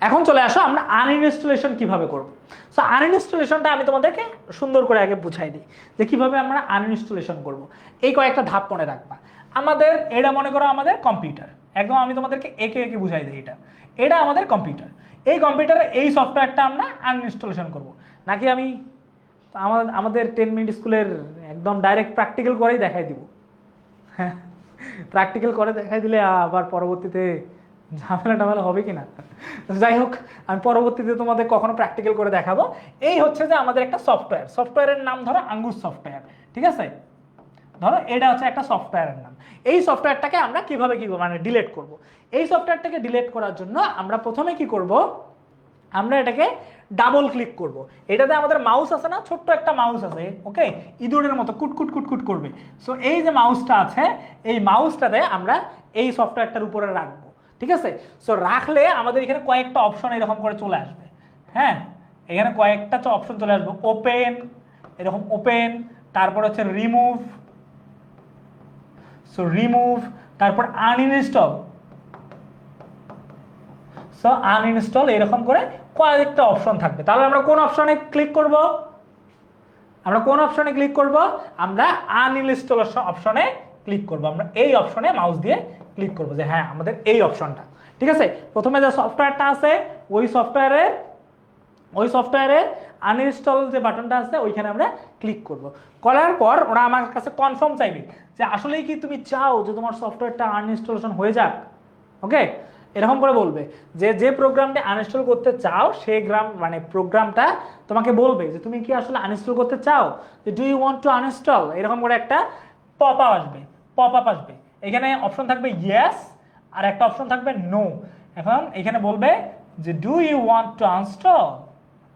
এখন চলে আসো আমরা আনইনস্টলেশন কিভাবে করব। সো আনইনস্টলেশনটা আমি তোমাদেরকে সুন্দর করে আগে বুঝাই দিই যে কিভাবে আমরা আনইনস্টলেশন করব। এই কয়েকটা ধাপ মনে রাখবা। আমাদের এটা মনে করো আমাদের কম্পিউটার, একদম আমি তোমাদেরকে একে একে বুঝাই দিই। এটা আমাদের কম্পিউটার, এই কম্পিউটারে এই সফটওয়্যারটা আমরা আনইনস্টলেশন করব নাকি আমি আমাদের 10 মিনিট স্কুলের একদম ডাইরেক্ট প্র্যাকটিক্যাল করেই দেখাই দিব। হ্যাঁ, প্র্যাকটিক্যাল করে দেখাই দিলে আবার পরবর্তীতে ঝামেলা হবে কি না। যাই হোক, আমি পরবর্তীতে তোমাদের কখনো প্র্যাকটিক্যাল করে দেখাবো। এই হচ্ছে যে আমাদের একটা সফটওয়্যার, সফটওয়্যারের নাম ধরো আঙ্গুর সফটওয়্যার, ঠিক আছে, ধরো এটা হচ্ছে একটা সফটওয়্যারের নাম। এই সফটওয়্যারটাকে আমরা কিভাবে মানে ডিলিট করব। এই সফটওয়্যারটাকে ডিলিট করার জন্য আমরা প্রথমে কি করব, আমরা এটাকে ডাবল ক্লিক করব। এটাতে আমাদের মাউস আছে না, ছোট্ট একটা মাউস আছে, ওকে, ইঁদুরের মতো কুটকুট কুটকুট করবে। সো এই যে মাউসটা আছে, এই মাউসটাতে আমরা এই সফটওয়্যারটার উপরে রাখবো, ঠিক আছে। সো রাখলে আমাদের এখানে কয়েকটা অপশন এরকম করে চলে আসবে। হ্যাঁ, এখানে কয়েকটা অপশন চলে আসবে, ওপেন, এরকম ওপেন, তারপর হচ্ছে রিমুভ, সো রিমুভ, তারপর আনইনস্টল, সো আনইনস্টল, এরকম করে কয়েকটা অপশন থাকবে। তাহলে আমরা কোন অপশনে ক্লিক করব, আমরা কোন অপশনে ক্লিক করব, আমরা আনইনস্টল অপশনে ক্লিক করব। আমরা এই অপশনে মাউস দিয়ে ক্লিক করব যে হ্যাঁ আমাদের এই অপশনটা, ঠিক আছে। প্রথমে যে সফটওয়্যারটা আছে ওই সফটওয়্যারে আনইনস্টল যে বাটনটা আছে ওইখানে আমরা ক্লিক করব। করার পর ওরা আমার কাছে কনফার্ম চাইবে যে আসলেই কি তুমি চাও যে তোমার সফটওয়্যারটা আনইনস্টলেশন হয়ে যাক। ওকে, এরকম করে বলবে যে যে প্রোগ্রামটা আনইনস্টল করতে চাও সেই প্রোগ্রামটা তোমাকে বলবে যে তুমি কি আসলে আনইনস্টল করতে চাও, যে do you want to uninstall, এরকম করে একটা পপ আপ আসবে। এখানে অপশন থাকবে ইয়েস আর একটা অপশন থাকবে নো। এখন এখানে বলবে যে do you want to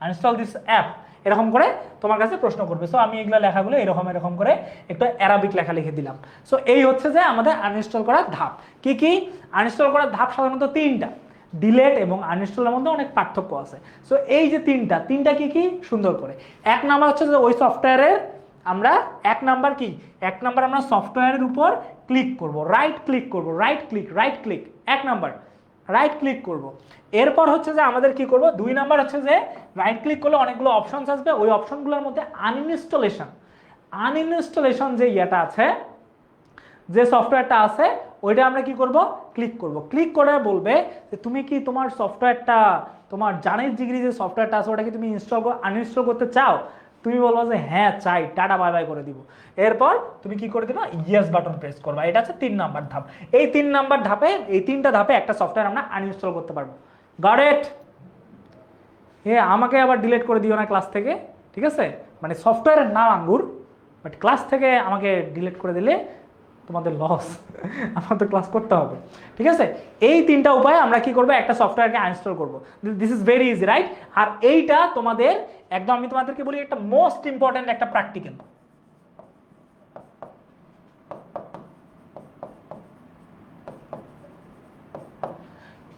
uninstall this app, এরকম করে তোমার কাছে প্রশ্ন করবে। সো আমি এগুলো লেখাগুলো এরকম করে একটু অ্যারাবিক লেখা লিখে দিলাম। সো এই হচ্ছে যে আমাদের আনইনস্টল করার ধাপ। কি কি আনইনস্টল করার ধাপ? সাধারণত 3টা। ডিলেট এবং আনইনস্টলের মধ্যে অনেক পার্থক্য আছে। সো এই যে তিনটা কি কি সুন্দর করে, 1 নাম্বার হচ্ছে যে ওই সফটওয়্যারের আমরা এক নাম্বার কি, এক নাম্বার আমরা সফটওয়্যারের উপর ক্লিক করব, রাইট ক্লিক করব, রাইট ক্লিক, এক নাম্বার রাইট ক্লিক করব। এরপর হচ্ছে যে আমাদের কি করব, 2 নাম্বার হচ্ছে যে রাইট ক্লিক করলে অনেকগুলো অপশনস আসবে, ওই অপশনগুলোর মধ্যে আনইনস্টলেশন যে ইয়েটা আছে, যে সফটওয়্যারটা আছে ওইটা আমরা কি করব, ক্লিক করব। ক্লিক করে বলবে যে তুমি কি তোমার সফটওয়্যারটা, তোমার জানিস ডিগ্রি যে সফটওয়্যারটা আছে ওটা কি তুমি আনইনস্টল করতে চাও? তুমি বলবো যে হ্যাঁ চাই, টাটা বাই বাই করে দিব। এরপর তুমি কি করে দিবা, ইয়েস বাটন প্রেস করবা। এটা হচ্ছে 3 নাম্বার ধাপ। এই 3 নাম্বার ধাপে, এই 3টা ধাপে একটা সফটওয়্যার আমরা আনইনস্টল করতে পারবো। Got it? আমাকে আবার ডিলিট করে দিও না ক্লাস থেকে, ঠিক আছে? মানে সফটওয়্যারের নাম আঙ্গুর, বাট ক্লাস থেকে আমাকে ডিলিট করে দিলে তোমাদের লস। আমার তো ক্লাস করতে হবে, ঠিক আছে? এই 3টা উপায়ে আমরা কি করবো, একটা সফটওয়্যারকে আনইনস্টল করবো। This is very easy, right? আর এইটা তোমাদের একদম, আমি তোমাদেরকে বলি, একটা মোস্ট ইম্পর্টেন্ট একটা প্র্যাকটিক্যাল।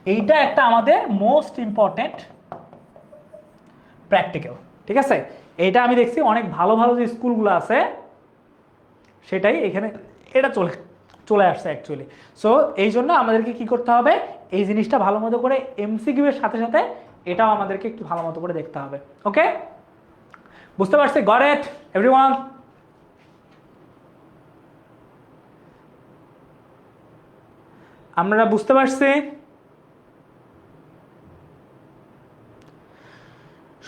এইটা একটা আমাদের মোস্ট ইম্পর্টেন্ট প্র্যাকটিক্যাল, ঠিক আছে? এটা আমি দেখছি অনেক ভালো ভালো যে স্কুলগুলো আছে সেটাই এখানে এটা চলে আসছে অ্যাকচুয়ালি। সো এই জন্য আমাদেরকে কি করতে হবে, এই জিনিসটা ভালো মতো করে এমসিকিউ এর সাথে সাথে এটাও আমাদেরকে একটু ভালো মতো করে দেখতে হবে। ওকে, বুঝতে পারছি? Got it everyone? আমরা বুঝতে পারছি?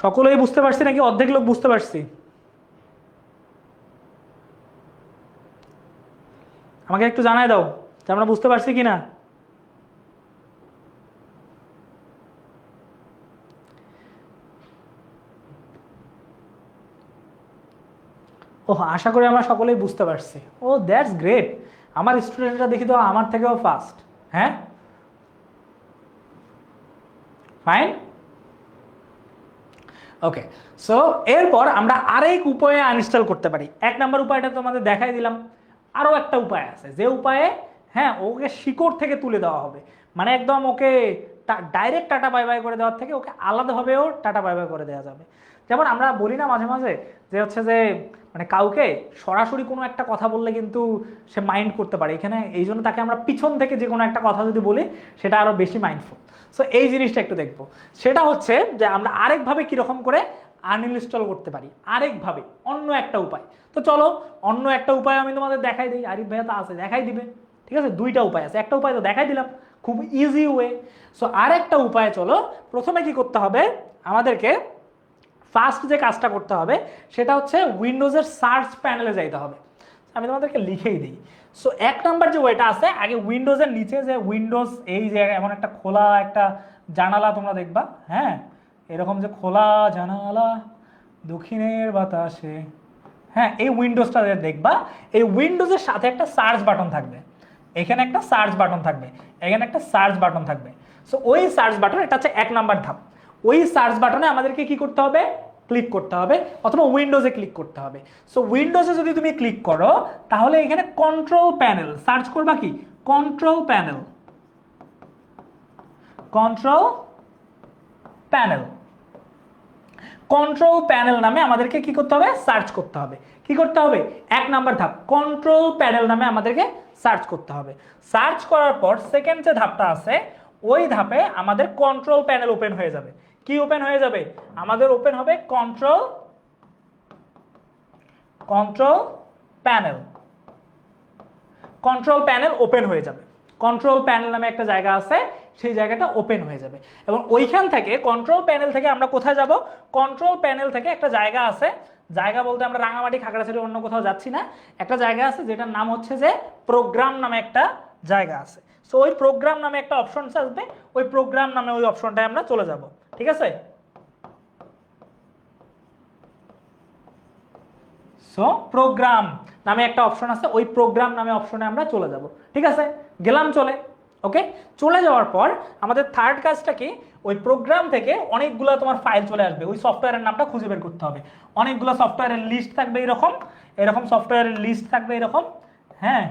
সকলেই বুঝতে পারছি নাকি অর্ধেক লোক বুঝতে পারছি? আমাকে একটু জানাই দাও যে আমরা বুঝতে পারছি কিনা। আশা করি আমরা সকলেই বুঝতে পারছি। That's great. আমার স্টুডেন্টরা দেখি তো আমার থেকেও ফাস্ট। হ্যাঁ, ফাইন, ওকে। সো এরপর আমরা আরেক উপায়ে আনইনস্টল করতে পারি। 1 নাম্বার উপায়টা তোমাদের দেখাই দিলাম। আরও একটা উপায় আছে, যে উপায়ে ওকে শিকড় থেকে তুলে দেওয়া হবে, মানে একদম ওকে ডাইরেক্ট টাটা বাই বাই করে দেওয়ার থেকে ওকে আলাদাভাবেও টাটা বাই বাই করে দেওয়া যাবে। যেমন আমরা বলি না মাঝে মাঝে যে হচ্ছে যে মানে কাউকে সরাসরি কোনো একটা কথা বললে কিন্তু সে মাইন্ড করতে পারে, এখানে এই জন্য তাকে আমরা পিছন থেকে যে কোনো একটা কথা যদি বলি সেটা আরও বেশি মাইন্ডফুল। সো এই জিনিসটা একটু দেখবো, সেটা হচ্ছে যে আমরা আরেকভাবে কীরকম করে আনইনস্টল করতে পারি, আরেকভাবে অন্য একটা উপায়। তো চলো অন্য একটা উপায় আমি তোমাদের দেখাই দিই। আরিফ ভাইয়া তো আছে, দেখাই দিবে, ঠিক আছে? 2টা উপায় আছে, একটা উপায় তো দেখাই দিলাম, খুব ইজি ওয়ে। সো আরেকটা উপায়, চলো প্রথমে কি করতে হবে, আমাদেরকে ফার্স্ট যে কাজটা করতে হবে সেটা হচ্ছে উইন্ডোজের সার্চ প্যানেলে যাইতে হবে। আমি তোমাদেরকে লিখেই দিই। সো 1 নাম্বার যে ওয়েটা আছে, আগে উইন্ডোজের নিচে যে উইন্ডোজ, এই যে এমন একটা খোলা একটা জানালা তোমরা দেখবা, হ্যাঁ, এরকম যে খোলা জানালা দক্ষিণের বাতাসে, হ্যাঁ, এই উইন্ডোজটা দেখবা। এই উইন্ডোজের সাথে একটা সার্চ বাটন থাকবে, এখানে একটা সার্চ বাটন থাকবে, এখানে একটা সার্চ বাটন থাকবে। সো ওই সার্চ বাটন, এটা হচ্ছে 1 নাম্বার ধাপ। ওই সার্চ বাটনে আমাদেরকে কি করতে হবে, ক্লিক করতে হবে, অথবা উইন্ডোজে ক্লিক করতে হবে। সো উইন্ডোজে যদি তুমি ক্লিক করো তাহলে এখানে কন্ট্রোল প্যানেল সার্চ করবা, কি control panel, control panel, control panel নামে আমাদেরকে কি করতে হবে, সার্চ করতে হবে। কি করতে হবে, 1 নাম্বার ধাপ, কন্ট্রোল প্যানেল নামে আমাদেরকে সার্চ করতে হবে। সার্চ করার পর সেকেন্ড যে ধাপটা আছে, ওই ধাপে আমাদের কন্ট্রোল প্যানেল ওপেন হয়ে যাবে। কি ওপেন হয়ে যাবে, আমাদের ওপেন হবে control panel, control panel open হয়ে যাবে। কন্ট্রোল প্যানেল নামে একটা জায়গা আছে, সেই জায়গাটা ওপেন হয়ে যাবে। এবং ওইখান থেকে কন্ট্রোল প্যানেল থেকে আমরা কোথায় যাব, কন্ট্রোল প্যানেল থেকে একটা জায়গা আছে, জায়গা বলতে আমরা রাঙামাটি খাগড়াছড়ি অন্য কোথাও যাচ্ছি না, একটা জায়গা আছে যেটার নাম হচ্ছে যে প্রোগ্রাম নামে একটা জায়গা আছে। সো ওই প্রোগ্রাম নামে একটা অপশন আসবে, ওই প্রোগ্রাম নামে ওই অপশনটায় আমরা চলে যাব, ঠিক আছে? সো প্রোগ্রাম নামে একটা অপশন আছে, ওই প্রোগ্রাম নামে অপশনে আমরা চলে যাব, ঠিক আছে? গেলাম চলে, ওকে। চলে যাওয়ার পর আমাদের থার্ড কাজটা কি, ওই প্রোগ্রাম থেকে অনেকগুলো তোমার ফাইল চলে আসবে, ওই সফটওয়্যারের নামটা খুঁজে বের করতে হবে। অনেকগুলো সফটওয়্যারের লিস্ট থাকবে এরকম, এরকম সফটওয়্যারের লিস্ট থাকবে এরকম, হ্যাঁ,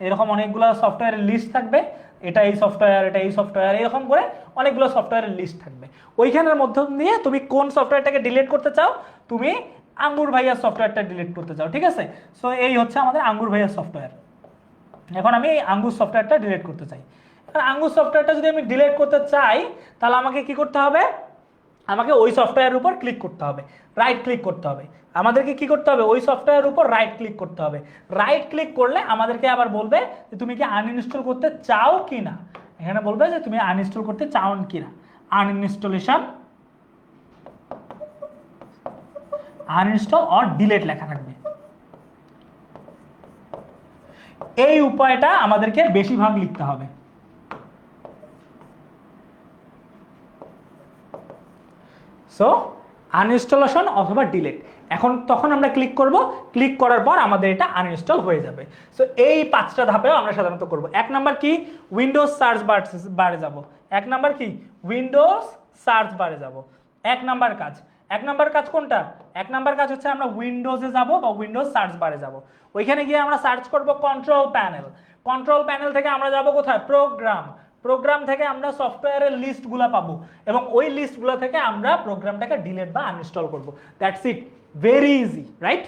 এরকম অনেকগুলো সফটওয়্যারের লিস্ট থাকবে, এটা এই সফটওয়্যার, এটা এই সফটওয়্যার, এরকম করে অনেকগুলো সফটওয়্যারের লিস্ট থাকবে। ওইখানের মধ্য দিয়ে তুমি কোন সফটওয়্যারটাকে ডিলিট করতে চাও, তুমি আঙ্গুর ভাইয়া সফটওয়্যারটা ডিলিট করতে চাও, ঠিক আছে। সো এই হচ্ছে আমাদের আঙ্গুর ভাইয়া সফটওয়্যার। এখন আমি এই আঙ্গুর সফটওয়্যারটা ডিলিট করতে চাই। আঙ্গুর সফটওয়্যারটা যদি আমি ডিলিট করতে চাই তাহলে আমাকে কি করতে হবে, আমাকে ওই সফটওয়্যারের উপর ক্লিক করতে হবে, রাইট ক্লিক করতে হবে। আমাদেরকে কি করতে হবে, ওই সফটওয়্যারের উপর রাইট ক্লিক করতে হবে। রাইট ক্লিক করলে আমাদেরকে আবার বলবে যে তুমি কি আনইনস্টল করতে চাও কি না। এখানে বলবে যে তুমি আনইনস্টল করতে চাও কি না, আনইনস্টলেশন, আনইনস্টল অর ডিলিট লেখা থাকবে। এই উপায়টা আমাদেরকে বেশিরভাগ লিখতে হবে। সো আনইনস্টলেশন অথবা ডিলিট, এখন তখন আমরা ক্লিক করব, ক্লিক করার পর আমাদের এটা আনইনস্টল হয়ে যাবে। সো এই 5টা ধাপেও আমরা সাধারণত করব। 1 নাম্বার কি, উইন্ডোজ সার্চ বারে যাব। 1 নাম্বার কি, উইন্ডোজ সার্চ বারে যাব। 1 নাম্বার কাজ, 1 নাম্বার কাজ কোনটা, 1 নাম্বার কাজ হচ্ছে আমরা উইন্ডোজে যাব বা উইন্ডোজ সার্চ বারে যাব। ওইখানে গিয়ে আমরা সার্চ করব কন্ট্রোল প্যানেল। কন্ট্রোল প্যানেল থেকে আমরা যাব কোথায়, প্রোগ্রাম। প্রোগ্রাম থেকে আমরা সফটওয়্যারের লিস্টগুলো পাবো এবং ওই লিস্টগুলো থেকে আমরা প্রোগ্রামটাকে ডিলিট বা আনইনস্টল করব। That's it, very easy, right.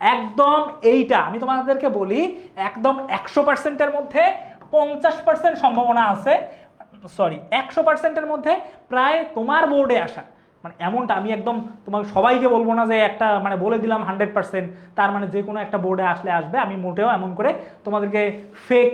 একদম এইটা আমি তোমাদেরকে বলি, একদম 100%-এর মধ্যে 50% সম্ভাবনা আছে, সরি 100%-এর মধ্যে প্রায় তোমার বোর্ডে আসা, মানে এমনটা আমি একদম তোমাকে সবাইকে বলবো না যে একটা মানে বলে দিলাম 100%, তার মানে যে কোনো একটা বোর্ডে আসলে আসবে, আমি মোটেও এমন করে তোমাদেরকে ফেক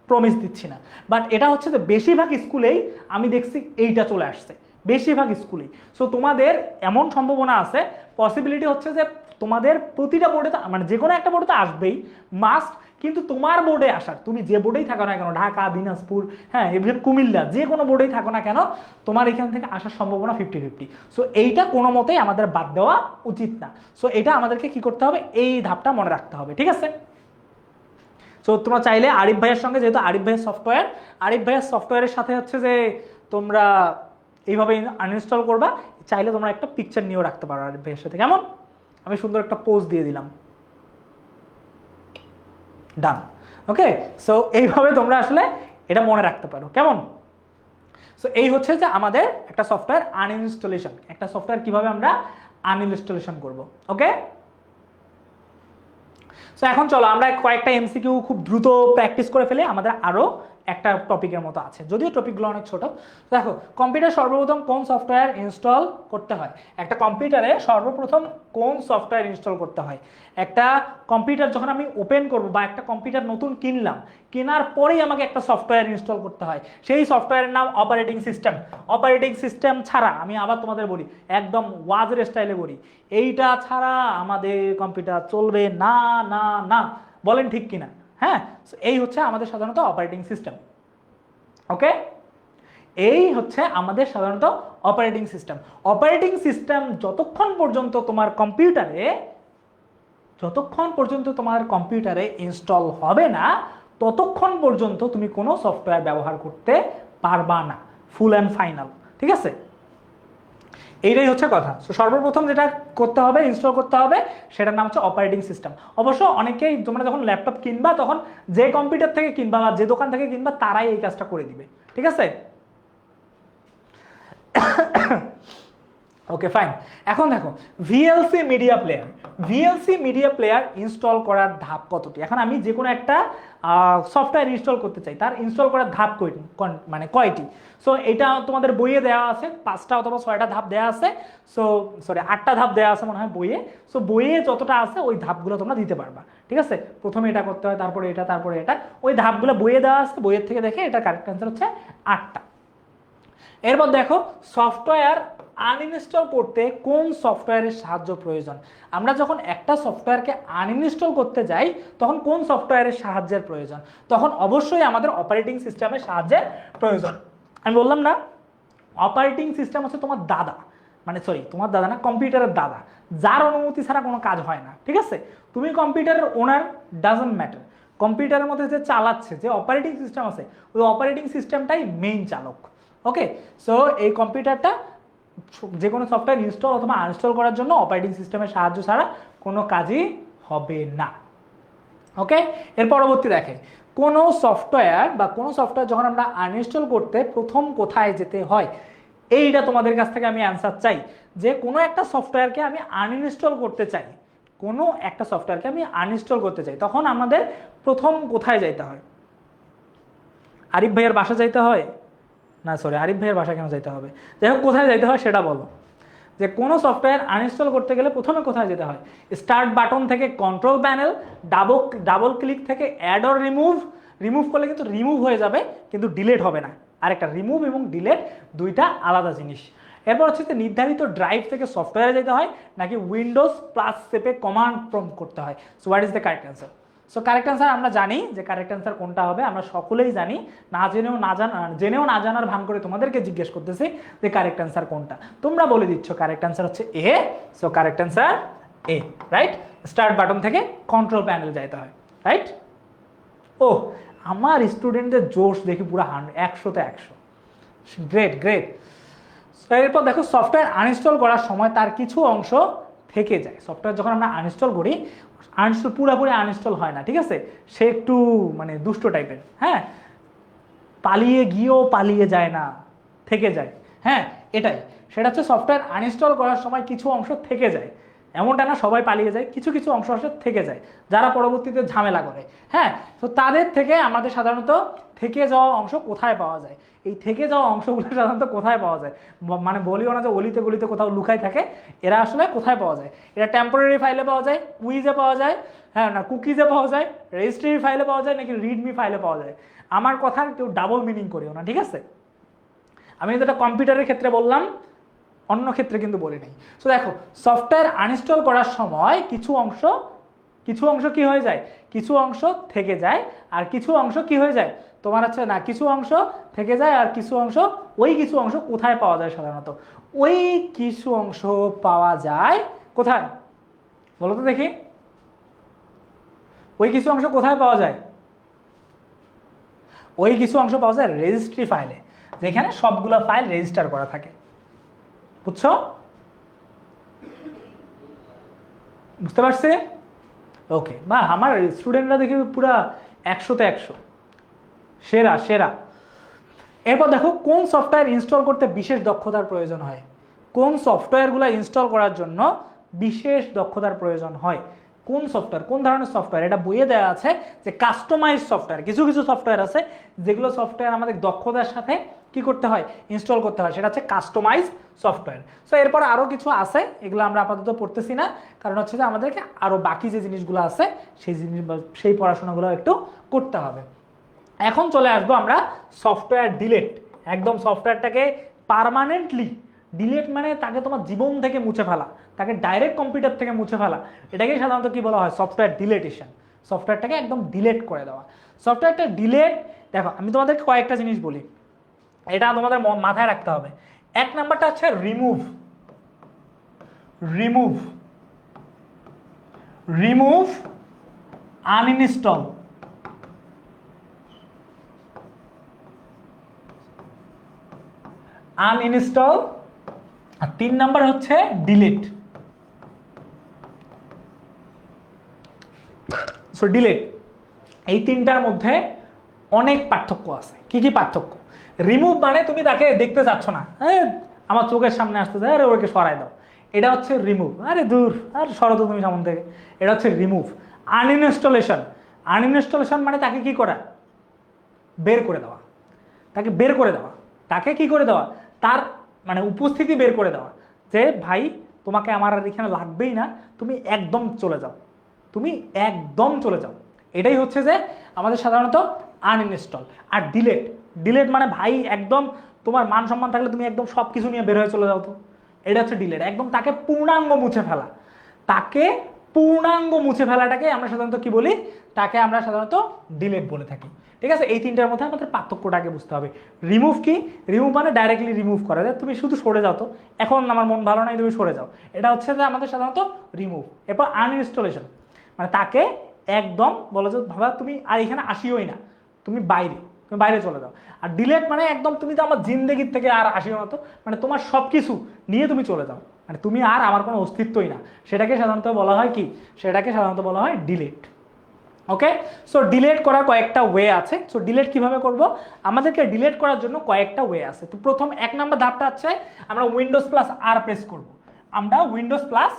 প্রমিস দিচ্ছি না। বাট এটা হচ্ছে যে বেশিরভাগ স্কুলেই আমি দেখছি এইটা চলে আসছে, বেশিরভাগ স্কুলেই। সো তোমাদের এমন সম্ভাবনা আছে, পসিবিলিটি হচ্ছে যে তোমাদের প্রতিটা বোর্ডে, মানে যে কোনো একটা বোর্ডে তো আসবেই মাস্ট, কিন্তু তোমার বোর্ডে আসার, তুমি যে বোর্ডেই থাকো না কেন, ঢাকা, দিনাজপুর, হ্যাঁ এবার কুমিল্লা, যে কোনো বোর্ডেই থাকো না কেন, তোমার এখান থেকে আসার সম্ভাবনা 50-50। সো এইটা কোনো মতেই আমাদের বাদ দেওয়া উচিত না। সো এটা আমাদেরকে কি করতে হবে, এই ধাপটা মনে রাখতে হবে, ঠিক আছে। সো তোমরা চাইলে আরিফ ভাইয়ের সঙ্গে, যেহেতু আরিফ ভাইয়ের সফটওয়্যার, আরিফ ভাইয়ের সফটওয়্যারের সাথে হচ্ছে যে তোমরা এইভাবে আনইনস্টল করবা, চাইলে তোমরা একটা পিকচার নিয়েও রাখতে পারো আরিফ ভাইয়ের সাথে। কেমন, আমি সুন্দর একটা পোজ দিয়ে দিলাম, ডান। ওকে, সো এইভাবে তোমরা আসলে এটা মনে রাখতে পারো, কেমন। সো এই হচ্ছে যে আমাদের একটা সফটওয়্যার আনইনস্টলেশন, একটা সফটওয়্যার কিভাবে আমরা আনইনস্টলেশন করব। ওকে, সো এখন চলো আমরা কয়েকটা এমসিকিউ খুব দ্রুত প্র্যাকটিস করে ফেলে, আমাদের আরো একটা টপিকের মতো আছে, যদিও টপিকগুলো অনেক ছোট। দেখো, কম্পিউটার সর্বপ্রথম কোন সফটওয়্যার ইনস্টল করতে হয়, একটা কম্পিউটারে সর্বপ্রথম কোন সফটওয়্যার ইনস্টল করতে হয়। একটা কম্পিউটার যখন আমি ওপেন করব বা একটা কম্পিউটার নতুন কিনলাম, কেনার পরেই আমাকে একটা সফটওয়্যার ইনস্টল করতে হয়, সেই সফটওয়্যারের নাম অপারেটিং সিস্টেম। অপারেটিং সিস্টেম ছাড়া, আমি আবার তোমাদের বলি, একদম ওয়াজের স্টাইলে বলি, এইটা ছাড়া আমাদের কম্পিউটার চলবে না, না না, বলেন ঠিক কিনা। হ্যাঁ, এই হচ্ছে আমাদের সাধারণত অপারেটিং সিস্টেম। ওকে, এই হচ্ছে আমাদের সাধারণত অপারেটিং সিস্টেম। অপারেটিং সিস্টেম যতক্ষণ পর্যন্ত তোমার কম্পিউটারে ইনস্টল হবে না, ততক্ষণ পর্যন্ত তুমি কোনো সফটওয়্যার ব্যবহার করতে পারবা না, ফুল অ্যান্ড ফাইনাল, ঠিক আছে। এইটাই হচ্ছে কথা। সো সর্বপ্রথম যেটা করতে হবে, ইনস্টল করতে হবে, সেটার নাম হচ্ছে অপারেটিং সিস্টেম। অবশ্য অনেকেই তোমরা যখন ল্যাপটপ কিনবা, তখন যে কম্পিউটার থেকে কিনবা বা যে দোকান থেকে কিনবা, তারাই এই কাজটা করে দিবে, ঠিক আছে। Okay fine. এখন দেখো, VLC media player, VLC media player install করার ধাপ কতটি। এখন আমি যে কোনো একটা সফটওয়্যার ইনস্টল করতে চাই, তার ইনস্টল করার ধাপ মানে কয়টি। সো এটা তোমাদের বইয়ে দেওয়া আছে, 5টা অথবা 6টা ধাপ দেওয়া আছে। সো সরি 8টা ধাপ দেওয়া আছে মনে হয় বইয়ে। সো বইয়ে যতটা আছে ওই ধাপগুলো তোমরা দিতে পারবা, ঠিক আছে। প্রথমে এটা করতে হয়, তারপরে এটা, তারপরে এটা, ওই ধাপগুলো বইয়ে দেওয়া আছে, বইয়ের থেকে দেখে এটা কারেক্ট অ্যান্সার হচ্ছে 8টা। এরপর দেখো, সফটওয়্যার আনইনস্টল করতে কোন সফটওয়্যারের সাহায্য প্রয়োজন। আমরা যখন একটা সফটওয়্যারকে আনইনস্টল করতে যাই, তখন কোন সফটওয়্যারের সাহায্যের প্রয়োজন, তখন অবশ্যই আমাদের অপারেটিং সিস্টেমের সাহায্যের প্রয়োজন। আমি বললাম না, অপারেটিং সিস্টেম হচ্ছে তোমার দাদা, মানে সরি তোমার দাদা না, কম্পিউটারের দাদা, যার অনুমতি ছাড়া কোনো কাজ হয় না, ঠিক আছে। তুমি কম্পিউটারের ওনার, ডাজন্ট ম্যাটার, কম্পিউটারের মধ্যে যে চালাচ্ছে, যে অপারেটিং সিস্টেম আছে, ওই অপারেটিং সিস্টেমটাই মেইন চালক। ওকে, সো এই কম্পিউটারটা যে কোনো সফটওয়্যার ইনস্টল অথবা আনইনস্টল করার জন্য অপারেটিং সিস্টেমের সাহায্য ছাড়া কোনো কাজই হবে না। ওকে, এর পরবর্তী দেখে, কোনো সফটওয়্যার যখন আমরা আনইনস্টল করতে প্রথম কোথায় যেতে হয়। এইটা তোমাদের কাছ থেকে আমি অ্যান্সার চাই যে কোনো একটা সফটওয়্যারকে আমি আনইনস্টল করতে চাই, কোনো একটা সফটওয়্যারকে আমি আনইনস্টল করতে চাই, তখন আমাদের প্রথম কোথায় যাইতে হয়? আরিফ ভাইয়ের বাসা যাইতে হয় না, সরি আরিফ ভাইয়ের বাসা কেন যাইতে হবে, যাই হোক কোথায় যাইতে হয় সেটা বলো। যে কোনো সফটওয়্যার আনইনস্টল করতে গেলে প্রথমে কোথায় যেতে হয়? স্টার্ট বাটন থেকে কন্ট্রোল প্যানেল, ডাবল ক্লিক থেকে অ্যাড অর রিমুভ, রিমুভ করলে কিন্তু রিমুভ হয়ে যাবে কিন্তু ডিলেট হবে না। আরেকটা রিমুভ এবং ডিলেট দুইটা আলাদা জিনিস। এরপর হচ্ছে যে নির্ধারিত ড্রাইভ থেকে সফটওয়্যারে যেতে হয় নাকি উইন্ডোজ প্লাস সেপে কমান্ড প্রম্পট করতে হয়। So what is the correct answer? So correct answer আমরা জানি যে কারেক্ট অ্যান্সার কোনটা হবে, আমরা সকলেই জানি, না জেনেও না জানার ভান করে তোমাদেরকে জিজ্ঞেস করতেছি যে কারেক্ট অ্যান্সার কোনটা, তোমরা বলে দিচ্ছ কারেক্ট অ্যান্সার হচ্ছে এ। সো কারেক্ট অ্যান্সার এ, রাইট। স্টার্ট বাটন থেকে কন্ট্রোল প্যানেল যাইতে হয়, রাইট। ও আমার স্টুডেন্টদের জোশ দেখি পুরো 100-তে 100, গ্রেট গ্রেট। এরপর দেখো সফটওয়্যার আনইনস্টল করার সময় তার কিছু অংশ থেকে যায়। সফটওয়্যার যখন আমরা আনইনস্টল করি, পুরোপুরি আনইনস্টল হয় না, ঠিক আছে, সে একটু মানে দুষ্ট টাইপের, হ্যাঁ, পালিয়ে গিয়েও পালিয়ে যায় না, থেকে যায়, হ্যাঁ এটাই, সেটা হচ্ছে সফটওয়্যার আনইনস্টল করার সময় কিছু অংশ থেকে যায়। এমনটা না সবাই পালিয়ে যায়, কিছু কিছু অংশ থেকে যায় যারা পরবর্তীতে ঝামেলা করে, হ্যাঁ। তো তাদের থেকে আমাদের সাধারণত থেকে যাওয়া অংশ কোথায় পাওয়া যায়? এই থেকে যাওয়া অংশগুলো সাধারণত কোথায় পাওয়া যায়? মানে বলিও না যে অলিতে গলিতে কোথাও লুকাই থাকে, এরা আসলে কোথায় পাওয়া যায়? এটা টেম্পোরারি ফাইলে পাওয়া যায়, কুইজে পাওয়া যায়, হ্যাঁ না কুকিজে পাওয়া যায়, রেজিস্ট্রি ফাইলে পাওয়া যায়, নাকি রিডমি ফাইলে পাওয়া যায়? আমার কথার কেউ ডাবল মিনিং করিও না, ঠিক আছে? আমি যেটা কম্পিউটারের ক্ষেত্রে বললাম, অন্য ক্ষেত্রে কিন্তু বলি নাই। সো দেখো সফটওয়্যার আনইনস্টল করার সময় কিছু অংশ কি হয়ে যায়? কিছু অংশ থেকে যায়, আর কিছু অংশ কি হয়ে যায় তোমার হচ্ছে না, কিছু অংশ থেকে যায় আর কিছু অংশ, ওই কিছু অংশ কোথায় পাওয়া যায় সাধারণত? ওই কিছু অংশ পাওয়া যায় কোথায় বলো তো দেখি? ওই কিছু অংশ কোথায় পাওয়া যায়? ওই কিছু অংশ পাওয়া যায় রেজিস্ট্রি ফাইলে, যেখানে সবগুলো ফাইল রেজিস্টার করা থাকে, বুঝছো? বুঝতে পারছে? ওকে, বা আমার স্টুডেন্টরা দেখি পুরা 100-তে 100, সেরা সেরা। এরপর দেখো কোন সফটওয়্যার ইনস্টল করতে বিশেষ দক্ষতার প্রয়োজন হয়? কোন সফটওয়্যারগুলো ইনস্টল করার জন্য বিশেষ দক্ষতার প্রয়োজন হয়? কোন সফটওয়্যার, কোন ধরনের সফটওয়্যার? এটা বইয়ে দেওয়া আছে যে কাস্টমাইজ সফটওয়্যার, কিছু কিছু সফটওয়্যার আছে যেগুলো সফটওয়্যার আমাদের দক্ষতার সাথে কি করতে হয়? ইনস্টল করতে হয়, সেটা হচ্ছে কাস্টমাইজ সফটওয়্যার। সো এরপর আরও কিছু আছে, এগুলো আমরা আপাতত পড়তেছি না, কারণ হচ্ছে যে আমাদেরকে আরও বাকি যে জিনিসগুলো আছে সেই পড়াশোনাগুলো একটু করতে হবে। এখন চলে আসবো আমরা সফটওয়্যার ডিলেট। একদম সফটওয়্যারটাকে পার্মানেন্টলি ডিলেট, মানে তাকে তোমার জীবন থেকে মুছে ফেলা, তাকে ডাইরেক্ট কম্পিউটার থেকে মুছে ফেলা, এটাকেই সাধারণত কি বলা হয়? সফটওয়্যার ডিলেটেশন। সফটওয়্যারটাকে একদম ডিলেট করে দেওয়া। সফটওয়্যারটা ডিলেট, দেখো আমি তোমাদেরকে কয়েকটা জিনিস বলি, এটা তোমাদের মাথায় রাখতে হবে। এক নাম্বারটা হচ্ছে remove. Remove remove uninstall. Uninstall. আর 3 নাম্বার হচ্ছে ডিলিট। সো ডিলিট, এই তিনটার মধ্যে অনেক পার্থক্য আছে। কি কি পার্থক্য? রিমুভ মানে তুমি তাকে দেখতে চাচ্ছ না, আমার চোখের সামনে আসতেছে, আরে ওকে সরাই দাও, এটা হচ্ছে রিমুভ। আরে দূর, আর সরো তো তুমি সামনে থেকে, এটা হচ্ছে রিমুভ। আনইনস্টলেশন, আনইনস্টলেশন মানে তাকে কি করা? বের করে দেওয়া। তাকে বের করে দেওয়া, তাকে কি করে দেওয়া? তার মানে উপস্থিতি বের করে দেওয়া, যে ভাই তোমাকে আমার আর এখানে লাগবেই না, তুমি একদম চলে যাও, তুমি একদম চলে যাও। এটাই হচ্ছে যে আমাদের সাধারণত আনইনস্টল। আর ডিলেট, ডিলেট মানে ভাই একদম তোমার মান সম্মান থাকলে তুমি একদম সব কিছু নিয়ে বের হয়ে চলে যাও, তো এটা হচ্ছে ডিলেট। একদম তাকে পূর্ণাঙ্গ মুছে ফেলা, তাকে পূর্ণাঙ্গ মুছে ফেলাটাকে আমরা সাধারণত কি বলি? তাকে আমরা সাধারণত ডিলেট বলে থাকি, ঠিক আছে? এই তিনটার মধ্যে আমাদের পার্থক্যটাকে বুঝতে হবে। রিমুভ কি? রিমুভ মানে ডাইরেক্টলি রিমুভ করা যায়, তুমি শুধু সরে যাও, তো এখন আমার মন ভালো নাই, তুমি সরে যাও, এটা হচ্ছে যে আমাদের সাধারণত রিমুভ। এরপর আনইনস্টলেশন মানে তাকে একদম বলা যায় ভাবা তুমি আর এখানে আসিওই না, তুমি বাইরে চলে যাও। আর ডিলেট মানে একদম তুমি তো আমার জিন্দেগির থেকে আর আসিও না, তো মানে তোমার সব কিছু নিয়ে তুমি চলে যাও, মানে তুমি আর আমার কোনো অস্তিত্বই না, সেটাকে সাধারণত বলা হয় কি? সেটাকে সাধারণত বলা হয় ডিলেট। ওকে, সো ডিলিট করার কয়েকটা ওয়ে আছে। সো ডিলিট কিভাবে করব, আমাদেরকে ডিলিট করার জন্য কয়েকটা ওয়ে আছে। তো প্রথম 1 নম্বর ধাপটা হচ্ছে আমরা উইন্ডোজ প্লাস আর প্রেস করব। আমরা উইন্ডোজ প্লাস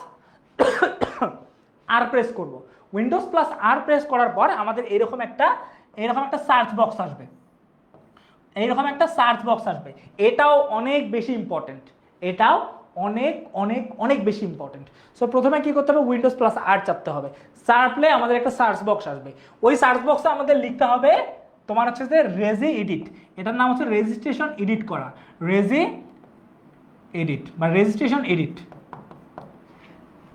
আর প্রেস করব। উইন্ডোজ প্লাস আর প্রেস করার পর আমাদের এরকম একটা সার্চ বক্স আসবে, এইরকম একটা সার্চ বক্স আসবে। এটাও অনেক বেশি ইম্পর্টেন্ট, এটাও অনেক অনেক অনেক বেশি ইম্পর্টেন্ট। সো প্রথমে কি করতে হবে, উইন্ডোজ প্লাস আর চাপতে হবে। চাপলে আমাদের একটা সার্চ বক্স আসবে। ওই সার্চ বক্সে আমাদের লিখতে হবে তোমার হচ্ছে যে রেজি এডিট, এটার নাম হচ্ছে রেজিস্ট্রেশন এডিট করা, রেজি এডিট বা রেজিস্ট্রেশন এডিট।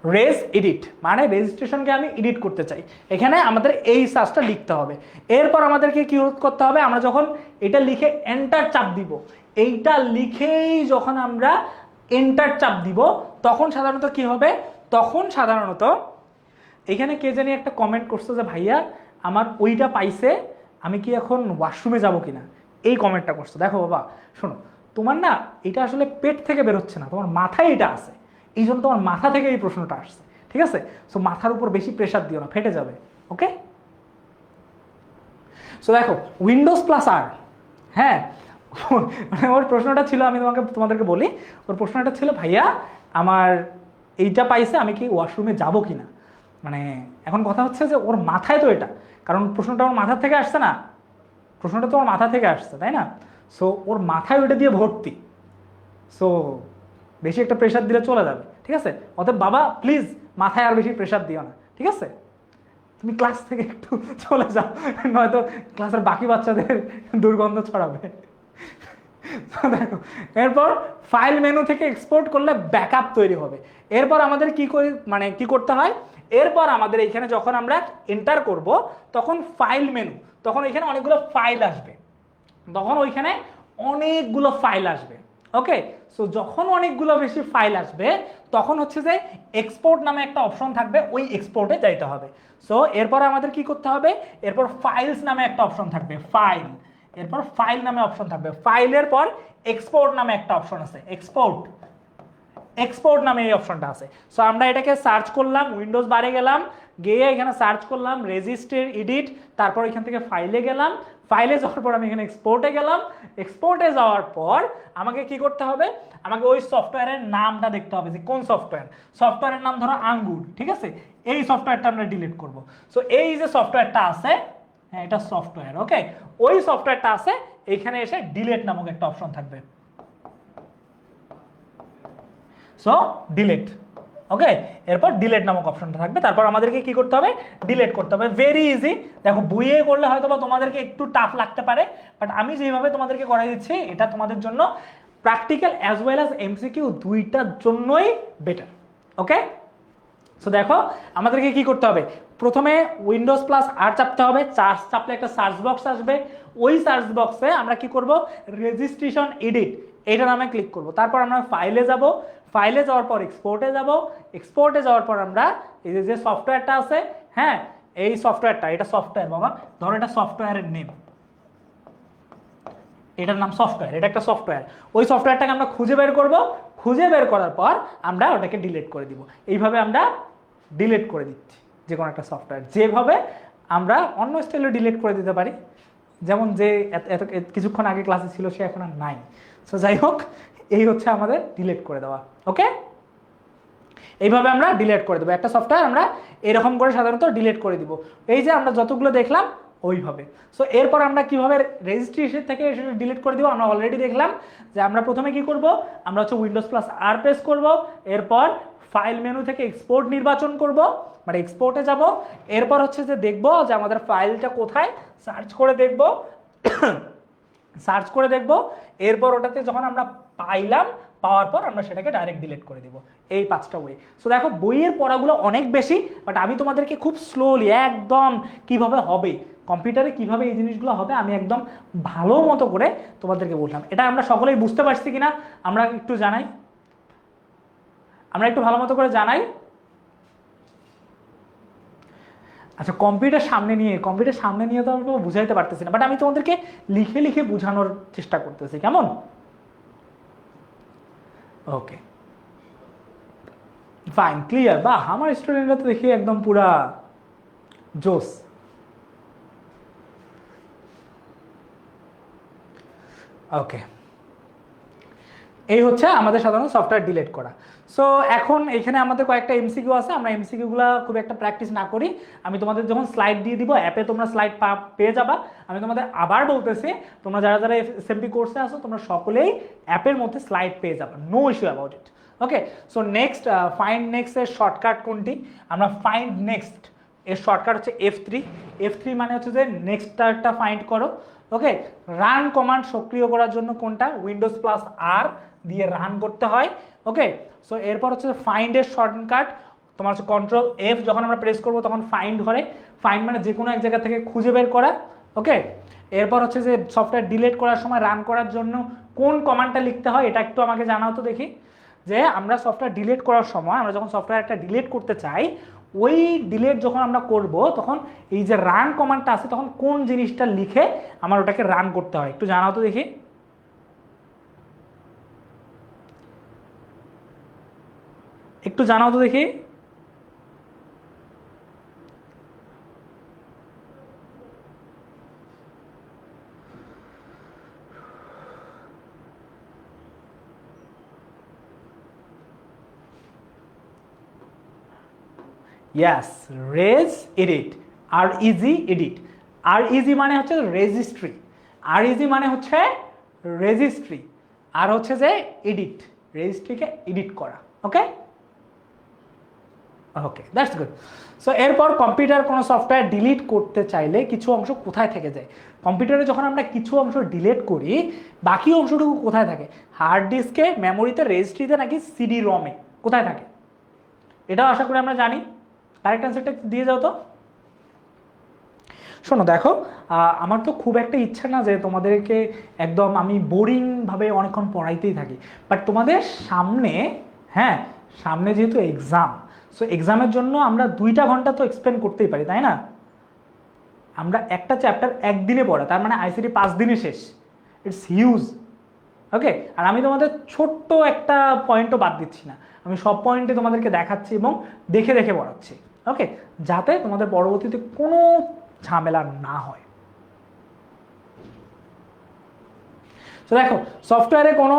রেজ এডিট মানে রেজিস্ট্রেশনকে আমি এডিট করতে চাই, এখানে আমাদের এই সার্চটা লিখতে হবে। এরপর আমাদেরকে কি করতে হবে, আমরা যখন এটা লিখে এন্টার চাপ দিব, এইটা লিখেই যখন আমরা এন্টার চাপ দিব তখন সাধারণত কি হবে, তখন সাধারণত এখানে কে জানি একটা কমেন্ট করছে যে ভাইয়া আমার ওইটা পাইছে, আমি কি এখন ওয়াশরুমে যাব কিনা, এই কমেন্টটা করছে। দেখো বাবা শোনো, তোমার না এটা আসলে পেট থেকে বেরোচ্ছে না, তোমার মাথায় এটা আছে, এই জন্য তোমার মাথা থেকে এই প্রশ্নটা আসছে, ঠিক আছে? সো মাথার উপর বেশি প্রেশার দিও না, ফেটে যাবে। ওকে, সো দেখো উইন্ডোজ প্লাস আর, হ্যাঁ মানে ওর প্রশ্নটা ছিল, আমি তোমাদেরকে বলি, ওর প্রশ্নটা ছিল ভাইয়া আমার এইটা পাইছে, আমি কি ওয়াশরুমে যাব কিনা। মানে এখন কথা হচ্ছে যে ওর মাথায় তো এটা, কারণ প্রশ্নটা ওর মাথা থেকে আসছে না, প্রশ্নটা তো ওর মাথা থেকে আসছে, তাই না? সো ওর মাথায় ওইটা দিয়ে ভর্তি, সো বেশি একটা প্রেশার দিলে চলে যাবে, ঠিক আছে? অতএব বাবা প্লিজ মাথায় আর বেশি প্রেশার দিও না, ঠিক আছে? তুমি ক্লাস থেকে একটু চলে যাও, নয়তো ক্লাসের বাকি বাচ্চাদের দুর্গন্ধ ছড়াবে। দেখো এরপর ফাইল মেনু থেকে এক্সপোর্ট করলে ব্যাকআপ তৈরি হবে। এরপর আমাদের কি করে মানে কি করতে হয়, এরপর আমাদের এখানে যখন আমরা এন্টার করব তখন ফাইল মেনু, তখন এখানে অনেকগুলো ফাইল আসবে, তখন ওইখানে অনেকগুলো ফাইল আসবে। ওকে, সো যখন অনেকগুলো বেশি ফাইল আসবে তখন হচ্ছে যে এক্সপোর্ট নামে একটা অপশন থাকবে, ওই এক্সপোর্টে যাইতে হবে। সো এরপর আমাদের কি করতে হবে, এরপর ফাইলস নামে একটা অপশন থাকবে, ফাইল, এরপর ফাইল নামে অপশন থাকবে, ফাইলের পর এক্সপোর্ট নামে একটা অপশন আছে, এক্সপোর্ট, এক্সপোর্ট নামে এই অপশনটা আছে। সো আমরা এটাকে সার্চ করলাম, উইন্ডোজ বারে গেলাম, গিয়ে এখানে সার্চ করলাম রেজিস্টার এডিট, তারপর এখান থেকে ফাইলে গেলাম, ফাইলে যাওয়ার পর আমি এখানে এক্সপোর্টে গেলাম, এক্সপোর্টে যাওয়ার পর আমাকে কি করতে হবে, আমাকে ওই সফটওয়্যারের নামটা দেখতে হবে যে কোন সফটওয়্যার, সফটওয়্যারের নাম ধরো আঙ্গুর, ঠিক আছে? এই সফটওয়্যারটা আমরা ডিলিট করব। সো এই যে সফটওয়্যারটা আছে, হ্যাঁ এটা সফটওয়্যার, ওকে, ওই সফটওয়্যারটা আছে, এইখানে এসে ডিলিট নামক একটা অপশন থাকবে, সো ডিলিট। ওকে, এরপর ডিলিট নামক অপশনটা থাকবে, তারপর আমাদেরকে কি করতে হবে, ডিলিট করতে হবে। Very easy. দেখো বইয়ে করলে হয়তো বা তোমাদেরকে একটু টাফ লাগতে পারে, বাট আমি যেভাবে তোমাদেরকে করাই দিচ্ছি এটা তোমাদের জন্য practical as well as MCQ দুইটার জন্যই বেটার। ওকে, সো দেখো আমাদেরকে কি করতে হবে, প্রথমে উইন্ডোজ প্লাস আর চাপতে হবে, চাপলে একটা সার্চ বক্স আসবে, ওই সার্চ বক্সে আমরা কি করব, রেজিস্ট্রেশন এডিট এটা নামে ক্লিক করব। তারপর আমরা ফাইলে যাব, ফাইলে যাওয়ার পর এক্সপোর্টে যাব, এক্সপোর্টে যাওয়ার পর আমরা এই যে সফটওয়্যারটা আছে, হ্যাঁ এই সফটওয়্যারটা, এটা সফটওয়্যার বাবা, ধরো এটা সফটওয়্যারের নেম, এটার নাম সফটওয়্যার, এটা একটা সফটওয়্যার, ওই সফটওয়্যারটাকে আমরা খুঁজে বের করব, খুঁজে বের করার পর আমরা ওটাকে ডিলিট করে দিব। এইভাবে আমরা ডিলিট করে দিচ্ছি যে কোনো একটা সফটওয়্যার, যেভাবে আমরা অন্য স্টাইলে ডিলিট করে দিতে পারি, যেমন যে এত কিছুক্ষণ আগে ক্লাসে ছিল সে এখন আর নাই। সো যাই হোক, এই হচ্ছে আমাদের ডিলিট করে দেওয়া। ওকে, এইভাবে আমরা ডিলিট করে দেবো একটা সফটওয়্যার, আমরা এরকম করে সাধারণত ডিলিট করে দিব। এই যে আমরা যতগুলো দেখলাম ওইভাবে। সো এরপর আমরা কিভাবে রেজিস্ট্রেশন থেকে সেটা ডিলিট করে দিব, আমরা অলরেডি দেখলাম যে আমরা প্রথমে কি করব, আমরা হচ্ছে উইন্ডোজ প্লাস আর প্রেস করব, এরপর ফাইল মেনু থেকে এক্সপোর্ট নির্বাচন করব, মানে এক্সপোর্টে যাব, এরপর হচ্ছে যে দেখব যে আমাদের ফাইলটা কোথায়, সার্চ করে দেখব, সার্চ করে দেখব, এরপর ওটাতে যখন আমরা পাইলাম, পাওয়ার পর আমরা সেটাকে ডাইরেক্ট ডিলিট করে দিব। এই 5টা ওয়ে। সো দেখো বইয়ের পড়াগুলো অনেক বেশি, বাট আমি তোমাদেরকে খুব স্লোলি একদম কিভাবে হবে কম্পিউটারে, কিভাবে এই জিনিসগুলো হবে আমি একদম ভালো মতো করে তোমাদেরকে বললাম। এটা আমরা সকলেই বুঝতে পারছি কিনা আমরা একটু জানাই, আমরা একটু ভালো মতো করে জানাই। আচ্ছা, কম্পিউটার সামনে নিয়ে তো আমরা বুঝাইতে পারতেছি না, বাট আমি তোমাদেরকে লিখে লিখে বোঝানোর চেষ্টা করতেছি, কেমন? Okay fine, clear. বাহ, আমার স্টুডেন্টরা তো দেখি একদম পুরা জোস। ওকে, এই হচ্ছে আমাদের সাধারণত সফটওয়্যার ডিলিট করা। সো এখন এখানে আমাদের কয়েকটা এমসিকিউ আছে, আমরা এমসিকিউগুলো খুব একটা প্র্যাকটিস না করি। আমি তোমাদের যখন স্লাইড দিয়ে দিব অ্যাপে তোমরা স্লাইড পেয়ে যাবা। আমি তোমাদের আবার বলতেছি, তোমরা যারা যারা এসএমপি কোর্সে আসো তোমরা সকলেই অ্যাপের মধ্যে স্লাইড পেয়ে যাবা, no issue about it. Okay, so next, find next এর শর্টকাট কোনটি? আমরা ফাইন্ড নেক্সট এর শর্টকাট হচ্ছে F3। F3 মানে হচ্ছে যে নেক্সটটা ফাইন্ড করো। ওকে, রান কমান্ড সক্রিয় করার জন্য কোনটা? উইন্ডোজ প্লাস আর দিয়ে রান করতে হয়। ওকে, সো এরপর হচ্ছে ফাইন্ডের শর্টকাট তোমার হচ্ছে কন্ট্রোল F, যখন আমরা প্রেস করবো তখন ফাইন্ড করে। ফাইন্ড মানে যে কোনো এক জায়গা থেকে খুঁজে বের করা। ওকে, এরপর হচ্ছে যে সফটওয়্যার ডিলিট করার সময় রান করার জন্য কোন কমান্ডটা লিখতে হয় এটা একটু আমাকে জানাও তো দেখি। যে আমরা সফটওয়্যার ডিলিট করার সময়, আমরা যখন সফটওয়্যার একটা ডিলিট করতে চাই, ওই ডিলিট যখন আমরা করব তখন এই যে রান কমান্ডটা আছে তখন কোন জিনিসটা লিখে আমার ওটাকে রান করতে হয় একটু জানাও তো দেখি। একটু জানাও তো দেখি। ইয়াস, রেজ এডিট, আর ইজি এডিট। আর ইজি মানে হচ্ছে রেজিস্ট্রি, আর ইজি মানে হচ্ছে রেজিস্ট্রি, আর হচ্ছে যে এডিট, রেজিস্ট্রিকে এডিট করা। ওকে ওকে, দ্যাটস গুড। সো এরপর কম্পিউটার কোনো সফটওয়্যার ডিলিট করতে চাইলে কিছু অংশ কোথায় থেকে যায়? কম্পিউটারে যখন আমরা কিছু অংশ ডিলিট করি বাকি অংশটুকু কোথায় থাকে? হার্ড ডিস্কে, মেমোরিতে, রেজিস্ট্রিতে নাকি সিডি রমে? কোথায় থাকে? এটাও আশা করি আমরা জানি। কারেক্ট অ্যান্সারটা দিয়ে যাও তো। শোনো দেখো, আমার তো খুব একটা ইচ্ছা না যে তোমাদেরকে একদম আমি বোরিংভাবে অনেকক্ষণ পড়াইতেই থাকি, বাট তোমাদের সামনে, হ্যাঁ সামনে যেহেতু এক্সাম, সো এক্সামের জন্য আমরা 2টা ঘন্টা তো এক্সপ্লেন করতেই পারি, তাই না? আমরা একটা চ্যাপ্টার একদিনে পড়া, তার মানে আইসিটি 5 দিনে শেষ। It's huge. ওকে, আর আমি তোমাদের ছোট্ট একটা পয়েন্টও বাদ দিচ্ছি না, আমি সব পয়েন্টে তোমাদেরকে দেখাচ্ছি এবং দেখে দেখে পড়াচ্ছি। ওকে, যাতে তোমাদের পরবর্তীতে কোনো ঝামেলা না হয়। তো দেখো, সফটওয়্যারে কোনো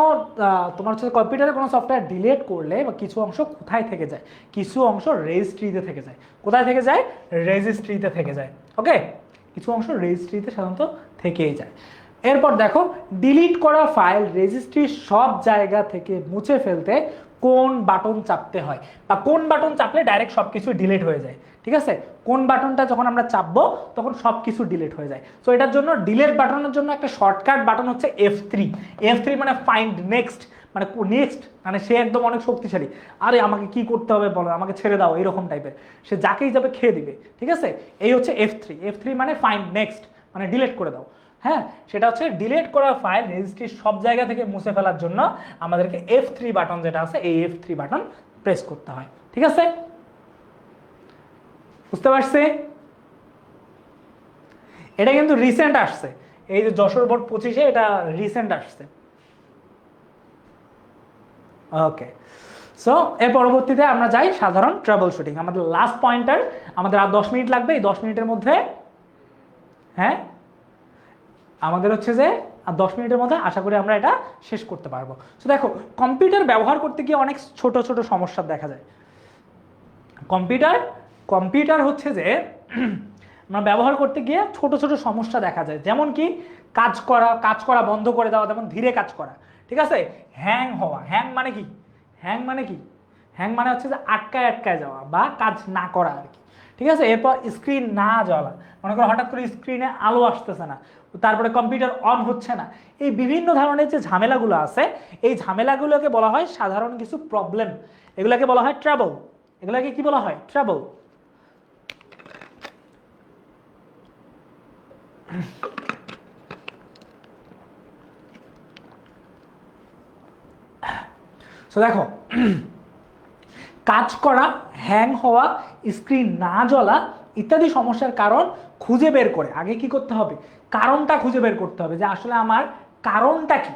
তোমার হচ্ছে কম্পিউটারে কোনো সফটওয়্যার ডিলিট করলে বা কিছু অংশ কোথায় থেকে যায়? কিছু অংশ রেজিস্ট্রিতে থেকে যায়। কোথায় থেকে যায়? রেজিস্ট্রিতে থেকে যায়। ওকে, কিছু অংশ রেজিস্ট্রিতে সাধারণত থেকেই যায়। এরপর দেখো, ডিলিট করা ফাইল রেজিস্ট্রির সব জায়গা থেকে মুছে ফেলতে কোন বাটন চাপতে হয়, বা কোন বাটন চাপলে ডাইরেক্ট সব কিছু ডিলিট হয়ে যায়? ঠিক আছে, কোন বাটনটা যখন আমরা চাপবো তখন সব কিছু ডিলিট হয়ে যায়। সো এটার জন্য ডিলিট বাটনের জন্য একটা শর্টকাট বাটন হচ্ছে F3। F3 মানে ফাইন্ড নেক্সট, মানে নেক্সট মানে সে একদম অনেক শক্তিশালী, আরে আমাকে কি করতে হবে বলো, আমাকে ছেড়ে দাও, এরকম টাইপের, সে যাকেই যাবে খেয়ে দিবে। ঠিক আছে, এই হচ্ছে F3। F3 মানে ফাইন্ড নেক্সট, মানে ডিলিট করে দাও। হ্যাঁ, সেটা হচ্ছে ডিলিট করা ফাইল রেজিস্ট্রির সব জায়গা থেকে মুছে ফেলার জন্য আমাদেরকে F3 বাটন যেটা আছে এই F3 বাটন প্রেস করতে হয়। ঠিক আছে, বুঝতে পারছি? এটা কিন্তু রিসেন্ট আসছে, এই যে যশোর বোর্ড 25-এ এটা রিসেন্ট আসছে। ওকে, সো এর পরবর্তীতে আমরা যাই সাধারণ ট্রাবল শুটিং, আমাদের লাস্ট পয়েন্টার। আমাদের আর 10 মিনিট লাগবে, এই 10 মিনিটের মধ্যে, হ্যাঁ আমাদের হচ্ছে যে আর 10 মিনিটের মধ্যে আশা করি আমরা এটা শেষ করতে পারবো। তো দেখো, কম্পিউটার ব্যবহার করতে গিয়ে অনেক ছোট ছোট সমস্যা দেখা যায়। কম্পিউটার হচ্ছে যে আমরা ব্যবহার করতে গিয়ে ছোট ছোট সমস্যা দেখা যায়, যেমন কি কাজ করা বন্ধ করে দেওয়া, যেমন ধীরে কাজ করা। ঠিক আছে, হ্যাং হওয়া। হ্যাং মানে কি? হ্যাং মানে হচ্ছে যে আটকায় যাওয়া বা কাজ না করা আর কি। ঠিক আছে, এরপর স্ক্রিন না জ্বলা, মনে করো হঠাৎ করে স্ক্রিনে আলো আসতেছে না, তারপরে কম্পিউটার অন হচ্ছে না। এই বিভিন্ন ধরনের যে ঝামেলাগুলো আছে এই ঝামেলাগুলোকে বলা হয় সাধারণ কিছু প্রবলেম, এগুলোকে বলা হয় ট্রাবল। এগুলোকে কি বলা হয়? ট্রাবল। তো দেখো, কাজ করা, হ্যাং হওয়া, স্ক্রিন না জ্বলা ইত্যাদি সমস্যার কারণ খুঁজে বের করে আগে কি করতে হবে? কারণটা খুঁজে বের করতে হবে যে আসলে আমার কারণটা কি।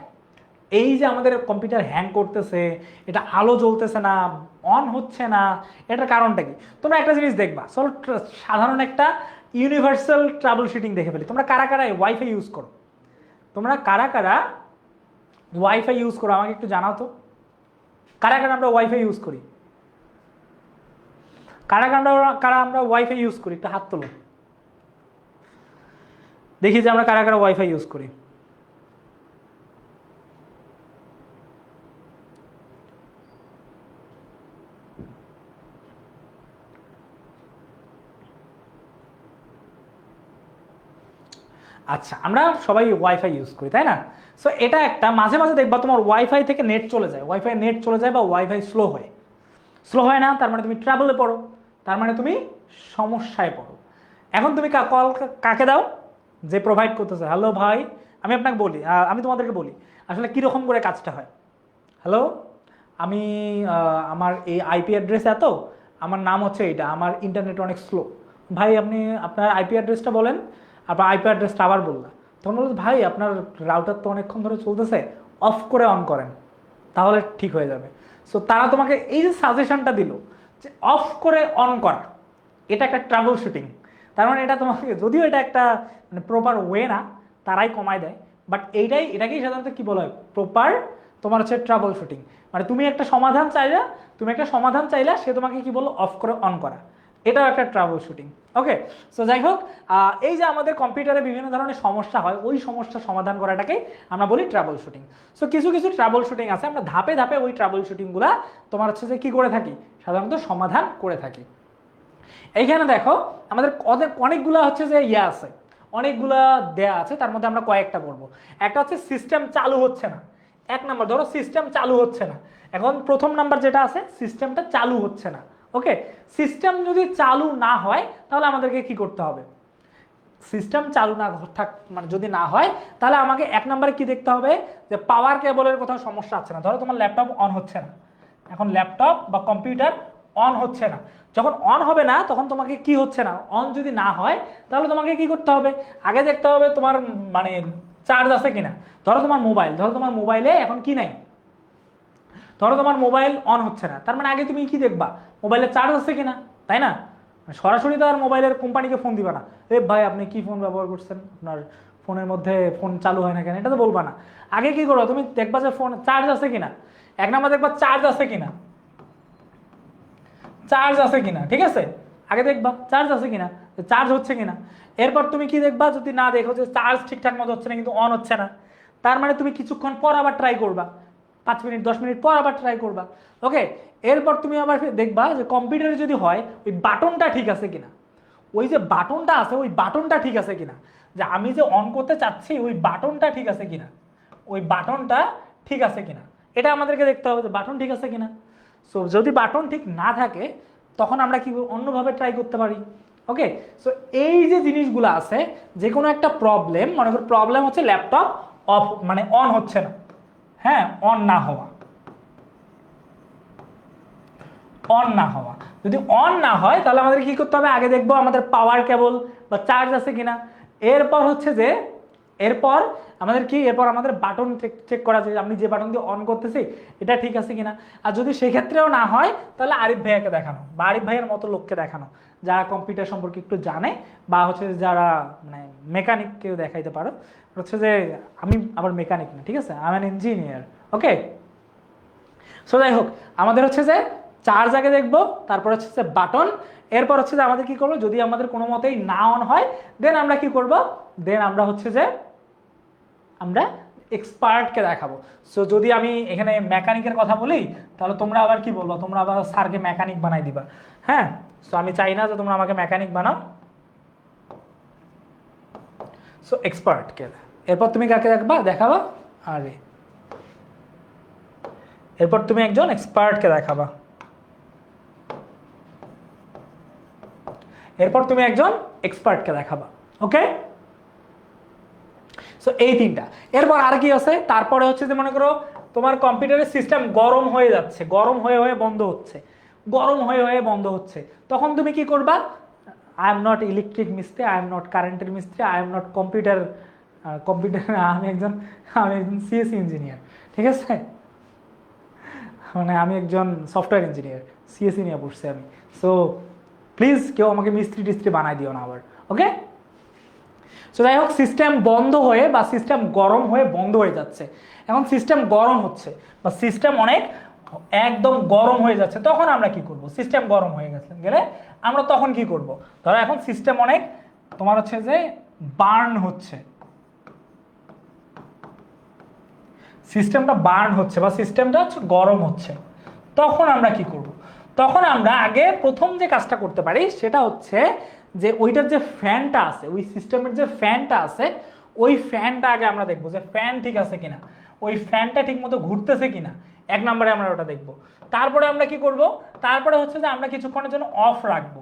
এই যে আমাদের কম্পিউটার হ্যাং করতেছে, এটা আলো জ্বলতেছে না, অন হচ্ছে না, এটার কারণটা কি? তোমরা একটা জিনিস দেখবা, চলো সাধারণ একটা ইউনিভার্সাল ট্রাবল শুটিং দেখে ফেলি। তোমরা কারা কারা ওয়াইফাই ইউজ করো? তোমরা কারা কারা ওয়াইফাই ইউজ করো আমাকে একটু জানাও তো, কারা কারা আমরা ওয়াইফাই ইউজ করি, কারা কারা আমরা ওয়াইফাই ইউজ করি, একটু হাত তোলো দেখি যে আমরা কারা কারা ওয়াইফাই ইউজ করি। আচ্ছা, আমরা সবাই ওয়াইফাই ইউজ করি তাই না? সো এটা একটা মাঝে মাঝে দেখবা তোমার ওয়াইফাই থেকে নেট চলে যায়, ওয়াইফাই নেট চলে যায় বা ওয়াইফাই স্লো হয়, স্লো হয় না তার মানে তুমি ট্রাভেলে পড়ো, তার মানে তুমি সমস্যায় পড়ো। এখন তুমি কল কাকে দাও, যে প্রোভাইড করতেছে। হ্যালো ভাই, আমি আপনাকে বলি, আমি তোমাদেরকে বলি আসলে কীরকম করে কাজটা হয়। হ্যালো, আমি আমার এই আইপি অ্যাড্রেস এত, আমার নাম হচ্ছে এইটা, আমার ইন্টারনেট অনেক স্লো। ভাই আপনি আপনার আইপি অ্যাড্রেসটা বলেন, আপনার আইপি অ্যাড্রেসটা আবার বললাম, তখন বলতো ভাই আপনার রাউটার তো অনেকক্ষণ ধরে চলতেছে, অফ করে অন করেন তাহলে ঠিক হয়ে যাবে। সো তারা তোমাকে এই যে সাজেশনটা দিল যে অফ করে অন করা, এটা একটা ট্রাবল শুটিং। তার মানে এটা তোমাকে, যদিও এটা একটা মানে প্রপার ওয়ে না, তারাই কমায় দেয়, বাট এটাকেই সাধারণত কি বলা হয়, প্রপার তোমার হচ্ছে ট্রাবল শুটিং। মানে তুমি একটা সমাধান চাইলা, সে তোমাকে কি বললো, অফ করে অন করা, এটাও একটা ট্রাবল শুটিং। ওকে, সো যাই হোক, এই যে আমাদের কম্পিউটারে বিভিন্ন ধরনের সমস্যা হয়, ওই সমস্যা সমাধান করাটাকে আমরা বলি ট্রাবল শুটিং। সো কিছু কিছু ট্রাবল শুটিং আছে, আমরা ধাপে ধাপে ওই ট্রাবল শুটিংগুলা তোমার হচ্ছে যে কি করে থাকি, সাধারণত সমাধান করে থাকি। এইখানে দেখো আমাদের অনেকগুলা হচ্ছে যে আছে, অনেকগুলা দেয়া আছে, তার মধ্যে আমরা কয়েকটা পড়বো। একটা হচ্ছে সিস্টেম চালু হচ্ছে না, এক নাম্বার ধরো সিস্টেম চালু হচ্ছে না। এখন প্রথম নাম্বার যেটা আছে, সিস্টেমটা চালু হচ্ছে না। ওকে, সিস্টেম যদি চালু না হয় তাহলে আমাদেরকে কি করতে হবে, সিস্টেম চালু না মানে যদি না হয় তাহলে আমাকে এক নম্বরে কি দেখতে হবে, যে পাওয়ার কেবলের কোথাও সমস্যা আছে না। ধরো তোমার ল্যাপটপ অন হচ্ছে না, এখন ল্যাপটপ বা কম্পিউটার অন হচ্ছে না, যখন অন হবে না তখন তোমাকে কি হচ্ছে না, অন যদি না হয় তাহলে তোমাকে কি করতে হবে, আগে দেখতে হবে তোমার মানে চার্জ আছে কিনা। ধরো তোমার মোবাইলে এখন কি নাই, ধরো তোমার মোবাইল অন হচ্ছে না, তার মানে আগে তুমি কি দেখবা, মোবাইলে চার্জ আছে কিনা, তাই না? সরাসরি তো আর মোবাইলের কোম্পানিকে ফোন দিবা না, এ ভাই আপনি কি ফোন ব্যবহার করছেন, আপনার ফোনের মধ্যে ফোন চালু হয় না কেন, এটা তো বলবা না। আগে কি করো, তুমি দেখবা যে ফোন চার্জ আছে কিনা, এক নাম্বার দেখবা চার্জ আছে কিনা, ঠিক আছে, আগে দেখবা চার্জ আছে কিনা, চার্জ হচ্ছে কিনা। এরপর তুমি কি দেখবা, যদি না দেখো যে চার্জ ঠিকঠাক মতো হচ্ছে না, কিন্তু অন হচ্ছে না, তার মানে তুমি কিছুক্ষণ পর আবার ট্রাই করবা, 5 মিনিট 10 মিনিট পর আবার ট্রাই করবা। ওকে, এরপর তুমি আবার দেখবা যে কম্পিউটারে যদি হয় ওই বাটনটা ঠিক আছে কিনা, ওই যে বাটনটা আছে ওই বাটনটা ঠিক আছে কিনা, যে আমি যে অন করতে চাচ্ছি ওই বাটনটা ঠিক আছে কিনা, এটা আমাদেরকে দেখতে হবে যে বাটন ঠিক আছে কিনা। সো যদি বাটন ঠিক না থাকে তখন আমরা কি অন্যভাবে ট্রাই করতে পারি। ওকে, সো এই যে জিনিসগুলো আছে, যে কোনো একটা প্রবলেম, মনে করো প্রবলেম হচ্ছে ল্যাপটপ অফ মানে অন হচ্ছে না, হ্যাঁ অন না হওয়া, যদি অন না হয় তাহলে আমাদের কি করতে হবে, আগে দেখবো আমাদের পাওয়ার কেবল বা চার্জ আছে কিনা। এরপর হচ্ছে যে এরপর আমাদের বাটন চেক করা যায়, আমি যে বাটন দিয়ে অন করতেছি এটা ঠিক আছে কিনা। আর যদি সেক্ষেত্রেও না হয় তাহলে আরিফ ভাইয়াকে দেখানো বা আরিফ ভাইয়ের মতো লোককে দেখানো, যারা কম্পিউটার সম্পর্কে একটু জানে, বা হচ্ছে যারা মানে মেকানিককেও দেখাইতে পারো। হচ্ছে যে আমি আবার মেকানিক না, ঠিক আছে, আমি ইঞ্জিনিয়ার। ওকে, সো যাই হোক, আমাদের হচ্ছে যে চার্জ আগে দেখবো, তারপর হচ্ছে যে বাটন, এরপর হচ্ছে যে আমাদের কি করবো, যদি আমাদের কোনো মতেই না অন হয় দেন আমরা কি করব, আমরা হচ্ছে যে আমরা এক্সপার্টকে দেখাবো। সো যদি আমি এখানে মেকানিকের কথা বলি তাহলে তোমরা আবার কি বলবো, তোমরা আবার স্যারকে মেকানিক বানাই দিবা। হ্যাঁ, সো আমি চাই না যে তোমরা আমাকে মেকানিক বানাও। সো এক্সপার্টকে, এরপর তুমি কাকে দেখাবা, আরে এরপর তুমি একজন এক্সপার্টকে দেখাবা, ওকে। সো এই তিনটা, এরপর আর কি আছে, তারপরে হচ্ছে যে মনে করো তোমার কম্পিউটারের সিস্টেম গরম হয়ে যাচ্ছে, গরম হয়ে বন্ধ হচ্ছে, তখন তুমি কি করবা, আই এম নট ইলেকট্রিক মিস্ত্রি, আই এম নট কারেন্টের মিস্ত্রি, আই এম নট কম্পিউটার আমি একজন সিএসসি ইঞ্জিনিয়ার, ঠিক আছে, মানে আমি একজন সফটওয়্যার ইঞ্জিনিয়ার, সিএসসি নিয়ে পড়ছি আমি। সো প্লিজ কেউ আমাকে মিস্ত্রি টিস্ত্রি বানাই দিও না আবার, ওকে। সো যাই হোক, সিস্টেম বন্ধ হয়ে বা সিস্টেম গরম হয়ে বন্ধ হয়ে যাচ্ছে। এখন সিস্টেম গরম হচ্ছে বা সিস্টেম অনেক একদম গরম হয়ে যাচ্ছে, তখন আমরা কি করব? সিস্টেম গরম হয়ে গেলে আমরা তখন কি করব? ধরো এখন সিস্টেম অনেক তোমার হচ্ছে যে বার্ন হচ্ছে, সিস্টেমটা বার্ন হচ্ছে বা সিস্টেমটা হচ্ছে গরম হচ্ছে, তখন আমরা কি করব? তখন আমরা আগে প্রথম যে কাজটা করতে পারি সেটা হচ্ছে যে ওইটার যে ফ্যানটা আছে, ওই সিস্টেমের যে ফ্যানটা আছে, ওই ফ্যানটা আগে আমরা দেখবো যে ফ্যান ঠিক আছে কিনা, ওই ফ্যানটা ঠিক মতো ঘুরতেছে কিনা, এক নম্বরে আমরা ওটা দেখবো। তারপরে আমরা কি করব? তারপরে হচ্ছে যে আমরা কিছুক্ষণের জন্য অফ রাখবো।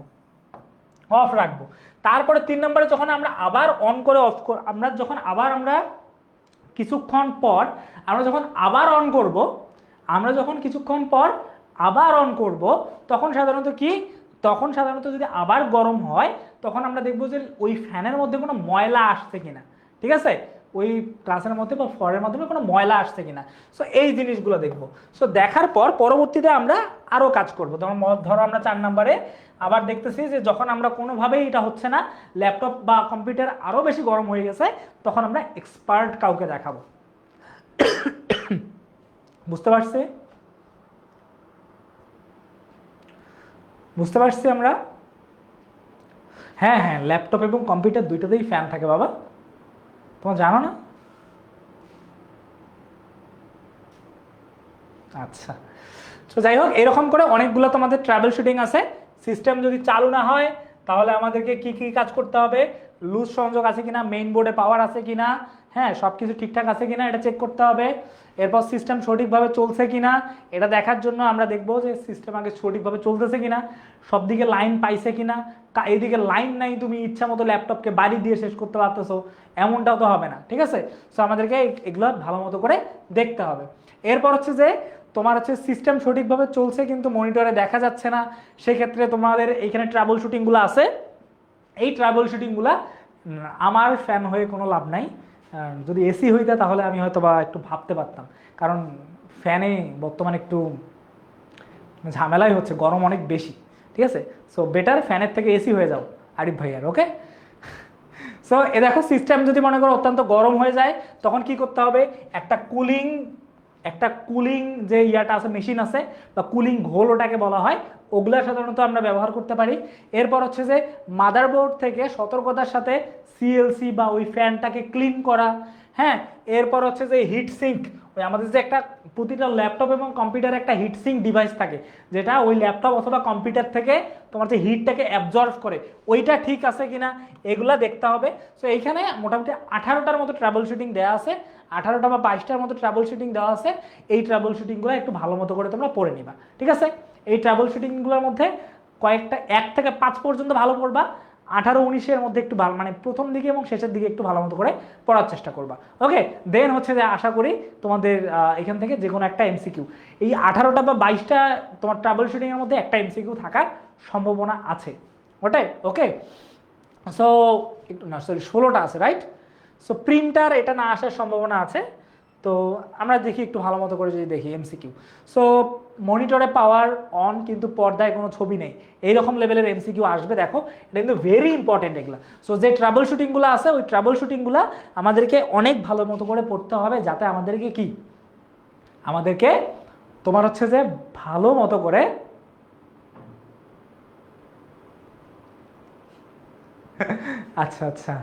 তারপরে 3 নম্বরে যখন আমরা আবার অন করে আমরা যখন আবার আমরা কিছুক্ষণ পর আমরা যখন আবার অন করব, আমরা যখন কিছুক্ষণ পর আবার অন করব, তখন সাধারণত কি, তখন সাধারণত যদি আবার গরম হয় তখন আমরা দেখব যে ওই ফ্যানের মধ্যে কোনো ময়লা আসছে কিনা, ঠিক আছে, ওই ক্লাসের মধ্যে বা ফরের মাধ্যমে কোনো ময়লা আসছে কিনা। সো এই জিনিসগুলো দেখব। সো দেখার পর পরবর্তীতে আমরা আরও কাজ করব। ধরো আমরা 4 নম্বরে আবার দেখতেছি যে যখন আমরা কোনোভাবেই এটা হচ্ছে না, ল্যাপটপ বা কম্পিউটার আরও বেশি গরম হয়ে গেছে, তখন আমরা এক্সপার্ট কাউকে দেখাবো। বুঝতে পারছি? বুঝতে পারছি আমরা? হ্যাঁ, ল্যাপটপ এবং কম্পিউটার দুইটাতেই ফ্যান থাকে বাবা, তোমার জানো না? আচ্ছা, তো যাই হোক, এরকম করে অনেকগুলো তোমাদের ট্রাভেল শুটিং আছে। সিস্টেম যদি চালু না হয় তাহলে আমাদেরকে কি কি কাজ করতে হবে? লুজ সংযোগ আছে কিনা, মেইন বোর্ডে পাওয়ার আছে কিনা, হ্যাঁ সব কিছু ঠিকঠাক আছে কিনা এটা চেক করতে হবে। এরপর সিস্টেম সঠিকভাবে চলছে কিনা এটা দেখার জন্য আমরা দেখবো যে সিস্টেম আগে সঠিকভাবে চলতেছে কিনা, সব দিকে লাইন পাইছে কিনা। এইদিকে লাইন নাই, তুমি ইচ্ছা মতো ল্যাপটপকে বাড়ি দিয়ে শেষ করতে পারতেছো, এমনটাও তো হবে না, ঠিক আছে? সো আমাদেরকে এগুলো ভালো মতো করে দেখতে হবে। এরপর হচ্ছে যে তোমার হচ্ছে সিস্টেম সঠিকভাবে চলছে কিন্তু মনিটরে দেখা যাচ্ছে না, সেক্ষেত্রে তোমাদের এইখানে ট্রাবল শুটিংগুলো আছে। এই ট্রাবল শুটিংগুলো আমার ফ্যান হয়ে কোনো লাভ নাই। যদি এসি হইতে তাহলে আমি হয়তো বা একটু ভাবতে পারতাম, কারণ ফ্যানে বর্তমানে একটু ঝামেলাই হচ্ছে, গরম অনেক বেশি, ঠিক আছে? সো বেটার ফ্যানের থেকে এসি হয়ে যাও আরিফ ভাইয়ার, ওকে? সো এ দেখো, সিস্টেম যদি মনে করো অত্যন্ত গরম হয়ে যায় তখন কি করতে হবে? একটা কুলিং যে ইয়াটা আছে, মেশিন আছে বা কুলিং ঘোল ওটাকে বলা হয়, ওগুলা সাধারণত আমরা ব্যবহার করতে পারি। এরপর হচ্ছে যে মাদারবোর্ড থেকে সতর্কতার সাথে সিএলসি বা ওই ফ্যানটাকে ক্লিন করা, হ্যাঁ। এরপর হচ্ছে যে হিট সিঙ্ক, ওই আমাদের যে একটা প্রতিটা ল্যাপটপ এবং কম্পিউটারে একটা হিট সিঙ্ক ডিভাইস থাকে, যেটা ওই ল্যাপটপ অথবা কম্পিউটার থেকে তোমার যে হিটটাকে অ্যাবজর্ব করে, ওইটা ঠিক আছে কিনা এগুলা দেখতে হবে। সো এইখানে মোটামুটি 18টার মতো ট্রাবল শুটিং দেওয়া আছে, 18টা বা 22টার মতো ট্রাবল শুটিং দেওয়া আছে। এই ট্রাবল শুটিংগুলো একটু ভালো মতো করে তোমরা পড়ে নিবা, ঠিক আছে? এই ট্রাবল শুটিংগুলোর মধ্যে কয়েকটা 1 থেকে 5 পর্যন্ত ভালো পড়বা, 18-19-এর মধ্যে একটু ভালো, মানে প্রথম দিকে এবং শেষের দিকে একটু ভালো মতো করে পড়ার চেষ্টা করবা, ওকে? দেন হচ্ছে যে আশা করি তোমাদের এখান থেকে যে কোনো একটা এমসিকিউ, এই 18টা বা 22টা তোমার ট্রাবল শুটিংয়ের মধ্যে একটা এমসিকিউ থাকার সম্ভাবনা আছে, ওকে? সো একটু না, সরি 16টা আছে, রাইট? সো প্রিন্টার এটা না আসার সম্ভাবনা আছে। তো আমরা দেখি একটু ভালো মতো করে যদি দেখি এমসিকিউ। সো মনিটরে পাওয়ার অন কিন্তু পর্দায় কোনো ছবি নেই, এইরকম লেভেলের এমসিকিউ আসবে, দেখো এটা কিন্তু ভেরি ইম্পর্টেন্ট এগুলো। সো যে ট্রাবল শুটিংগুলো আছে ওই ট্রাবল শুটিংগুলো আমাদেরকে অনেক ভালো মতো করে পড়তে হবে, যাতে আমাদেরকে তোমার হচ্ছে যে ভালো মতো করে আচ্ছা আচ্ছা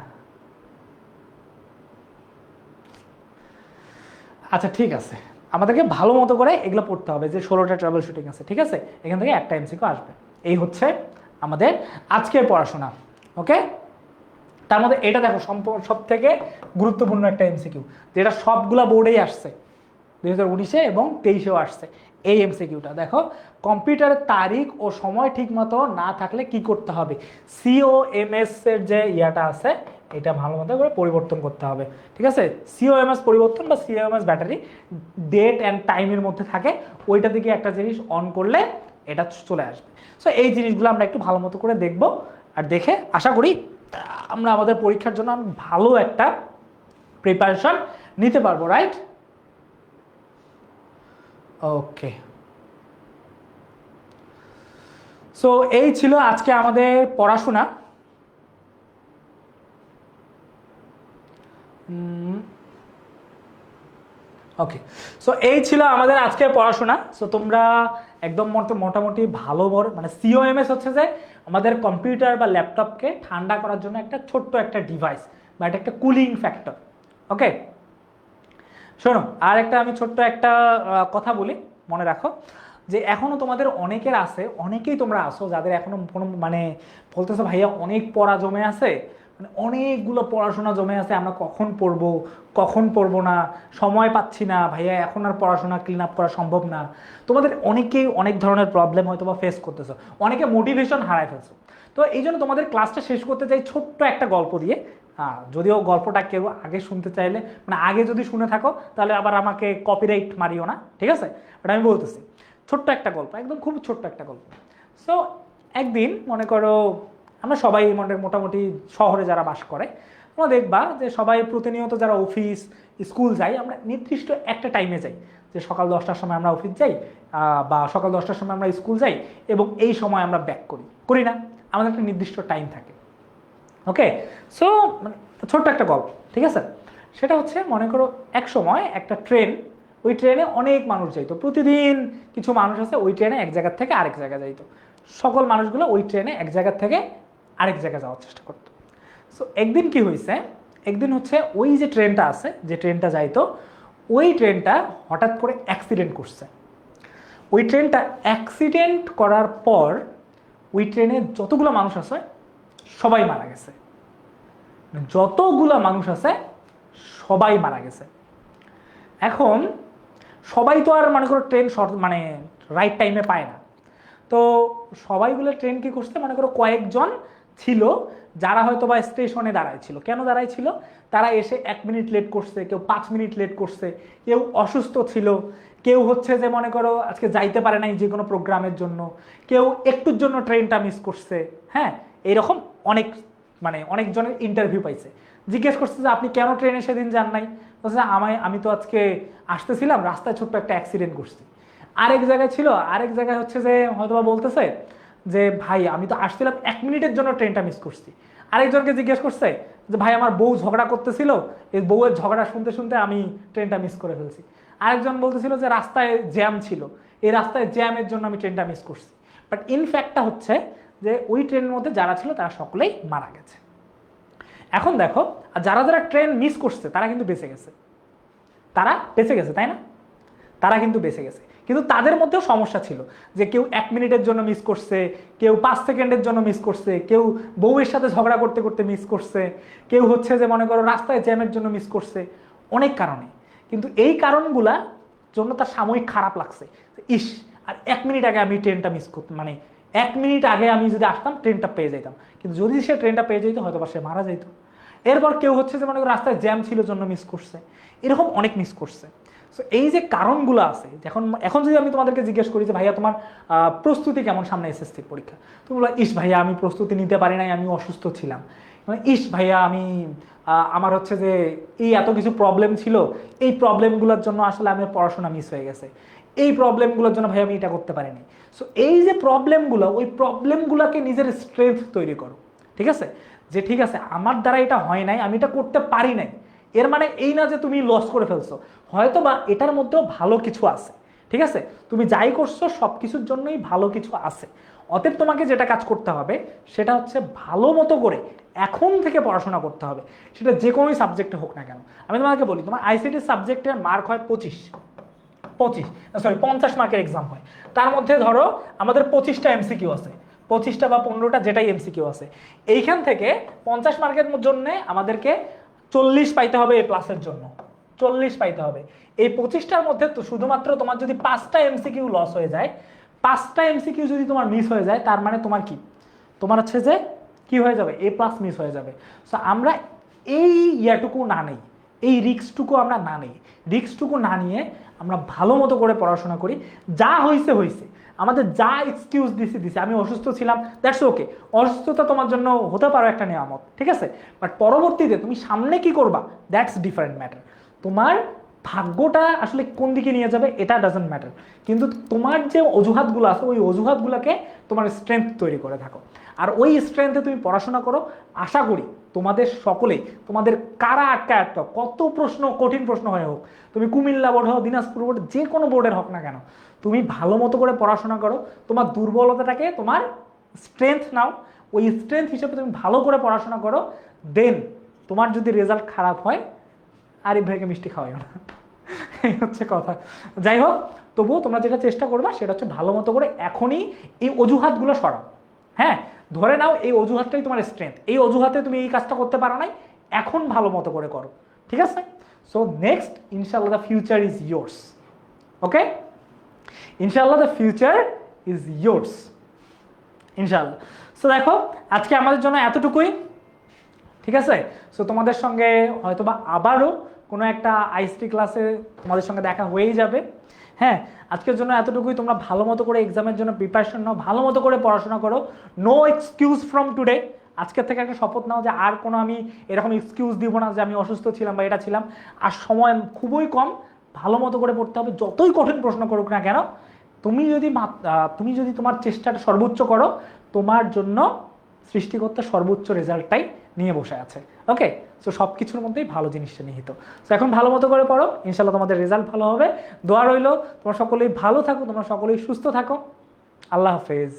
আচ্ছা ঠিক আছে, আমাদেরকে ভালো মতো করে এগুলো পড়তে হবে, যে 16টা ট্রাভেল শুটিং আছে, ঠিক আছে? এখান থেকে একটা এমসিকিউ আসবে। এই হচ্ছে আমাদের আজকের পড়াশোনা, ওকে? তার মধ্যে এটা দেখো সব থেকে গুরুত্বপূর্ণ একটা এমসিকিউ, যেটা সবগুলা বোর্ডেই আসছে, 2019-এ এবং 23-এও আসছে। এই এমসিকিউটা দেখো, কম্পিউটারের তারিখ ও সময় ঠিক মতো না থাকলে কি করতে হবে? সিওএমএস এর যে ইয়াটা আছে এটা ভালো মতো করে পরিবর্তন করতে হবে, ঠিক আছে? সিওএমএস পরিবর্তন বা সিওএমএস ব্যাটারি ডেট অ্যান্ড টাইমের মধ্যে থাকে, ওইটা দিকে একটা জিনিস অন করলে এটা চলে আসবে। সো এই জিনিসগুলো আমরা একটু ভালো মতো করে দেখব, আর দেখে আশা করি আমরা আমাদের পরীক্ষার জন্য ভালো একটা প্রিপারেশন নিতে পারবো, রাইট? ওকে, সো এই ছিল আজকে আমাদের পড়াশোনা। ওকে, সো এই ছিল আমাদের আজকের পড়াশোনা। সো তোমরা একদম মোটামুটি ভালো মানে সিওএমএস হচ্ছে যে আমাদের কম্পিউটার বা ল্যাপটপকে ঠান্ডা করার জন্য একটা ছোট্ট একটা ডিভাইস বা এটা একটা কুলিং ফ্যাক্টর। ওকে, শোনো আর একটা আমি ছোট্ট একটা কথা বলি, মনে রাখো যে এখনো তোমাদের অনেকের আছে, অনেকেই তোমরা আসো যাদের এখনো কোনো মানে বলতেছো ভাইয়া অনেক পড়া জমে আছে, মানে অনেকগুলো পড়াশোনা জমে আছে, আমরা কখন পড়বো না, সময় পাচ্ছি না ভাইয়া, এখন আর পড়াশোনা ক্লিন আপ করা সম্ভব না। তোমাদের অনেকেই অনেক ধরনের প্রবলেম হয়তো বা ফেস করতেছো, অনেকে মোটিভেশন হারায় ফেলছো। তো এই জন্য তোমাদের ক্লাসটা শেষ করতে চাই ছোট্ট একটা গল্প দিয়ে। যদিও গল্পটা কেউ আগে শুনতে চাইলে মানে আগে যদি শুনে থাকো তাহলে আবার আমাকে কপিরাইট মারিও না, ঠিক আছে? বাট আমি বলতেছি ছোট্ট একটা গল্প, একদম খুব ছোট্ট একটা গল্প। সো একদিন মনে করো আমরা সবাই মোটামুটি শহরে যারা বাস করে তোমরা দেখবা যে সবাই প্রতিনিয়ত যারা অফিস স্কুল যাই, আমরা নির্দিষ্ট একটা টাইমে যাই, যে সকাল 10টার সময় আমরা অফিস যাই বা সকাল 10টার সময় আমরা স্কুল যাই এবং এই সময় আমরা ব্যাক করি না, আমাদের একটা নির্দিষ্ট টাইম থাকে। ওকে, সো মানে ছোট্ট একটা গল্প, ঠিক আছে? সেটা হচ্ছে মনে করো এক সময় একটা ট্রেন, ওই ট্রেনে অনেক মানুষ যাইতো, প্রতিদিন কিছু মানুষ আছে ওই ট্রেনে এক জায়গার থেকে আরেক জায়গায় যাইতো, সকল মানুষগুলো ওই ট্রেনে এক জায়গার থেকে আরেক জায়গায় যাওয়ার চেষ্টা করতো। সো একদিন কি হয়েছে, একদিন হচ্ছে ওই যে ট্রেনটা আছে, যে ট্রেনটা যাইতো, ওই ট্রেনটা হঠাৎ করে অ্যাক্সিডেন্ট করছে। ওই ট্রেনটা অ্যাক্সিডেন্ট করার পর ওই ট্রেনে যতগুলো মানুষ আছে সবাই মারা গেছে, যতগুলো মানুষ আছে সবাই মারা গেছে। এখন সবাই তো আর মনে করো ট্রেন মানে রাইট টাইমে পায় না, তো সবাইগুলো ট্রেন কি করছে, মনে করো কয়েকজন ছিল যারা হয়তো বা স্টেশনে দাঁড়াইছিল। কেন দাঁড়াইছিল? তারা এসে 1 মিনিট লেট করছে, কেউ 5 মিনিট লেট করছে, কেউ অসুস্থ ছিল, কেউ হচ্ছে যে মনে করো আজকে যাইতে পারে নাই যে কোনো প্রোগ্রামের জন্য, কেউ একটুর জন্য ট্রেনটা মিস করছে। হ্যাঁ, এইরকম অনেকজনের ইন্টারভিউ পাইছে, জিজ্ঞেস করছে যে আপনি কেন ট্রেনে সেদিন যান নাই? বলছে আমি তো আজকে আসতেছিলাম, রাস্তায় ছোট্ট একটা অ্যাক্সিডেন্ট করছি। আরেক জায়গায় হচ্ছে যে হয়তোবা বলতেছে যে ভাই আমি তো আসছিলাম 1 মিনিটের জন্য ট্রেনটা মিস করছি। আরেকজনকে জিজ্ঞেস করছে যে ভাই আমার বউ ঝগড়া করতেছিল, এই বউয়ের ঝগড়া শুনতে শুনতে আমি ট্রেনটা মিস করে ফেলছি। আরেকজন বলতেছিল যে রাস্তায় জ্যাম ছিল, এই রাস্তায় জ্যামের জন্য আমি ট্রেনটা মিস করছি। বাট ইনফ্যাক্টটা হচ্ছে যে ওই ট্রেনের মধ্যে যারা ছিল তারা সকলেই মারা গেছে। এখন দেখো যারা যারা ট্রেন মিস করছে তারা কিন্তু বেঁচে গেছে, তাই না? তারা কিন্তু বেঁচে গেছে, কিন্তু তাদের মধ্যেও সমস্যা ছিল যে কেউ 1 মিনিটের জন্য মিস করছে, কেউ 5 সেকেন্ডের জন্য মিস করছে, কেউ বউয়ের সাথে ঝগড়া করতে করতে মিস করছে, কেউ হচ্ছে যে মনে করো রাস্তায় জ্যামের জন্য মিস করছে, অনেক কারণে। কিন্তু এই কারণগুলা জন্য তার সাময়িক খারাপ লাগছে, ইস আর 1 মিনিট আগে আমি ট্রেনটা মিস করতাম, মানে 1 মিনিট আগে আমি যদি আসতাম ট্রেনটা পেয়ে যেতাম, কিন্তু যদি সে ট্রেনটা পেয়ে যেত হয়তো বা সে মারা যেত। এরপর কেউ হচ্ছে যে মনে করো রাস্তায় জ্যাম ছিল জন্য মিস করছে, এরকম অনেক মিস করছে। সো এই যে কারণগুলো আছে, এখন যদি আমি তোমাদেরকে জিজ্ঞেস করি যে ভাইয়া তোমার প্রস্তুতি কেমন সামনে এসএসসি পরীক্ষা, তুমি বলো ইস ভাইয়া আমি প্রস্তুতি নিতে পারি নাই, আমি অসুস্থ ছিলাম, মানে ইস ভাইয়া আমার হচ্ছে যে এই এত কিছু প্রবলেম ছিল, এই প্রবলেমগুলোর জন্য আসলে আমার পড়াশোনা মিস হয়ে গেছে, এই প্রবলেমগুলোর জন্য ভাই আমি এটা করতে পারিনি। সো এই যে প্রবলেমগুলো, ওই প্রবলেমগুলোকে নিজের স্ট্রেংথ তৈরি করো, ঠিক আছে? যে ঠিক আছে আমার দ্বারা এটা হয় নাই, আমি এটা করতে পারি নাই, এর মানে এই না যে তুমি লস করে ফেলছো, হয়তো বা এটার মধ্যেও ভালো কিছু আছে, ঠিক আছে? তুমি যাই করছো সব কিছুর জন্যই ভালো কিছু আছে। অতএব তোমাকে যেটা কাজ করতে হবে সেটা হচ্ছে ভালো মতো করে এখন থেকে পড়াশোনা করতে হবে, সেটা যে কোনো সাবজেক্টে হোক না কেন। আমি তোমাকে বলি তোমার আইসিটি সাবজেক্টের মার্ক হয় 50 মার্কের এক্সাম হয়, তার মধ্যে ধরো আমাদের 25টা এমসিকিউ আছে, 25টা বা 15টা যেটাই এমসিকিউ আছে, এইখান থেকে 50 মার্কের জন্য আমাদেরকে 40 পাইতে হবে, এ প্লাসের জন্য 40 পাইতে হবে। এই 25টার মধ্যে তো শুধুমাত্র তোমার যদি 5টা এমসিকিউ লস হয়ে যায়, 5টা এমসিকিউ যদি তোমার মিস হয়ে যায়, তার মানে তোমার কি, তোমার হচ্ছে যে কি হয়ে যাবে, এ প্লাস মিস হয়ে যাবে। সো আমরা এই ইয়াটুকু না নেই, এই রিস্কটুকু আমরা না নেই, রিস্কটুকু না নিয়ে আমরা ভালো মতো করে পড়াশোনা করি। যা হয়েছে হয়েছে, আমাদের যা এক্সকিউজ দিছে, আমি অসুস্থ ছিলাম, দ্যাটস ওকে, অসুস্থতা তোমার জন্য হতে পারো একটা নিয়ামত, ঠিক আছে? বাট পরবর্তীতে তুমি সামনে কি করবা, দ্যাটস ডিফারেন্ট ম্যাটার। তোমার ভাগ্যটা আসলে কোন দিকে নিয়ে যাবে এটা ডাজন্ট ম্যাটার, কিন্তু তোমার যে অজুহাতগুলো আছে ওই অজুহাতগুলোকে তোমার স্ট্রেংথ তৈরি করে থাকো, আর ওই স্ট্রেংথে তুমি পড়াশোনা করো। আশা করি তোমাদের সকলেই, তোমাদের কারা একটা কত প্রশ্ন, কঠিন প্রশ্ন হয়ে হোক, তুমি কুমিল্লা বোর্ড হও, দিনাজপুর বোর্ড, যে কোনো বোর্ডের হোক না কেন, তুমি ভালো মতো করে পড়াশোনা করো, তোমার দুর্বলতাটাকে তোমার স্ট্রেংথ নাও, ওই স্ট্রেংথ হিসেবে তুমি ভালো করে পড়াশোনা করো, দেন তোমার যদি রেজাল্ট খারাপ হয় আরিফ ভাইকে মিষ্টি খাওয়াইও না। এই হচ্ছে কথা। যাই হোক, তবুও তোমরা যেটা চেষ্টা করবা সেটা হচ্ছে ভালো মতো করে এখনই এই অজুহাতগুলো সরাও। হ্যাঁ, ধরে নাও এই অজুহাতটাই তোমার স্ট্রেংথ, এই অজুহাতে তুমি এই কাজটা করতে পারো নাই, এখন ভালো মতো করে করো, ঠিক আছে? সো নেক্সট, ইনশাআল্লাহ দ্য ফিউচার ইজ ইয়োর্স। ওকে, ইনশাআল্লাহ দ্য ফিউচার ইজ ইয়োর্স, ইনশাআল্লাহ। সো দেখো, আজকে আমাদের জন্য এতটুকুই, ঠিক আছে? সো তোমাদের সঙ্গে হয়তোবা আবারও কোনো একটা আইসটি ক্লাসে তোমাদের সঙ্গে দেখা হয়েই যাবে। হ্যাঁ, আজকের জন্য এতটুকুই। তোমরা ভালো মতো করে এক্সামের জন্য প্রিপারেশন নাও, ভালো মতো করে পড়াশোনা করো। No excuse from today. আজকের থেকে একটা শপথ নাও যে আর কোনো আমি এরকম এক্সকিউজ দিব না যে আমি অসুস্থ ছিলাম বা এটা ছিলাম। আর সময় খুবই কম, ভালো মতো করে পড়তে হবে, যতই কঠিন প্রশ্ন করুক না কেন। তুমি যদি তোমার চেষ্টাটা সর্বোচ্চ করো, তোমার জন্য সৃষ্টিকর্তা সর্বোচ্চ রেজাল্টটাই নিয়ে বসে আছে। ওকে, সো সব কিছুর মধ্যেই ভালো জিনিসটা নিহিত। সো এখন ভালো মতো করে পড়ো, ইনশাল্লাহ তোমাদের রেজাল্ট ভালো হবে। দোয়া রইল, তোমরা সকলেই ভালো থাকো, তোমরা সকলেই সুস্থ থাকো। আল্লাহ হাফেজ।